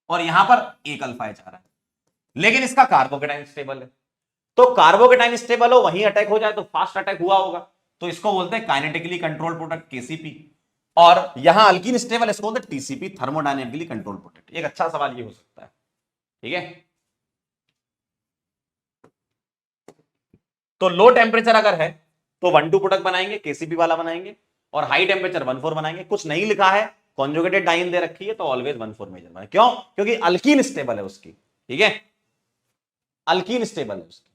और यहां पर 1 अल्फा H आ रहा है, लेकिन इसका कार्बोकेटाइन स्टेबल है। तो कार्बोकेटाइन स्टेबल हो, वहीं अटैक हो जाए तो फास्ट अटैक हुआ होगा, तो इसको बोलते हैं काइनेटिकली कंट्रोल प्रोडक्ट KCP। और यहां अल्कीन स्टेबल, इसको बोलते हैं टीसीपी, थर्मोडायनेमिकली कंट्रोल प्रोटेक्ट। एक अच्छा सवाल ये हो सकता है, ठीक है। तो लो टेम्परेचर अगर है तो 1,2 प्रोडक्ट बनाएंगे, केसीपी वाला बनाएंगे, और हाई टेम्परेचर 1,4 बनाएंगे। कुछ नहीं लिखा है, कॉन्जुगेटेड डाइन दे रखी है, तो ऑलवेज 1,4 मेजर बनाए। क्यों? क्योंकि अल्कीन स्टेबल है उसकी, ठीक है, अल्कीन स्टेबल है उसकी,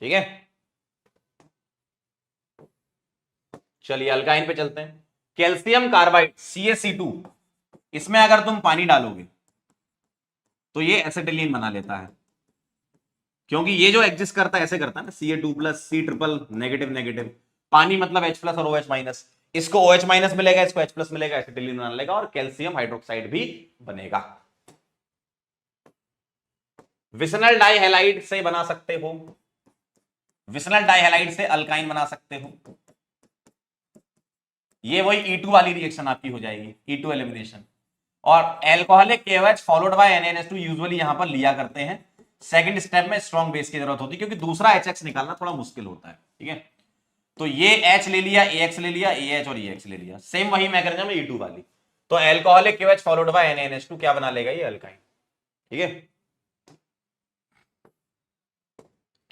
ठीक है। चलिए अल्काइन पे चलते हैं। कैल्शियम कार्बाइड CaC2, इसमें अगर तुम पानी डालोगे तो ये एसिटिलीन बना लेता है, क्योंकि ये जो एग्जिस्ट करता है ऐसे करता है ना, Ca2+, C triple, negative negative, पानी मतलब H+ और OH-, इसको OH- मिलेगा, इसको H+ मिलेगा, एसिटिलीन बना लेगा, और कैल्शियम हाइड्रोक्साइड भी बनेगा। विसनल डाइहैलाइड से बना सकते हो, विसनल डाइहैलाइड से अल्काइन बना सकते हो। ये वही E2 वाली रिएक्शन आपकी हो जाएगी, E2 एलिमिनेशन। और alcoholic KOH followed by NaNH2 usually यहां पर लिया करते हैं। सेकंड स्टेप में स्ट्रॉन्ग बेस की जरूरत होती है, क्योंकि दूसरा HX निकालना थोड़ा मुश्किल होता है, ठीक है। तो ये H ले लिया, AX ले लिया, AH और EX ले लिया, सेम वही मैकेनिज्म है E2 वाली। तो alcoholic KOH followed by NaNH2 क्या बना लेगा? ये अल्काइन, ठीक है।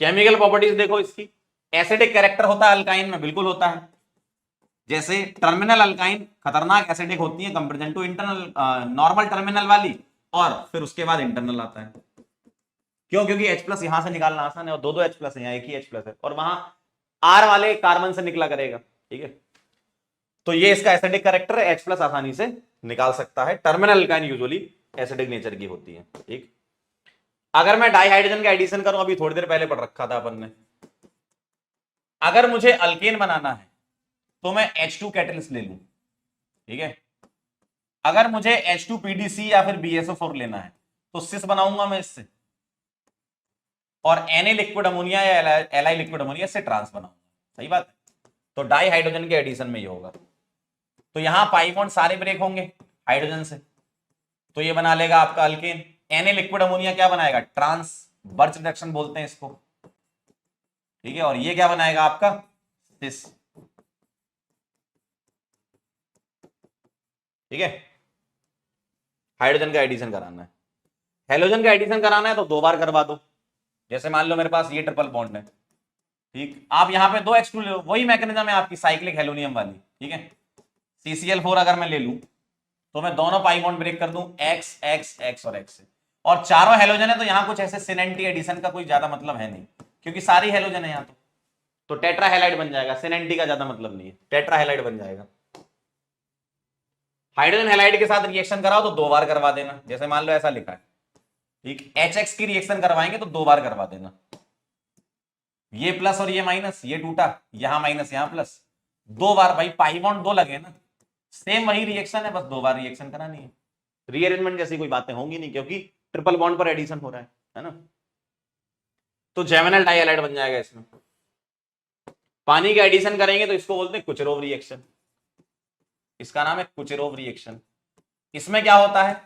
केमिकल प्रॉपर्टीज देखो इसकी, एसिडिक कैरेक्टर होता है अल्काइन में, बिल्कुल होता है। जैसे टर्मिनल अल्काइन खतरनाक एसिडिक होती है comparison to internal, normal terminal वाली, और फिर उसके बाद इंटरनल आता है। क्यों? क्योंकि H+ यहां से निकालना आसान है, और दो H+ है, यहाँ एक ही H+ है, और वहां R वाले कार्बन से निकला करेगा, ठीक है। तो ये इसका एसिडिक कैरेक्टर है, H+ आसानी से निकाल सकता है। Terminal alkyne usually acidic nature की होती है, ठीक। अगर मैं डाइहाइड्रोजन का एडिशन करूं, अभी थोड़ी देर पहले पढ़ रखा था अपन ने, अगर मुझे अल्केन बनाना है तो मैं H2 कैटलिस्ट ले लूं, ठीक है। अगर मुझे H2PDC या फिर BSO4 लेना है तो सिस बनाऊंगा मैं इससे, और Na लिक्विड अमोनिया या Li लिक्विड अमोनिया से ट्रांस बनाऊंगा, सही बात है। तो डाई हाइड्रोजन के एडिशन में ये होगा। तो यहां पाई बॉन्ड सारे ब्रेक होंगे हाइड्रोजन से, तो ये बना लेगा आपका अल्केन। Na लिक्विड अमोनिया क्या बनाएगा? ट्रांस, बर्च रिडक्शन बोलते हैं इसको, ठीक है। और ये क्या बनाएगा आपका? सिस, ठीक है। हाइड्रोजन का एडिशन कराना है, हेलोजन का एडिशन कराना है तो 2 बार करवा दो। जैसे मान लो मेरे पास ये ट्रिपल बॉन्ड है, ठीक, आप यहां पे 2 H2 ले लो, वही मैकेनिज्म है आपकी साइक्लिक हेलोनियम वाली, ठीक है। CCl4 अगर मैं ले लूं तो मैं दोनों पाई बॉन्ड ब्रेक कर दूं, X X X और X से, और चारों हेलोजन है, तो यहां कुछ ऐसे सिनेंटी एडिशन का कोई ज्यादा मतलब है नहीं, क्योंकि सारी हेलोजन है यहां। तो टेट्रा हेलाइड बन जाएगा, सिनेंटी का ज्यादा मतलब नहीं है, टेट्रा हेलाइड बन जाएगा। हाइड्रोजन हेलाइड के साथ रिएक्शन कराओ तो 2 बार करवा देना, जैसे मान लो ऐसा लिखा है, ठीक। HX की रिएक्शन करवाएंगे तो 2 बार करवा देना, ये प्लस और ये माइनस, ये टूटा, यहां माइनस यहां प्लस, 2 बार। भाई पाई बॉन्ड 2 लगे ना, सेम वही रिएक्शन है, बस 2 बार रिएक्शन करानी है। रीअरेंजमेंट जैसी कोई बातें होंगी नहीं, क्योंकि ट्रिपल बॉन्ड पर एडिशन हो रहा है ना। तो जेमिनल डाइहैलाइड बन जाएगा इसमें। पानी का एडिशन करेंगे तो इसको बोलते हैं कुचेरोव रिएक्शन, इसका नाम है कुचेरोव रिएक्शन। इसमें क्या होता है?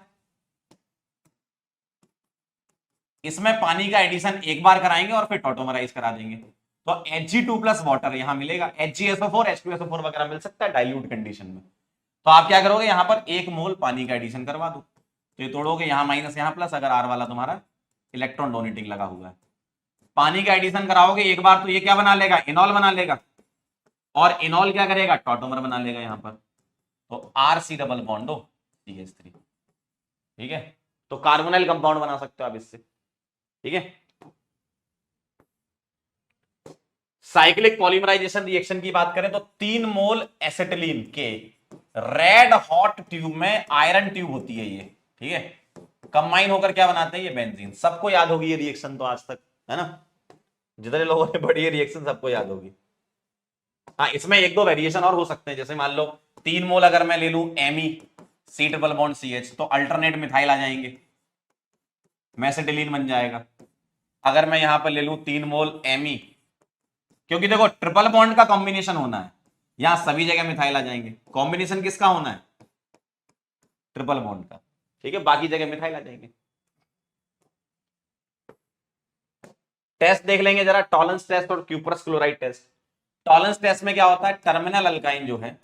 इसमें पानी का एडिशन एक बार कराएंगे और फिर टॉटोमराइज करा देंगे, तो Hg2+ वाटर यहां मिलेगा, HgSO4 H2SO4 वगैरह मिल सकता है डाइल्यूट कंडीशन में। तो आप क्या करोगे? यहां पर 1 मोल पानी का एडिशन करवा दो, तो ये तोड़ोगे, यहां माइनस यहां प्लस, अगर R वाला तुम्हारा इलेक्ट्रॉन डोनेटिंग लगा हुआ है। पानी का एडिशन कराओगे एक बार तो ये क्या बना लेगा? इनॉल बना लेगा, और इनॉल क्या करेगा? टॉटोमर बना लेगा यहां पर, तो RC डबल बॉन्ड हो CH3, ठीक है। तो कार्बोनाइल कंपाउंड बना सकते हो आप इससे, ठीक है। साइक्लिक पॉलीमराइजेशन रिएक्शन की बात करें तो 3 मोल एसिटिलीन के रेड हॉट ट्यूब में, आयरन ट्यूब होती है ये, ठीक है, कंबाइन होकर क्या बनाते हैं? ये बेंजीन। सबको याद होगी ये रिएक्शन तो आज तक, है ना, जितने लोगों ने पढ़ी है रिएक्शन सबको याद होगी। हाँ, इसमें 1-2 वेरिएशन और हो सकते हैं, जैसे मान लो 3 मोल अगर मैं ले लूं Me, C triple bond CH, तो अल्टरनेट मिथाइल आ जाएंगे, मेसेटिलीन बन जाएगा। अगर मैं यहां पर ले लूं 3 मोल Me, क्योंकि देखो ट्रिपल बॉन्ड का कॉम्बिनेशन होना है, यहां सभी जगह मिथाइल आ जाएंगे। कॉम्बिनेशन किसका होना है? ट्रिपल बॉन्ड का, ठीक है, बाकी जगह मिथाइल आ जाएंगे। टेस्ट देख लेंगे जरा, टॉलेंस टेस्ट और cuprous chloride test. Tollens test में क्या होता है? टर्मिनल अल्काइन जो है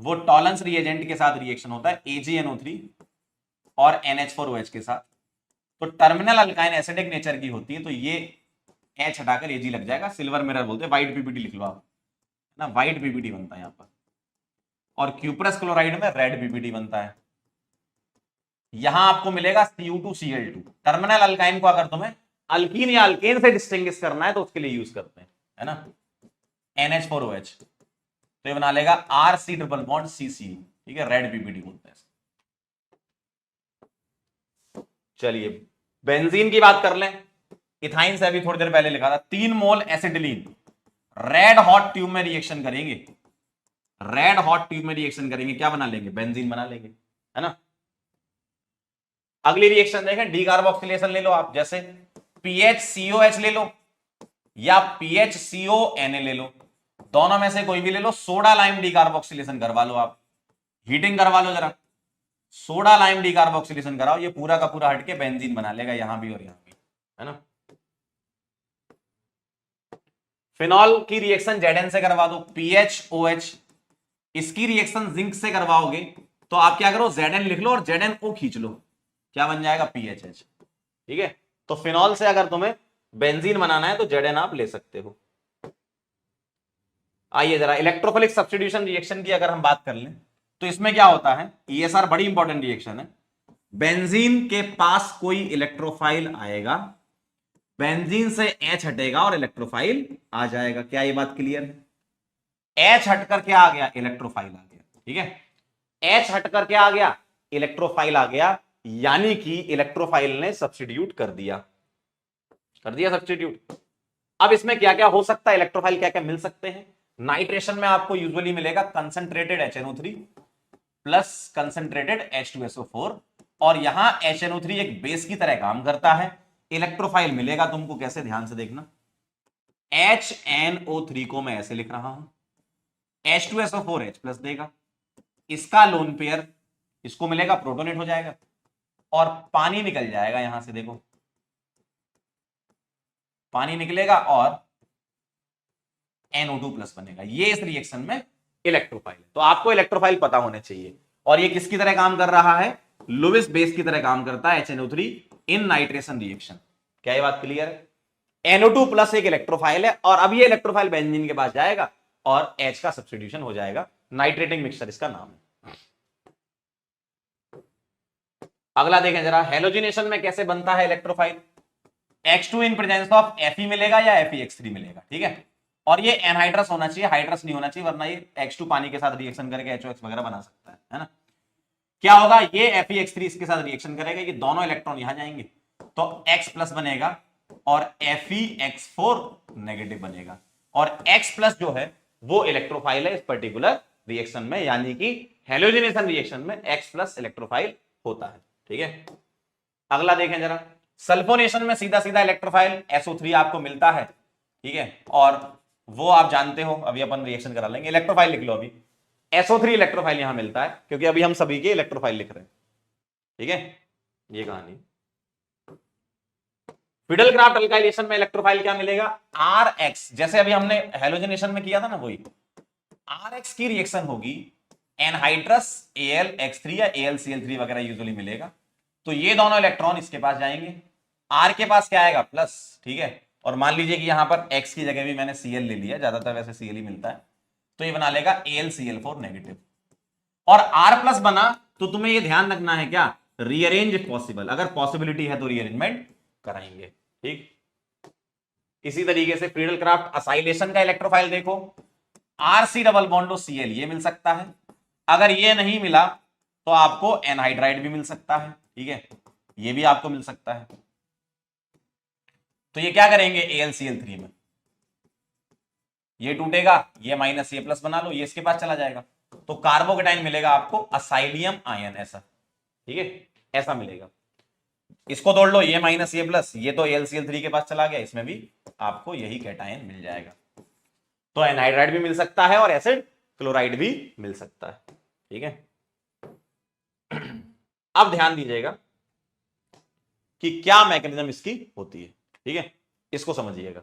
वो टॉलरेंस रिएजेंट के साथ रिएक्शन होता है AgNO3 और NH4OH के साथ। तो टर्मिनल अल्काइन एसिडिक नेचर की होती है, तो ये H हटाकर Ag लग जाएगा, सिल्वर मिरर बोलते हैं, व्हाइट पीपीटी लिख लो आप ना, व्हाइट पीपीटी बनता है यहां पर। और क्यूप्रस क्लोराइड में रेड पीपीटी बनता है। यहां आपको मिलेगा Cu2Cl2। टर्मिनल अल्काइन को अगर तुम्हें अल्कीन या अल्केन से डिस्टिंग्विश करना है तो उसके लिए यूज करते हैं, है ना, NH4OH। तो ये बना लेगा RC ट्रिपल बॉन्ड CCU, ठीक है, रेड पीपीटी बोलते हैं। चलिए बेंजीन की बात कर लें। इथाइन से अभी थोड़ी देर पहले लिखा था, 3 मोल एसिटिलीन रेड हॉट ट्यूब में रिएक्शन करेंगे, रेड हॉट ट्यूब में रिएक्शन करेंगे, क्या बना लेंगे, बेंजीन बना लेंगे, है ना। अगली रिएक्शन देखें, डीकार्बोक्सिलेशन ले लो आप, जैसे PHCOH ले लो या PHCONA ले लो, दोनों में से कोई भी ले लो। सोडा लाइम डीकार्बोक्सिलेशन करवा लो आप, हीटिंग करवा लो जरा, सोडा लाइम डीकार्बोक्सिलेशन कराओ, ये पूरा का पूरा हटके बेंजीन बना लेगा, यहां भी और यहां भी, है ना। फिनॉल की रिएक्शन Zn से करवा दो, PHOH। इसकी रिएक्शन जिंक से करवाओगे तो आप क्या करो, Zn लिख लो और ZnO खींच लो, क्या बन जाएगा, PHH, ठीक है। तो फिनॉल से अगर तुम्हें बेंजीन बनाना है तो Zn आप ले सकते हो। आइए जरा इलेक्ट्रोफिलिक सब्स्टिट्यूशन रिएक्शन की अगर हम बात कर लें तो इसमें क्या होता है, ESR बड़ी इंपॉर्टेंट रिएक्शन है। बेंजीन के पास कोई इलेक्ट्रोफाइल आएगा, बेंजीन से H हटेगा और इलेक्ट्रोफाइल आ जाएगा, क्या ये बात क्लियर है। H हटकर क्या आ गया, इलेक्ट्रोफाइल आ गया, ठीक है। H हटकर क्या आ गया, इलेक्ट्रोफाइल आ गया, यानी कि इलेक्ट्रोफाइल ने सब्स्टिट्यूट कर दिया सब्स्टिट्यूट। अब इसमें क्या क्या हो सकता है, इलेक्ट्रोफाइल क्या क्या मिल सकते हैं। नाइट्रेशन में आपको यूजुअली मिलेगा concentrated HNO3 plus concentrated H2SO4, और यहां HNO3 एक बेस की तरह काम करता है। इलेक्ट्रोफाइल मिलेगा तुमको कैसे, ध्यान से देखना, HNO3 को मैं ऐसे लिख रहा हूं, H2SO4H प्लस देगा, इसका लोन पेयर, इसको मिलेगा प्रोटोनेट हो जाएगा और पानी निकल जाएगा यहां से, देखो पानी निकलेगा और NO2 प्लस बनेगा। ये इस रिएक्शन में इलेक्ट्रोफाइल है। तो आपको इलेक्ट्रोफाइल पता होने चाहिए, और ये किसकी तरह काम कर रहा है, लुईस बेस की तरह काम करता है HNO3 इन नाइट्रेशन रिएक्शन। क्या ये बात क्लियर है। NO2 प्लस एक इलेक्ट्रोफाइल है, और अब ये इलेक्ट्रोफाइल बेंजीन के पास जाएगा और H का सब्स्टिट्यूशन हो जाएगा, नाइट्रेटिंग मिक्सचर इसका नाम है। अगला देखें जरा, हेलोजिनेशन में कैसे बनता है electrophile. X2 in presence of Fe मिलेगा या FeX3 मिलेगा, ठीक है। और ये एनहाइड्रस होना चाहिए, हाइड्रस नहीं होना चाहिए, वरना ये X2 पानी के साथ रिएक्शन करके HOX वगैरह बना सकता है ना। क्या होगा, ये FeX3 इसके साथ रिएक्शन करेगा, ये दोनों इलेक्ट्रॉन यहां जाएंगे तो X प्लस बनेगा और FeX4 नेगेटिव बनेगा, और X प्लस जो है वो इलेक्ट्रोफाइल है इस पर्टिकुलर रिएक्शन में, यानी कि हेलोजिनेशन रिएक्शन में X प्लस इलेक्ट्रोफाइल होता है, ठीक है। अगला देखें जरा, सल्फोनेशन में सीधा सीधा इलेक्ट्रोफाइल SO3 आपको मिलता है, ठीक है, और वो आप जानते हो, अभी अपन रिएक्शन करा लेंगे। इलेक्ट्रोफाइल लिख लो, अभी SO3 इलेक्ट्रोफाइल यहां मिलता है, क्योंकि अभी हम सभी के इलेक्ट्रोफाइल लिख रहे हैं, ठीक है, ये कहानी। फिडलक्राफ्ट अल्काइलेशन में इलेक्ट्रोफाइल क्या मिलेगा, RX, जैसे अभी हमने हेलोजिनेशन में किया था ना, वही RX की रिएक्शन होगी एनहाइड्रस AlX3 या AlCl3 वगैरह यूजुअली मिलेगा, तो ये दोनों इलेक्ट्रॉन इसके पास जाएंगे, R के पास क्या आएगा, प्लस, ठीक है। और मान लीजिए कि यहां पर X की जगह भी मैंने Cl ले लिया, ज्यादातर वैसे Cl ही मिलता है, तो ये बना लेगा AlCl4 नेगेटिव। और R प्लस बना तो तुम्हें ये ध्यान रखना है क्या, रीअरेंज इफ पॉसिबल, अगर पॉसिबिलिटी है तो रीअरेंजमेंट कराएंगे, ठीक। इसी तरीके से फ्रीडलक्राफ्ट असाइलेशन का इलेक्ट्रोफाइल देखो, RC डबल बॉन्डो Cl ये मिल सकता है, अगर ये नहीं मिला तो आपको एनहाइड्राइड भी मिल सकता है, ठीक है, ये भी आपको मिल सकता है। तो ये क्या करेंगे, AlCl3 में ये टूटेगा, ये माइनस ये प्लस बना लो, ये इसके पास चला जाएगा, तो कार्बोकेटाइन मिलेगा आपको असाइलियम आयन, ऐसा, ठीक है, ऐसा मिलेगा। इसको तोड़ लो, ये माइनस ये प्लस, ये तो AlCl3 के पास चला गया, इसमें भी आपको यही कैटायन मिल जाएगा। तो एनहाइड्राइड भी मिल सकता है और एसिड क्लोराइड भी मिल सकता है, ठीक है। अब ध्यान दीजिएगा कि क्या मैकेनिज्म इसकी होती है, ठीक है, इसको समझिएगा।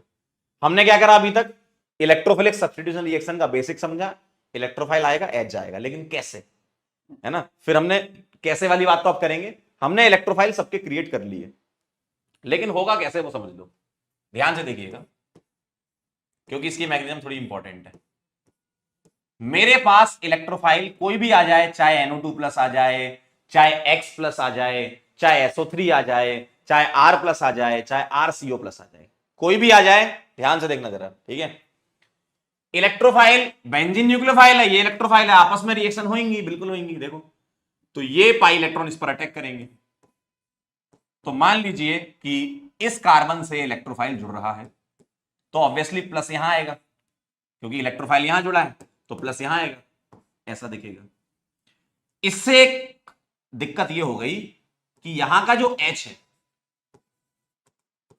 हमने क्या करा अभी तक, इलेक्ट्रोफिलिक सब्स्टिट्यूशन रिएक्शन का बेसिक समझा, इलेक्ट्रोफाइल आएगा, H जाएगा, लेकिन कैसे, है ना। फिर हमने कैसे वाली बात तो अब करेंगे। हमने इलेक्ट्रोफाइल सबके क्रिएट कर लिए, लेकिन होगा कैसे वो समझ लो, ध्यान से देखिएगा, क्योंकि इसकी मैकेनिज्म थोड़ी इंपॉर्टेंट है। मेरे पास इलेक्ट्रोफाइल कोई भी आ जाए, चाहे NO2 प्लस आ जाए, चाहे X प्लस आ जाए, चाहे SO3 आ जाए, चाहे R प्लस आ जाए, चाहे RCO प्लस आ जाए, कोई भी आ जाए, ध्यान से देखना जरा, ठीक है। इलेक्ट्रोफाइल बेंजीन न्यूक्लियोफाइल है, ये इलेक्ट्रोफाइल है, आपस में रिएक्शन होंगी, बिल्कुल होंगी, देखो। तो ये पाई इलेक्ट्रॉन इस पर अटैक करेंगे, तो मान लीजिए कि इस कार्बन से इलेक्ट्रोफाइल जुड़ रहा है, तो ऑब्वियसली प्लस यहां आएगा, क्योंकि इलेक्ट्रोफाइल यहां जुड़ा है, तो प्लस यहां आएगा, ऐसा दिखेगा। इससे एक दिक्कत यह हो गई कि यहां का जो H है,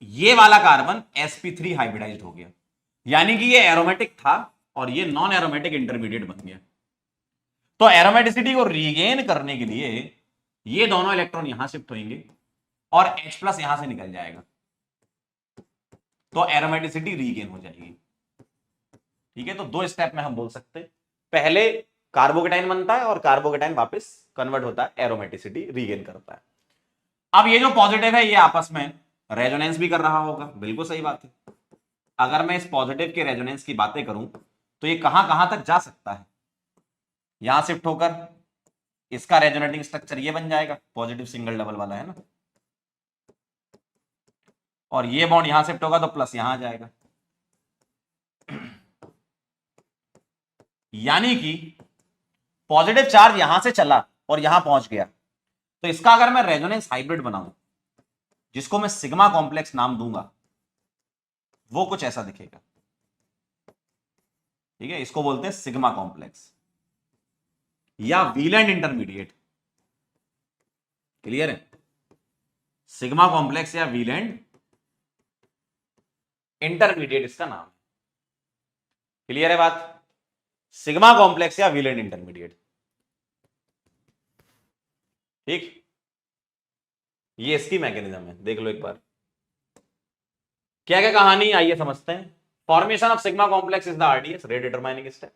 ये वाला कार्बन sp3 हाइब्रिडाइज्ड हो गया, यानी कि ये एरोमेटिक था और ये नॉन एरोमेटिक इंटरमीडिएट बन गया। तो एरोमेटिसिटी को रीगेन करने के लिए ये दोनों इलेक्ट्रॉन यहां शिफ्ट होंगे और H प्लस यहां से निकल जाएगा, तो एरोमेटिसिटी रीगेन हो जाएगी, ठीक है। तो दो स्टेप में हम बोल सकते हैं, पहले कार्बोकेटाइन बनता है और कार्बोकेटाइन वापस कन्वर्ट होता है, एरोमेटिसिटी रीगेन करता है। अब ये जो पॉजिटिव है, ये आपस में रेजोनेंस भी कर रहा होगा, बिल्कुल सही बात है। अगर मैं इस पॉजिटिव के रेजोनेंस की बातें करूं तो ये कहां कहां तक जा सकता है, यहां शिफ्ट होकर इसका रेजोनेटिंग स्ट्रक्चर ये बन जाएगा, पॉजिटिव सिंगल डबल वाला, है ना। और ये बॉन्ड यहां शिफ्ट होगा तो प्लस यहां आ जाएगा, यानी कि पॉजिटिव चार्ज यहां से चला और यहां पहुंच गया, तो इसका अगर मैं रेजोनेंस हाइब्रिड बनाऊं, जिसको मैं सिग्मा कॉम्प्लेक्स नाम दूंगा, वो कुछ ऐसा दिखेगा, ठीक है। इसको बोलते हैं सिग्मा कॉम्प्लेक्स या वीलैंड इंटरमीडिएट, क्लियर है। सिग्मा कॉम्प्लेक्स या वीलैंड इंटरमीडिएट इसका नाम है, क्लियर है बात। सिग्मा कॉम्प्लेक्स या वीलैंड इंटरमीडिएट, ठीक। ये इसकी मैकेनिज्म है, देख लो एक बार क्या क्या कहानी, आइए समझते हैं। Formation of sigma complex is the RDS, rate determining step.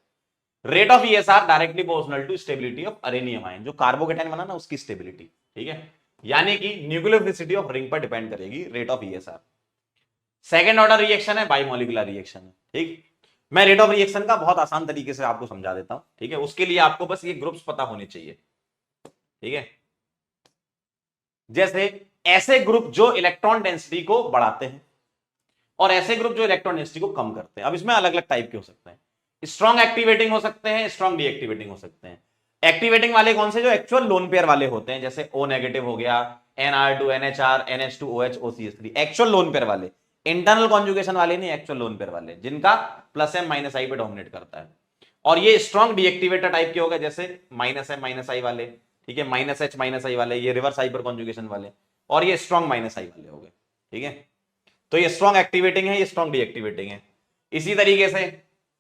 Rate of ESR directly proportional to stability of arenium ion, जो कार्बोकेटाइन बना ना उसकी स्टेबिलिटी, ठीक है, यानी कि न्यूक्लियोफिलिसिटी ऑफ रिंग पर डिपेंड करेगी rate of ESR। Second order reaction है, बाइमोलिकुलर रिएक्शन है, ठीक। मैं रेट ऑफ रिएक्शन का बहुत आसान तरीके से आपको समझा देता हूं, ठीक है। उसके लिए आपको बस ये ग्रुप्स पता होने चाहिए, ठीक है। जैसे ऐसे ग्रुप जो इलेक्ट्रॉन डेंसिटी को बढ़ाते हैं और ऐसे ग्रुप जो इलेक्ट्रॉन डेंसिटी को कम करते हैं। अब इसमें अलग अलग टाइप के हो सकते हैं, स्ट्रॉन्ग एक्टिवेटिंग हो सकते हैं, स्ट्रॉन्ग डीएक्टिवेटिंग हो सकते हैं। एक्टिवेटिंग वाले कौन से, जो एक्चुअल लोन पेयर वाले होते हैं, जैसे O नेगेटिव हो गया, NR2 NHR NH2 OH OCH3, actual lone pair वाले, इंटरनल कॉन्जुगेशन वाले नहीं, एक्चुअल लोन पेयर वाले, जिनका +M -I पे डोमिनेट करता है। और ये स्ट्रॉन्ग डीएक्टिवेटर टाइप के हो गए, जैसे -M -I वाले, ठीक है, -H -I वाले, ये रिवर्स हाइपर कॉन्जुगेशन वाले, और ये स्ट्रॉन्ग -I वाले हो गए, ठीक है। तो ये स्ट्रॉन्ग एक्टिवेटिंग है, ये स्ट्रॉन्ग डीएक्टिवेटिंग है। इसी तरीके से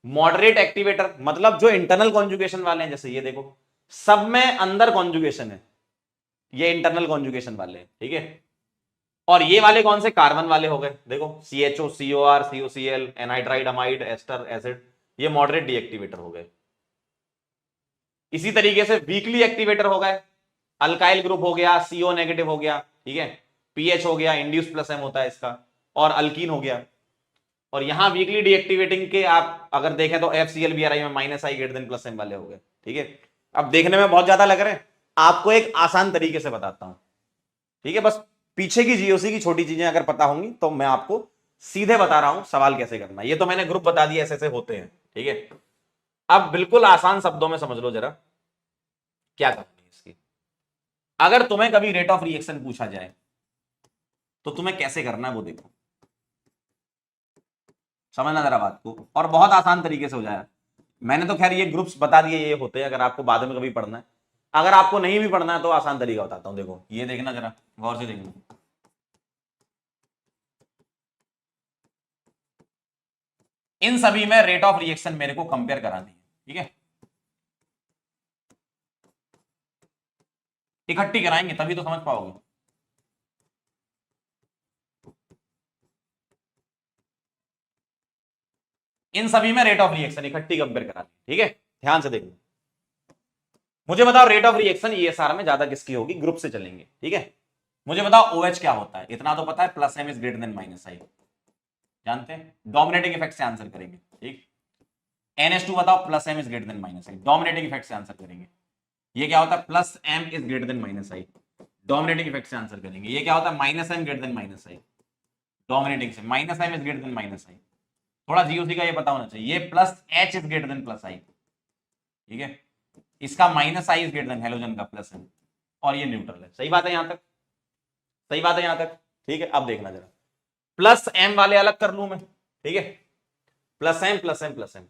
मॉडरेट एक्टिवेटर, मतलब जो इंटरनल कॉन्जुगेशन वाले हैं, जैसे ये देखो, सब में अंदर कॉन्जुगेशन है, ये इंटरनल कॉन्जुगेशन वाले हैं, ठीक है। और ये वाले कौन से, कार्बन वाले हो गए, देखो CHO COR COCl anhydride amide ester acid, ये मॉडरेट डीएक्टिवेटर हो गए। इसी तरीके से वीकली एक्टिवेटर हो गए, अल्काइल ग्रुप हो गया, CO नेगेटिव हो गया, ठीक है, पीएच हो गया, इंड्यूस +M होता है इसका, और अल्कीन हो गया। और यहां वीकली डीएक्टिवेटिंग के आप अगर देखें तो FCl-Bri में -I +M वाले हो गए, ठीक है। अब देखने में बहुत ज्यादा लग रहे हैं, आपको एक आसान तरीके से बताता हूं, ठीक है। बस पीछे की जीओसी की छोटी चीजें अगर पता होंगी तो मैं आपको सीधे बता रहा हूं सवाल कैसे करना। ये तो मैंने ग्रुप बता दिया, ऐसे ऐसे होते हैं, ठीक है। अब बिल्कुल आसान शब्दों में समझ लो जरा क्या कहानी है इसकी। अगर तुम्हें कभी रेट ऑफ रिएक्शन पूछा जाए तो तुम्हें कैसे करना है वो देखो, समझना जरा बात को, और बहुत आसान तरीके से हो जाएगा। मैंने तो खैर ये ग्रुप्स बता दिए, ये होते हैं, अगर आपको बाद में कभी पढ़ना है, अगर आपको नहीं भी पढ़ना है तो आसान तरीका बताता हूं, देखो ये देखना जरा गौर से देखना। इन सभी में रेट ऑफ रिएक्शन मेरे को कंपेयर करानी है, ठीक है, इकट्ठी कराएंगे तभी तो समझ पाओगे। इन सभी में रेट ऑफ रिएक्शन इकट्ठी कंपेयर करानी है, ठीक है। ध्यान से देखना, मुझे बताओ रेट ऑफ रिएक्शन ईएसआर में ज्यादा किसकी होगी, ग्रुप से चलेंगे, ठीक है। मुझे बताओ OH क्या होता है, इतना तो पता है, plus M is greater than minus I, जानते हैं, डोमिनेटिंग इफेक्ट से आंसर करेंगे, ठीक। NH2 बताओ, plus M is greater than minus I, dominating effect से आंसर करेंगे। ये क्या होता है, plus M is greater than minus I, dominating effect से आंसर करेंगे। ये क्या होता है, minus M greater than minus I, dominating से, minus M is greater than minus I, थोड़ा जीओसी का ये पता होना चाहिए। ये plus H is greater than plus I, ठीक है, इसका minus I is greater then halogen का प्लस एम, और ये न्यूट्रल है। सही बात है यहां तक, सही बात है यहां तक, ठीक है। अब देखना जरा, प्लस एम वाले अलग कर लू मैं, ठीक है, plus M plus M plus M,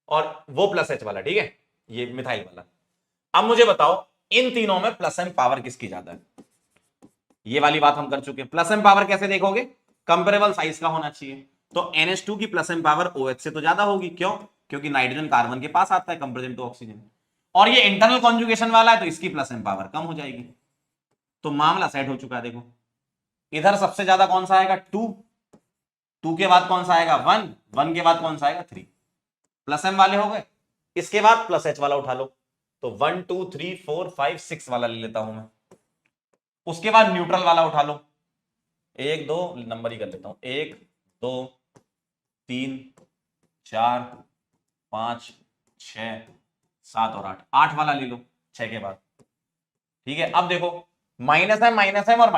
और वो प्लस एच वाला, ठीक है, ये मिथाइल वाला। अब मुझे बताओ इन तीनों में प्लस एम पावर किसकी ज्यादा है, ये वाली बात हम कर चुके हैं। प्लस एम पावर कैसे देखोगे, कंपेरेबल साइज का होना चाहिए, तो NH2 की प्लस एम पावर OH से तो ज्यादा होगी, क्यों, क्योंकि नाइट्रोजन कार्बन के पास आता है कंपेरिजन टू ऑक्सीजन, और ये इंटरनल कॉन्जुगेशन वाला है, तो इसकी प्लस एम पावर कम हो जाएगी, तो मामला सेट हो चुका है। देखो इधर सबसे ज्यादा कौन सा आएगा, 2, 2 के बाद कौन सा आएगा, 1, 1 के बाद कौन सा आएगा, 3, प्लस एम वाले हो गए। इसके बाद प्लस एच वाला उठा लो, तो 1 2 3 4 5 6 वाला ले लेता हूं मैं। उसके बाद न्यूट्रल वाला उठा लो, 1 2 नंबर ही कर लेता हूं, 1 2 3 4 5 6 7 और 8, 8 वाला ले लो 6 के बाद, ठीक है। अब देखो माइनस एम और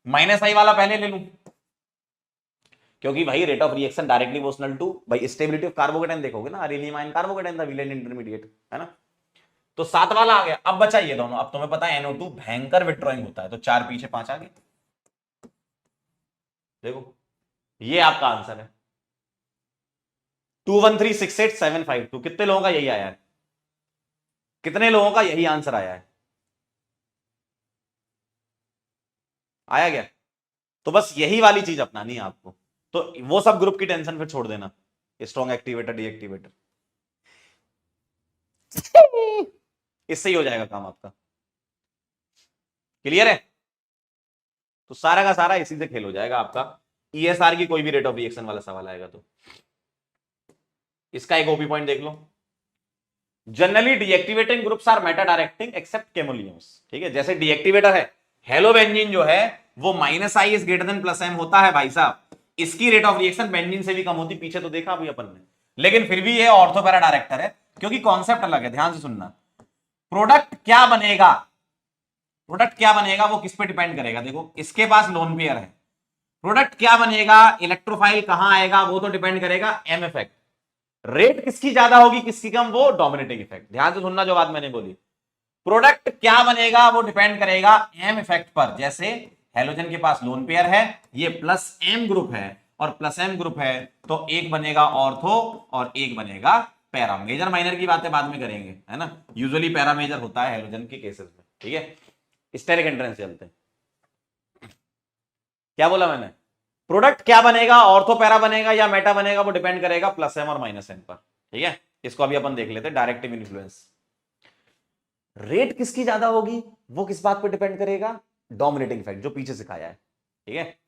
माइनस आई वाला पहले ले लूं, क्योंकि भाई rate of reaction directly proportional to भाई स्टेबिलिटी ऑफ कार्बोकेटाइन, देखोगे ना, अरेनियम आयन कार्बोकेटाइन था, विलेन इंटरमीडिएट है ना, तो 7 वाला आ गया। अब बचा ये दोनों, अब तुम्हें पता है NO2 भयंकर विथड्रॉइंग होता है, तो 4 पीछे 5 आगे, देखो ये आपका आंसर है 2136875, कितने लोगों का यही आया है, कितने लोगों का यही आंसर आया है, आया गया। तो बस यही वाली चीज अपनानी है आपको, तो वो सब ग्रुप की टेंशन फिर छोड़ देना, स्ट्रॉन्ग एक्टिवेटर डीएक्टिवेटर, इससे ही हो जाएगा काम आपका, क्लियर है। तो सारा का सारा इसी से खेल हो जाएगा आपका, ईएसआर की कोई भी रेट ऑफ रिएक्शन वाला सवाल आएगा तो। इसका एक ओपी पॉइंट देख लो, generally deactivating groups are meta directing except केमोलियम्स, ठीक है। जैसे डीएक्टिवेटर है, हेलोबेंजीन जो है वो minus I is greater than plus M होता है भाई साहब, इसकी रेट ऑफ रिएक्शन बेंजीन से भी कम होती, पीछे तो देखा अभी अपन ने, लेकिन फिर भी ये ऑर्थोपैरा डायरेक्टर है, क्योंकि कॉन्सेप्ट अलग है। ध्यान से सुनना, प्रोडक्ट क्या बनेगा, प्रोडक्ट क्या बनेगा वो किस पे डिपेंड करेगा, देखो इसके पास लोन पेयर है, प्रोडक्ट क्या बनेगा, इलेक्ट्रोफाइल कहां आएगा, वो तो डिपेंड करेगा एम इफेक्ट, रेट किसकी ज्यादा होगी किसकी कम, वो डोमिनेटिंग इफेक्ट। ध्यान से सुनना जो बात मैंने बोली, प्रोडक्ट क्या बनेगा वो डिपेंड करेगा एम इफेक्ट पर। जैसे हेलोजन के पास लोन पेयर है, ये प्लस एम ग्रुप है और प्लस एम ग्रुप है, तो एक बनेगा ऑर्थो और एक बनेगा पैरा। मेजर माइनर की बातें बाद में करेंगे, है ना, यूजुअली पैरा मेजर होता है हेलोजन के केसेस में, ठीक है। स्टेरिक एंट्रेंस चलते हैं, क्या बोला मैंने, प्रोडक्ट क्या बनेगा, ऑर्थो पैरा बनेगा या मेटा बनेगा, वो डिपेंड करेगा प्लस एम और माइनस एम पर, ठीक है। इसको अभी अपन देख लेते हैं, डायरेक्टिव इन्फ्लुएंस। रेट किसकी ज्यादा होगी वो किस बात पर डिपेंड करेगा, डोमिनेटिंग इफेक्ट, जो पीछे सिखाया है, ठीक है।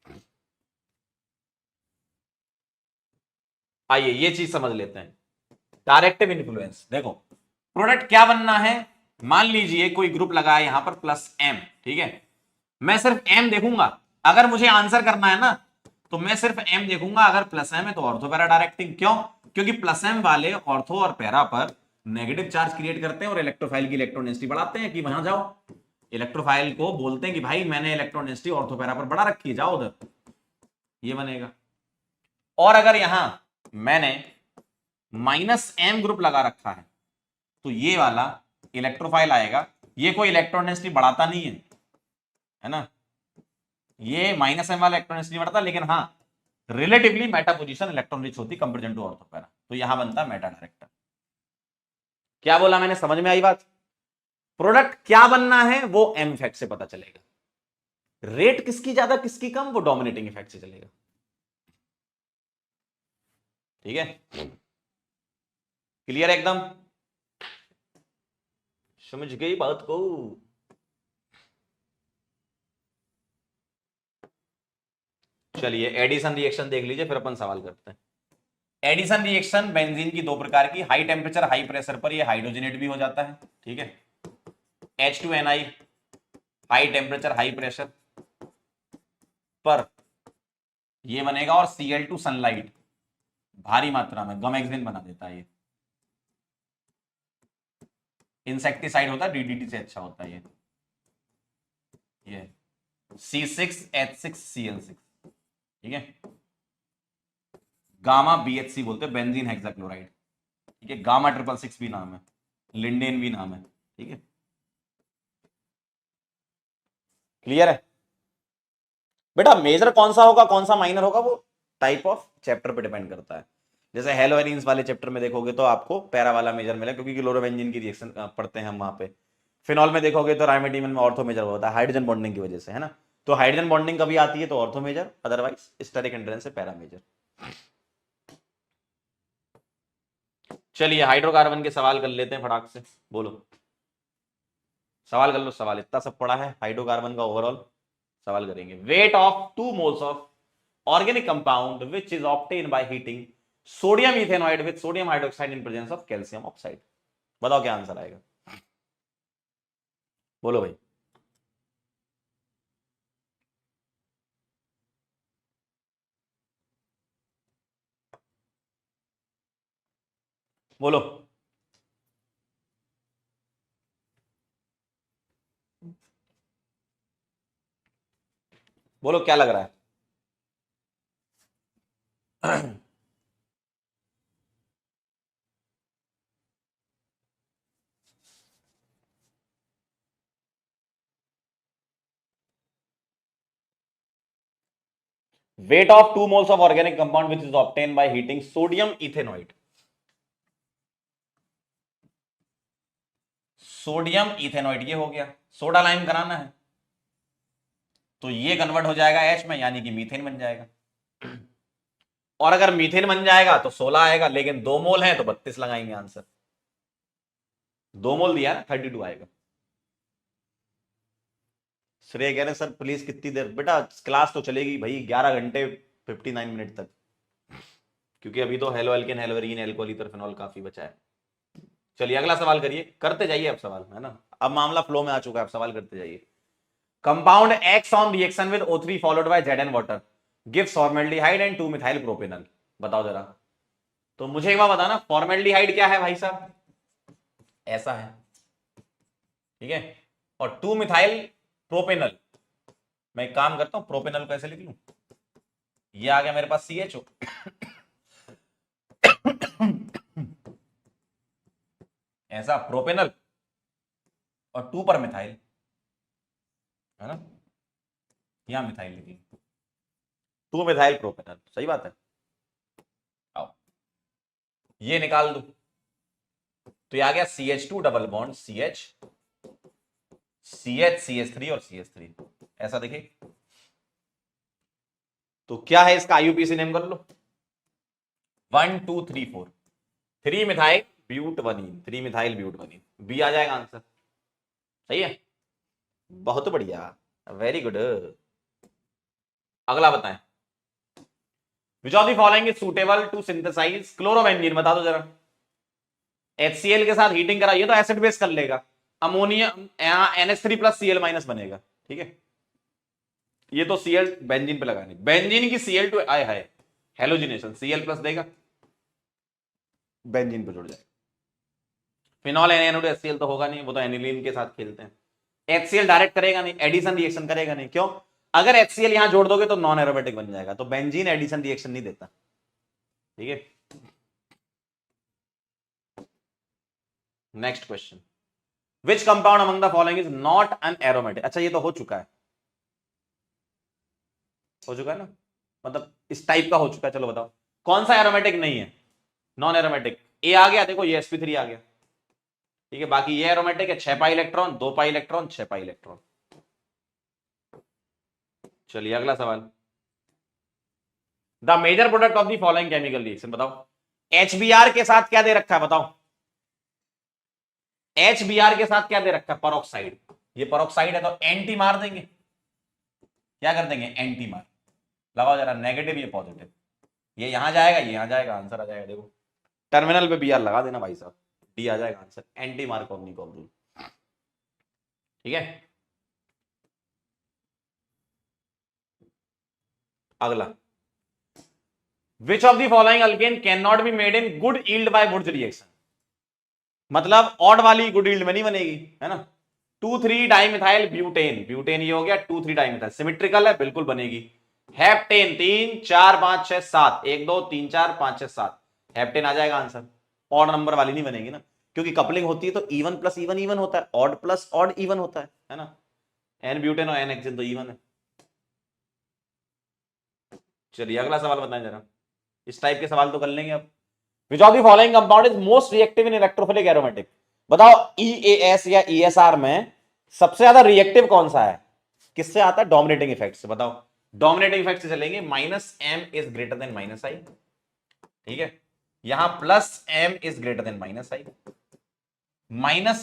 आइए ये चीज समझ लेते हैं, डायरेक्टिव इन्फ्लुएंस। देखो प्रोडक्ट क्या बनना है, मान लीजिए कोई ग्रुप लगा है यहां पर प्लस एम, ठीक है, मैं सिर्फ एम देखूंगा, अगर मुझे आंसर करना है ना तो मैं सिर्फ एम देखूंगा, अगर प्लस एम है तो ऑर्थो पैरा डायरेक्टिंग, क्यों, क्योंकि प्लस एम वाले ऑर्थो और पैरा पर नेगेटिव चार्ज क्रिएट करते हैं और इलेक्ट्रोफाइल की इलेक्ट्रोनेसिटी बढ़ाते हैं कि वहां जाओ, इलेक्ट्रोफाइल को बोलते हैं कि भाई मैंने इलेक्ट्रोनेसिटी ऑर्थो पैरा पर बढ़ा रखी है, जाओ उधर, ये बनेगा। और अगर यहां मैंने माइनस एम ग्रुप लगा रखा है तो ये वाला इलेक्ट्रोफाइल आएगा, ये कोई इलेक्ट्रोनेसिटी बढ़ाता नहीं है ना, ये माइनस एम वाला इलेक्ट्रोनेसिटी बढ़ाता, लेकिन हाँ relatively Meta position electron rich होती कंपेरिजन टू ऑर्थो पैरा, तो यहां बनता मेटा डायरेक्टर। क्या बोला मैंने, समझ में आई बात, प्रोडक्ट क्या बनना है वो एम इफेक्ट से पता चलेगा, रेट किसकी ज्यादा किसकी कम वो डोमिनेटिंग इफेक्ट से चलेगा, ठीक है। क्लियर एकदम, समझ गई बात को। चलिए एडिशन रिएक्शन देख लीजिए, फिर अपन सवाल करते हैं। एडिशन रिएक्शन बेंजीन की दो प्रकार की, हाई टेम्परेचर हाई प्रेशर पर ये हाइड्रोजनेट भी हो जाता है, ठीक है। H2Ni high temperature high pressure पर ये बनेगा, और Cl2 सनलाइट भारी मात्रा में गमेक्सिन बना देता है। ये इंसेक्टिसाइड होता है, डीडीटी से अच्छा होता है ये C6H6Cl6, ठीक है। गामा BHC बोलते हैं, बेंजीन हेक्साक्लोराइड, ठीक है। गामा 666 भी नाम है, लिंडेन भी नाम है, ठीक है। क्लियर है बेटा? मेजर कौन सा होगा कौन सा माइनर होगा वो टाइप ऑफ चैप्टर पे डिपेंड करता है। जैसे हेलोएरिन्स वाले चैप्टर में देखोगे तो आपको पैरा वाला मेजर मिलेगा, क्योंकि क्लोरोबेंजीन की रिएक्शन पढ़ते हैं हम वहां पे। फिनॉल में देखोगे तो राइमेडिमन में ऑर्थो मेजर होता है, हाइड्रोजन बॉन्डिंग की वजह से, है ना। तो हाइड्रोजन बॉन्डिंग कभी आती है तो ortho major, otherwise steric hindrance से पैरा मेजर। चलिए हाइड्रोकार्बन के सवाल कर लेते हैं फटाक से, बोलो सवाल कर लो। सवाल इतना सब पड़ा है हाइड्रोकार्बन का, ओवरऑल सवाल करेंगे। Weight of 2 moles of organic compound which is obtain by heating sodium ethanoid with sodium hydroxide in presence of calcium oxide. बताओ क्या आंसर आएगा, बोलो भाई। बोलो बोलो क्या लग रहा है? Weight of 2 moles of organic compound which is obtain by heating sodium ethanoid. Sodium ethanoid ये हो गया, सोडा लाइम कराना है तो ये कन्वर्ट हो जाएगा H में, यानी कि मीथेन बन जाएगा। और अगर मीथेन बन जाएगा तो 16 आएगा, लेकिन 2 मोल है तो 32 लगाएंगे आंसर। 2 मोल दिया ना, 32 आएगा। श्रेय कह रहे सर प्लीज कितनी देर, बेटा क्लास तो चलेगी भाई 11 घंटे 59 मिनट तक, क्योंकि अभी तो haloalkane haloarene alcohol ether phenol काफी बचा है। चलिए अगला सवाल करिए, करते जाइए अब सवाल, है ना। अब मामला फ्लो में आ चुका है, अब सवाल करते जाइए। Compound x on reaction with O3 followed by Zn water gives formaldehyde and 2 methyl propanol. बताओ जरा। तो मुझे एक बार बताना, फॉर्मेल्डिहाइड क्या है भाई साहब? ऐसा है, ठीक है। और 2 मिथाइल प्रोपेनॉल, मैं एक काम करता हूं, प्रोपेनॉल को ऐसे लिख लूं, ये आ गया मेरे पास CHO, ऐसा प्रोपेनॉल और 2 पर मिथाइल, है ना। यहां मिथाइल लिखी, 2 मिथाइल प्रोपेनॉल, सही बात है। आओ ये निकाल दो, तो ये आ गया CH2 double bond CH, CH3 और CH3, ऐसा देखिए। तो क्या है इसका IUPAC नेम कर लो, 1 2 3 4, 3 methyl butene, 3 methyl butene, B आ जाएगा आंसर। सही है, बहुत बढ़िया, वेरी गुड। अगला बताएं, which of the following is suitable to synthesize chlorobenzene. बता दो जरा। HCl के साथ हीटिंग कराइए तो एसिड बेस कर लेगा, ammonia NH3 plus Cl minus बनेगा, ठीक है। ये तो Cl बेंजीन पे लगानी, बेंजीन की Cl2 आए है हेलोजिनेशन, Cl प्लस देगा, बेंजीन पे जुड़ जाएगा। फिनॉल NaNO2HCl तो होगा नहीं, वो तो एनिलीन के साथ खेलते हैं। HCl डायरेक्ट करेगा नहीं, एडिशन रिएक्शन करेगा नहीं, क्यों? अगर HCl यहां जोड़ दोगे तो नॉन एरोमेटिक बन जाएगा, तो बेंजीन एडिशन रिएक्शन नहीं देता, ठीक है। Next question, which compound among the following is not an aromatic. अच्छा ये तो हो चुका है, हो चुका है ना, मतलब इस टाइप का हो चुका है। चलो बताओ कौन सा एरोमेटिक नहीं है, नॉन एरोमेटिक। ए आ गया, देखो ये sp3 आ गया, ठीक है। बाकी ये एरोमेटिक है, 6 pi electron, 2 pi electron, 6 pi electron. चलिए अगला सवाल, the major product of the following chemical reaction. बताओ HBr के साथ क्या दे रखा है, बताओ HBr के साथ क्या दे रखा है, परऑक्साइड। ये परऑक्साइड है तो एंटी मार देंगे, क्या कर देंगे, एंटी मार। लगाओ जरा, नेगेटिव ये पॉजिटिव, ये यहां जाएगा, ये यहां जाएगा, आंसर आ जाएगा। देखो टर्मिनल पे Br लगा देना भाई साहब, डी आ जाएगा आंसर, एंटी मार्कोव-निकोव रूल। ठीक है, अगला, which of the following alkane can not be made in good yield by Wurtz reaction. मतलब ऑड वाली गुड यील्ड में नहीं बनेगी, है ना। 2,3 डाइमिथाइल ब्यूटेन, ब्यूटेन ये हो गया 2,3 डाइमिथाइल, सिमेट्रिकल है, बिल्कुल बनेगी। हेप्टेन 3 4 5 6 7, 1 2 3 4 5 6 7, हेप्टेन आ जाएगा आंसर। ऑड नंबर वाली नहीं बनेगी ना, क्योंकि कपलिंग होती है तो इवन प्लस इवन इवन होता है, ऑड प्लस ऑड इवन होता है ना। एन ब्यूटेन और एन हेक्सेन तो इवन है। चलिए अगला सवाल बताएं जरा, इस टाइप के सवाल तो कर लेंगे अब। विच of the following compound is most reactive in electrophilic aromatic. बताओ EAS या ESR में सबसे ज्यादा रिएक्टिव कौन सा है, किससे आता है, डोमिनेटिंग इफेक्ट से। बताओ, डोमिनेटिंग इफेक्ट से चलेंगे, -M is greater then -I, ठीक है। यहां +M is greater then -I,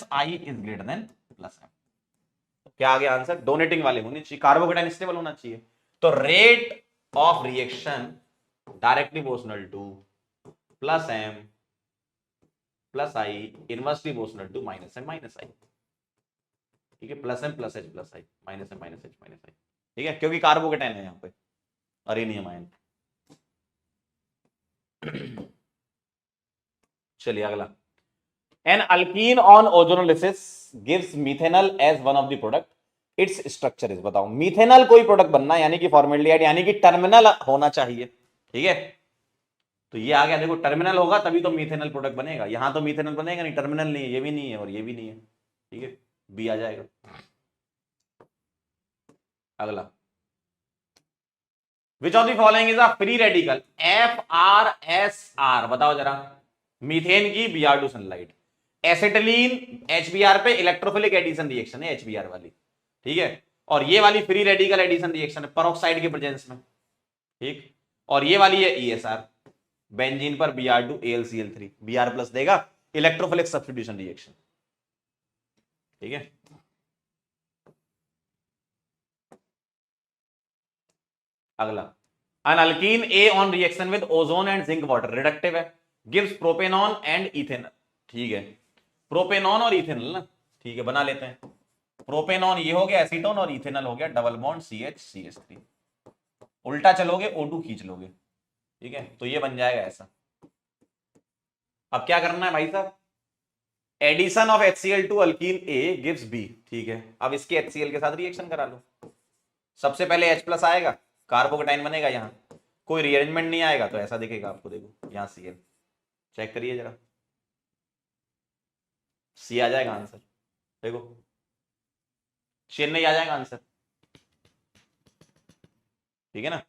-I is greater then +M। क्या आ गया आंसर, डोनेटिंग वाले होने चाहिए, कार्बोकेटाइन स्टेबल होना चाहिए। तो rate of reaction directly proportional to +M +I inversely proportional to -M -I, ठीक है। +M +H +I, -M -H -I, ठीक है, क्योंकि कार्बोकेटाइन है यहां पे, अरेनियम आयन। चलिए अगला, an alkene on ozonolysis gives methanol as one of the product, it's structure is. बताओ मिथेनॉल कोई प्रोडक्ट बनना यानी कि फॉर्मेल्डिहाइड यानी कि टर्मिनल होना चाहिए, ठीक है। तो ये आ गया, देखो टर्मिनल होगा तभी तो मिथेनॉल प्रोडक्ट बनेगा, यहां तो मिथेनॉल बनेगा नहीं, टर्मिनल नहीं है, ये भी नहीं है और ये भी नहीं है, ठीक है, बी आ जाएगा। अगला, which of the following is a free radical FrSr। बताओ जरा, मीथेन की Br2 सनलाइट, एसिटिलीन HBr पे इलेक्ट्रोफिलिक एडिशन रिएक्शन है HBr वाली, ठीक है। और ये वाली फ्री रेडिकल एडिशन रिएक्शन है पेरोक्साइड के प्रेजेंस में, ठीक। और ये वाली है ESR, बेंजीन पर Br2 AlCl3, Br+ देगा, इलेक्ट्रोफिलिक सब्स्टिट्यूशन रिएक्शन, ठीक है। अगला, an alkene A on reaction with ozone and zinc water reductive है, gives propanol and ethanol, ठीक है। प्रोपेनॉन और इथेनॉल ना, ठीक है, बना लेते हैं। प्रोपेनॉन ये हो गया एसीटोन और इथेनॉल हो गया डबल बॉन्ड CH3, उल्टा चलोगे O2 खींच लोगे, ठीक है, तो ये बन जाएगा ऐसा। अब क्या करना है भाई साहब, addition of HCl2 alkene A gives B, ठीक है। अब इसके HCl के साथ रिएक्शन करा लो, सबसे पहले H+ आएगा, कार्बोकेटाइन बनेगा, यहां कोई रीअरेंजमेंट नहीं आएगा तो ऐसा दिखेगा आपको, देखो यहां Cl, चेक करिए जरा, C आ जाएगा आंसर, देखो चेन्नई आ जाएगा आंसर, ठीक है ना।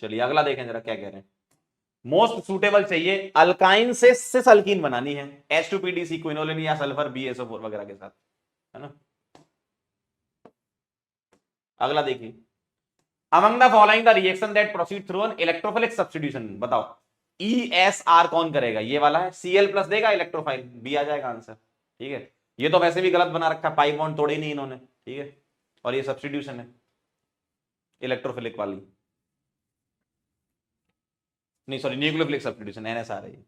चलिए अगला देखें जरा क्या कह रहे हैं, मोस्ट सुटेबल चाहिए, अल्काइन से सिस अल्कीन बनानी है, H2PDC क्विनोलिन या सल्फर BSO4 वगैरह के साथ, है ना। अगला देखिए, among the following the reaction that proceed through an electrophilic substitution. बताओ ESR कौन करेगा, ये वाला है, Cl+ देगा इलेक्ट्रोफाइल, बी आ जाएगा आंसर, ठीक है। ये तो वैसे भी गलत बना रखा, पाई बॉन्ड तोड़े नहीं इन्होंने, ठीक है, और ये सब्स्टिट्यूशन है इलेक्ट्रोफिलिक वाली, नहीं सॉरी न्यूक्लियोफिलिक सब्स्टिट्यूशन NSR है ये,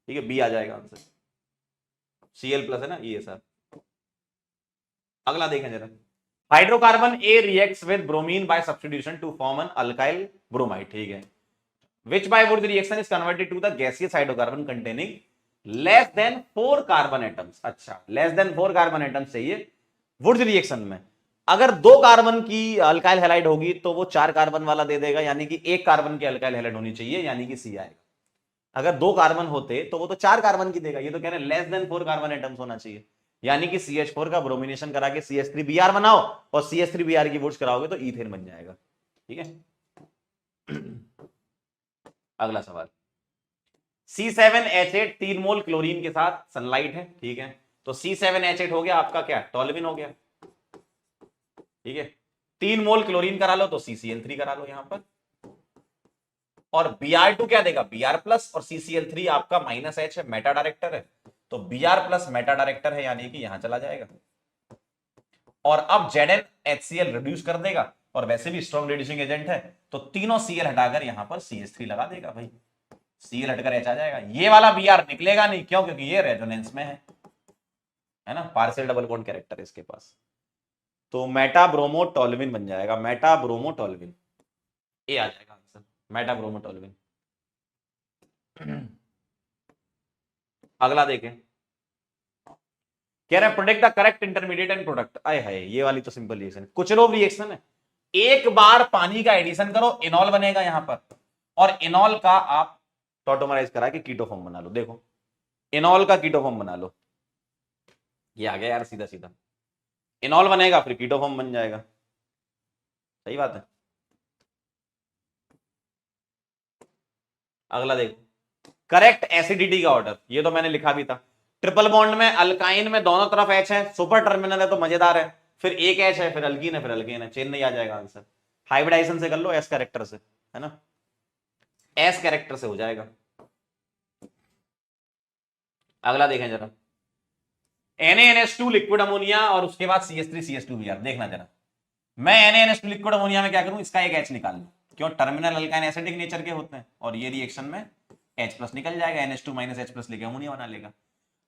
ठीक है, बी आ जाएगा आंसर, Cl+ है ना ESR। अगला देखें जरा, hydrocarbon A reacts with bromine by substitution to form an alkyl bromide, ठीक है। Which by Wood reaction is converted to the gaseous hydrocarbon containing less than 4 carbon atoms. अच्छा, लेस देन 4 कार्बन एटम्स चाहिए Wurtz reaction में। अगर 2 carbon की alkyl halide होगी तो वो 4 कार्बन वाला दे देगा, यानी कि 1 कार्बन की अल्काइल हैलाइड होनी चाहिए, यानी कि C आएगा। अगर 2 कार्बन होते तो वो तो 4 कार्बन की देगा, ये तो कह रहे हैं लेस देन 4 कार्बन एटम्स होना चाहिए, यानी कि CH4 का ब्रोमिनेशन करा के CH3Br बनाओ और CH3Br की वुड्स कराओगे तो ईथेन बन जाएगा, ठीक है। अगला सवाल, C7H8 3 मोल क्लोरीन के साथ सनलाइट है, ठीक है। तो C7H8 हो गया आपका क्या, टोल्यूइन हो गया, ठीक है। 3 मोल क्लोरीन करा लो तो CCl3 करा लो यहां पर, और Br2 क्या देगा, Br+ और CCl3 आपका -H है, मेटा डायरेक्टर है, तो Br+ मेटा डायरेक्टर है, यानी कि यहां चला जाएगा। और अब Zn HCl रिड्यूस कर देगा, और वैसे भी स्ट्रॉन्ग रिड्यूसिंग एजेंट है, तो तीनों Cl हटाकर यहां पर CH3 लगा देगा भाई, Cl हटकर H आ जाएगा। ये वाला Br निकलेगा नहीं, क्यों? क्योंकि ये रेजोनेंस में है ना, पार्शियल डबल बॉन्ड कैरेक्टर इसके पास। तो मेटाब्रोमोटोल्यूइन बन जाएगा, मेटाब्रोमोटोल्यूइन, ये आ जाएगा आंसर, मेटाब्रोमोटोल्यूइन। अगला देखें, कह रहे हैं product the correct intermediate and product. आए हाय, ये वाली तो सिंपल रिएक्शन है, कुचलोव रिएक्शन है। एक बार पानी का एडिशन करो, इनॉल बनेगा यहां पर, और इनॉल का आप टॉटोमराइज करा के कीटो फॉर्म बना लो। देखो इनॉल का कीटो फॉर्म बना लो, ये आ गया यार सीधा सीधा, इनॉल बनेगा फिर कीटो फॉर्म बन जाएगा, सही बात है। अगला देखो, करेक्ट एसिडिटी का ऑर्डर, ये तो मैंने लिखा भी था। ट्रिपल बॉन्ड में अल्काइन में दोनों तरफ H है, सुपर टर्मिनल है तो मजेदार है, फिर एक H है, फिर अल्कीन है, फिर अल्केन है, चेन नहीं आ जाएगा आंसर। हाइब्रिडाइजेशन से कर लो, S कैरेक्टर से, है ना, S कैरेक्टर से हो जाएगा। अगला देखें जरा, NaNH2 लिक्विड अमोनिया और उसके बाद CH3CH2Br। देखना जरा, मैं NaNH2 लिक्विड अमोनिया में क्या करूं, इसका एक H निकाल लूं, क्यों? टर्मिनल अल्काइन एसिडिक नेचर के होते हैं, और ये रिएक्शन में H प्लस निकल जाएगा, NH2 माइनस H प्लस लेके अमोनिया बना लेगा।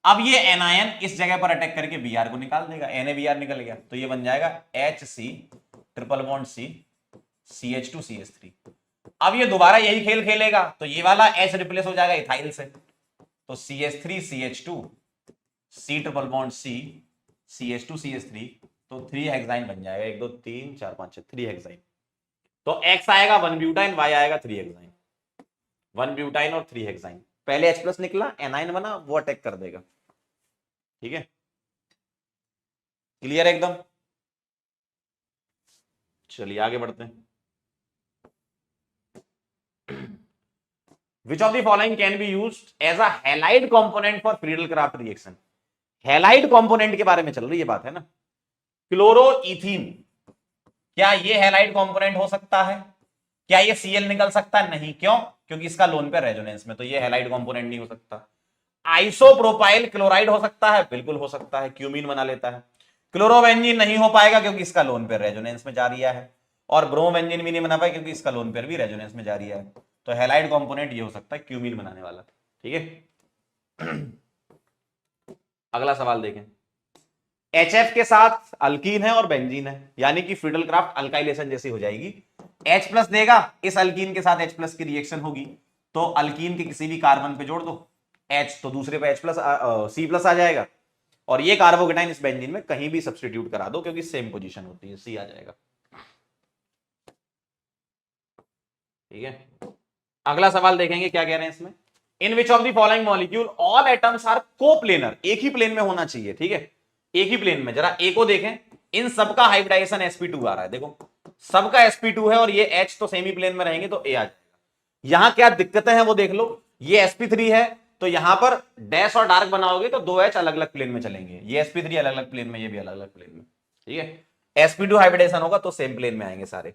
अब ये एनायन इस जगह पर अटैक करके Br को निकाल देगा, NaBr निकल गया, तो ये बन जाएगा HC triple bond C CH2 CH3। अब ये दोबारा यही खेल खेलेगा, तो ये वाला H रिप्लेस हो जाएगा इथाइल से, तो CH3 CH2 C triple bond C CH2 CH3, तो 3 हेक्साइन बन जाएगा, 1 2 3 4 5 6, 3 हेक्साइन। तो X आएगा 1 ब्यूटाइन, Y आएगा 3 हेक्साइन, 1 ब्यूटाइन और 3 हेक्साइन। पहले H प्लस निकला, एनाइन बना, वो अटैक कर देगा, ठीक है, क्लियर एकदम। चलिए आगे बढ़ते हैं। Which of the following can be used as a halide component for Friedel-Crafts reaction? Halide component के बारे में चल रही है बात, है ना। क्लोरोइथीन, क्या ये हैलाइड कंपोनेंट हो सकता है? क्या ये Cl निकल सकता है? नहीं, क्यों? क्योंकि इसका लोन पे रेजोनेंस में, तो ये हैलाइड कंपोनेंट नहीं हो सकता। आइसोप्रोपाइल क्लोराइड हो सकता है, बिल्कुल हो सकता है, क्यूमीन बना लेता है। क्लोरोबेंजीन नहीं हो पाएगा क्योंकि इसका लोन पे रेजोनेंस में जा रहा है, और ब्रोमोबेंजीन भी नहीं बना पाएगा क्योंकि इसका लोन पेयर भी रेजोनेंस में जा रहा है। तो हैलाइड कंपोनेंट ये हो सकता है, क्यूमीन बनाने वाला, ठीक है। अगला सवाल देखें, HF के साथ अल्कीन है और बेंजीन है, यानी कि फ्रीडल-क्राफ्ट अल्काइलेशन जैसी हो जाएगी। H प्लस देगा, इस अल्कीन के साथ H प्लस की रिएक्शन होगी, तो अल्कीन के किसी भी कार्बन पे जोड़ दो H, तो दूसरे पे H प्लस C प्लस आ जाएगा, और ये कार्बोकेटाइन इस बेंजीन में कहीं भी सब्स्टिट्यूट करा दो क्योंकि सेम पोजीशन होती है, C आ जाएगा, ठीक है। अगला सवाल देखेंगे क्या कह रहे हैं इसमें, in which of the following molecule all atoms are coplanar, एक ही प्लेन में होना चाहिए, ठीक है, एक ही प्लेन में। जरा ए को देखें, इन सबका हाइब्रिडाइजेशन sp2 आ रहा है, देखो सबका sp2 है और ये H तो सेमी प्लेन में रहेंगे, तो ए आ जाएगा। यहां क्या दिक्कतें हैं वो देख लो, ये sp3 है, तो यहां पर डैश और डार्क बनाओगे तो 2H अलग अलग प्लेन में चलेंगे, ये sp3 अलग अलग प्लेन में, ये भी अलग अलग प्लेन में, ठीक है। sp2 हाइब्रिडाइजेशन होगा तो सेम प्लेन में आएंगे सारे।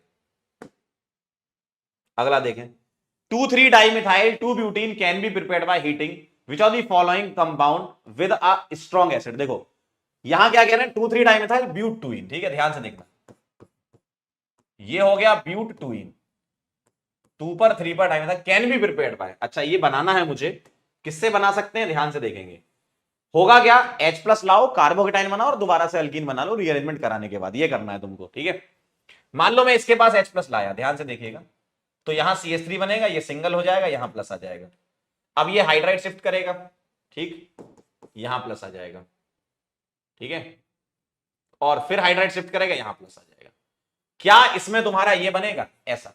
अगला देखें, 2,3 dimethyl 2 butene can be prepared by heating which of the following compound with a strong acid. देखो यहां क्या कह रहे हैं, 2,3 डाइमिथाइल ब्यूटूइन, ठीक है, ध्यान से देखना, ये हो गया ब्यूटूइन, 2 पर 3 पर dimethyl can be prepared by. अच्छा ये बनाना है मुझे, किससे बना सकते हैं, ध्यान से देखेंगे, होगा क्या, H प्लस लाओ, कार्बोकेटाइन बनाओ और दोबारा से अल्कीन बना लो रीअरेंजमेंट कराने के बाद, ये करना है तुमको, ठीक है। मान लो मैं इसके पास H प्लस लाया, ध्यान से देखिएगा, तो यहां CH3 बनेगा, ये सिंगल हो जाएगा, यहां प्लस आ जाएगा। अब ये हाइड्राइड शिफ्ट करेगा, ठीक, यहां प्लस आ जाएगा, ठीक है, और फिर हाइड्राइड शिफ्ट करेगा, यहां प्लस आ जाएगा। क्या इसमें तुम्हारा ये बनेगा ऐसा,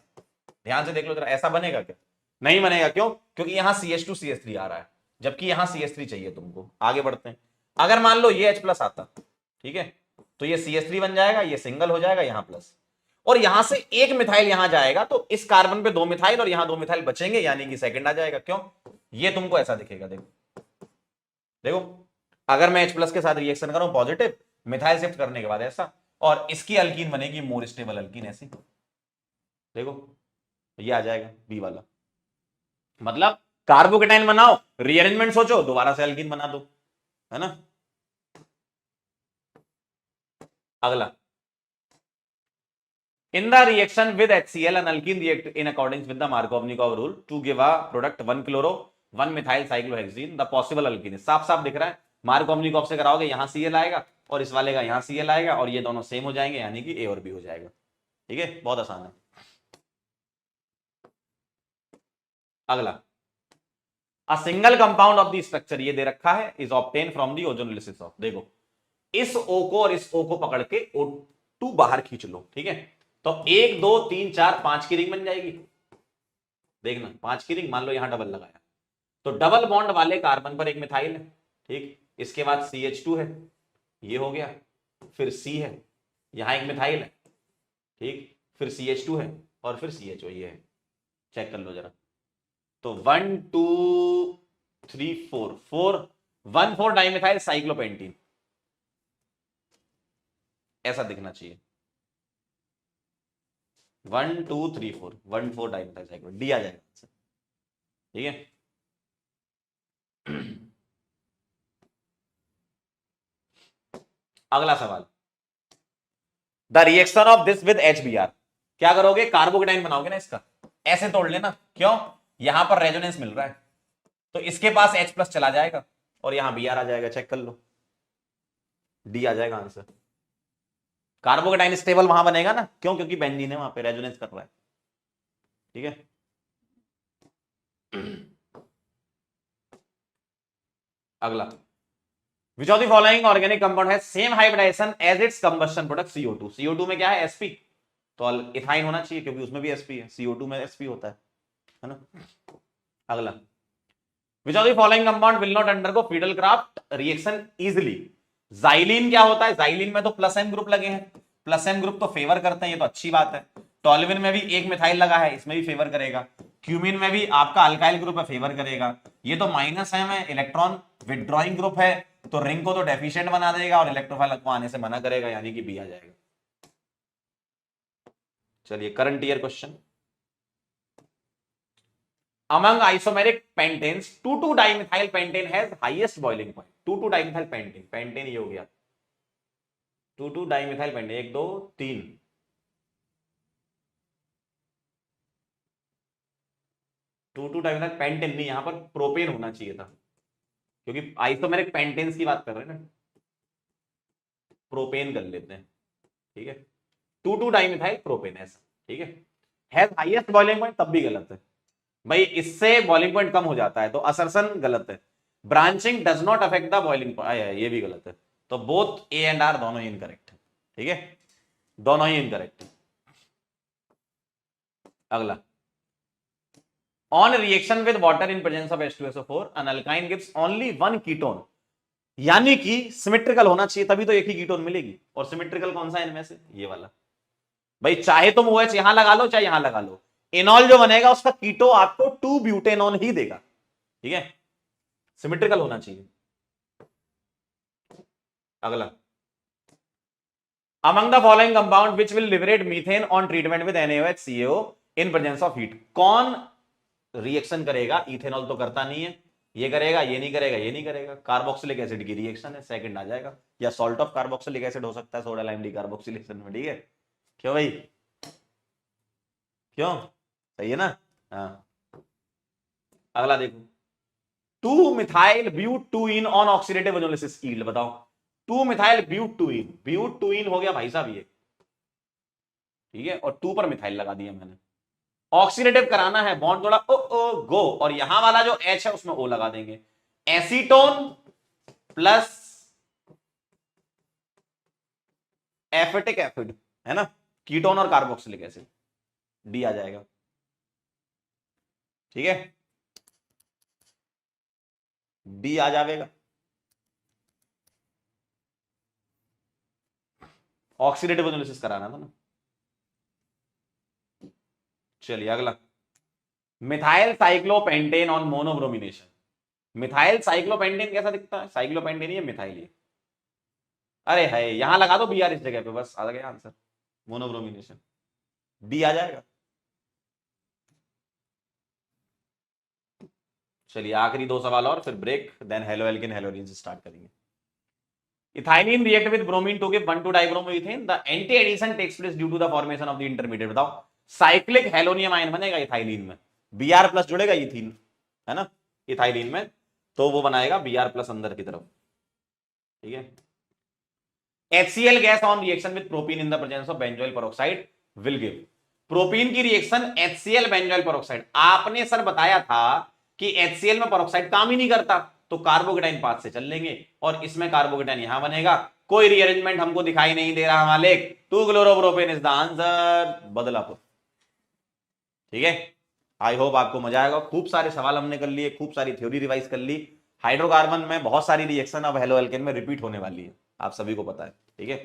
ध्यान से देख लो जरा, ऐसा बनेगा क्या, नहीं बनेगा, क्यों? क्योंकि यहां CH2 CH3 आ रहा है, जबकि यहां CH3 चाहिए तुमको। आगे बढ़ते हैं, अगर मान लो ये H प्लस आता, ठीक है, तो ये CH3 बन जाएगा, ये सिंगल हो जाएगा, यहां प्लस, और यहां से एक मिथाइल यहां जाएगा, तो इस कार्बन पे 2 मिथाइल और यहां 2 मिथाइल बचेंगे, यानी कि सेकंड आ जाएगा। क्यों? ये तुमको ऐसा दिखेगा, देखो देखो, अगर मैं H प्लस के साथ रिएक्शन करूं पॉजिटिव, मिथाइल शिफ्ट करने के बाद ऐसा, और इसकी अल्कीन बनेगी मोर स्टेबल अल्कीन, ऐसी देखो, ये आ जाएगा बी वाला। मतलब कार्बोकेटाइन बनाओ, रीअरेंजमेंट सोचो, दोबारा से अल्कीन बना दो, है ना। अगला In the reaction with HCl, an alkene react in accordance with the Markovnikov rule to give a product 1-chloro 1-methyl cyclohexene. The possible alkene साफ साफ दिख रहा है, मार्कोवनिकॉफ से कराओगे यहां Cl आएगा और इस वाले का यहां Cl आएगा और ये दोनों सेम हो जाएंगे, यानी कि A और B हो जाएगा। ठीक है, बहुत आसान है। अगला, a single compound of the structure, ये दे रखा है, is obtain from the ozonolysis of, देखो इस O को और इस O को पकड़ के O2 बाहर खींच लो। ठीक है, तो 1 2 3 4 5 की रिंग बन जाएगी। देखना 5 की रिंग, मान लो यहां डबल लगाया, तो डबल बॉन्ड वाले कार्बन पर एक मिथाइल है। ठीक, इसके बाद CH2 है, ये हो गया, फिर C है, यहां एक मिथाइल है। ठीक, फिर CH2 है और फिर CHO, ये है। चेक कर लो जरा, तो 1 2 3 4 4 1 4 डाइमिथाइल साइक्लोपेंटीन, ऐसा दिखना चाहिए। 1 2 3 4 1 4 डाइमिथाइल साइक्लो, डी आ जाएगा। ठीक है, अगला सवाल, the reaction of this with HBr, क्या करोगे, कार्बोकेटाइन बनाओगे ना इसका, ऐसे तोड़ लेना, क्यों, यहां पर रेजोनेंस मिल रहा है तो इसके पास H+ चला जाएगा और यहां Br आ जाएगा। चेक कर लो, डी आ जाएगा आंसर। कार्बोकेटाइन स्टेबल वहां बनेगा ना, क्यों, क्योंकि बेंजीन है वहां पे, रेजोनेंस कर रहा है। ठीक है, अगला, which of the following organic compound has same hybridization as its combustion product CO2। CO2 में क्या है, sp, तो इथाइन होना चाहिए क्योंकि उसमें भी sp है, CO2 में sp होता है ना। अगला, which of the following compound will not undergo Friedel Crafts reaction easily. Xylene क्या होता है, जाइलिन में तो +M ग्रुप लगे हैं, +M ग्रुप तो फेवर करते हैं, ये तो अच्छी बात है। टॉल्युइन में भी एक मिथाइल लगा है, इसमें भी फेवर करेगा। क्यूमिन में भी आपका अल्काइल ग्रुप है, फेवर करेगा। ये तो -M है, इलेक्ट्रॉन विड्रॉइंग ग्रुप है, तो रिंग को तो डेफिशिएंट बना देगा और इलेक्ट्रोफाइल को आने से मना करेगा, यानी कि बी आ जाएगा। चलिए, current year question, among isomeric pentanes 2,2-dimethyl pentane has highest boiling point। 2,2-dimethyl pentane, pentane ये हो गया, 2,2-dimethyl pentane, 1 2 3, 2,2-dimethyl pentane नहीं, यहां पर प्रोपेन होना चाहिए था, क्योंकि आइसोमेरिक पेंटेन्स की बात कर रहे हैं ना, प्रोपेन कर लेते हैं। ठीक है, 2,2-डाइमिथाइल प्रोपेन, ऐसा। ठीक है, हैज हाईएस्ट बॉइलिंग पॉइंट, तब भी गलत है भाई, इससे बॉइलिंग पॉइंट कम हो जाता है, तो असर्शन गलत है। Branching does not affect the boiling point, ये भी गलत है। तो बोथ A एंड R दोनों ही इनकरेक्ट है। ठीक है, दोनों ही इनकरेक्ट है। अगला, on reaction with water in presence of H2SO4 an alkyne gives only 1 ketone, यानी कि सिमेट्रिकल होना चाहिए, तभी तो एक ही कीटोन मिलेगी। और सिमेट्रिकल कौन सा है इनमें से, ये वाला। भाई चाहे तुम OH यहां लगा लो चाहे यहां लगा लो, इनॉल जो बनेगा उसका कीटो आपको 2-ब्यूटेनॉन ही देगा। ठीक है, सिमेट्रिकल होना चाहिए। अगला, among the following compound which will liberate methane on treatment with NaOH in presence of heat, कौन रिएक्शन करेगा, इथेनॉल तो करता नहीं है, ये करेगा, ये नहीं करेगा, ये नहीं करेगा। कार्बोक्सिलिक एसिड की रिएक्शन है, सेकंड आ जाएगा, या सॉल्ट ऑफ कार्बोक्सिलिक एसिड हो सकता है सोडा लाइम डिकार्बोक्सिलेशन में। ठीक है, क्यों भाई, क्यों, सही है ना। हाँ, अगला देखो, 2-मिथाइल ब्यूटूइन ऑन ऑक्सीडेटिव ओजोलिसिस यील्ड, बताओ 2-मिथाइल ब्यूटूइन, ब्यूटूइन हो गया भाई साहब ये। ठीक है, और 2 पर मिथाइल लगा दिया मैंने, ऑक्सीडेटिव कराना है, बॉन्ड थोड़ा ओ गो, और यहां वाला जो H है उसमें O लगा देंगे, एसीटोन प्लस एफेटिक एसिड, है ना, कीटोन और कार्बोक्सिलिक एसिड, डी आ जाएगा। ठीक है, डी आ जाएगा, ऑक्सीडेटिव एनालिसिस कराना था ना। चलिए अगला, methyl cyclopentane on monobromination. Methyl cyclopentane कैसा दिखता है, साइक्लोपेंटेन ही है, मिथाइल ही। अरे है, यहां लगा दो Br इस जगह पे, बस आ गया आंसर, मोनोब्रोमिनेशन, डी आ जाएगा। चलिए आखिरी 2 सवाल और फिर break, then haloalkene halogen से स्टार्ट करेंगे। Ethylene react with bromine to give 1,2 dibromoethane, the anti addition takes place due to the formation of the intermediate. बताओ साइक्लिक हेलोनियम आयन बनेगा इथाइलिन में, Br प्लस जुड़ेगा ethene, है ना, ethylene में, तो वो बनाएगा Br प्लस अंदर की तरफ, ठीक है। HCl gas on reaction with propene in the presence of benzoyl peroxide will give, propene की रिएक्शन HCl बेंजोइल पेरोक्साइड, आपने सर बताया था कि HCl में पेरोक्साइड काम ही नहीं करता, तो कार्बोकेटाइन पाथ से चल लेंगे और इसमें कार्बोकेटाइन यहां बनेगा, कोई रीअरेंजमेंट हमको दिखाई नहीं दे रहा मालिक, 2 chloropropane is the answer, Badlapur, ठीक है। आई होप आपको मजा आएगा, खूब सारे सवाल हमने कर लिए, खूब सारी थ्योरी रिवाइज कर ली, हाइड्रोकार्बन में बहुत सारी रिएक्शन अब हेलो एल्केन में रिपीट होने वाली है, आप सभी को पता है, ठीक है।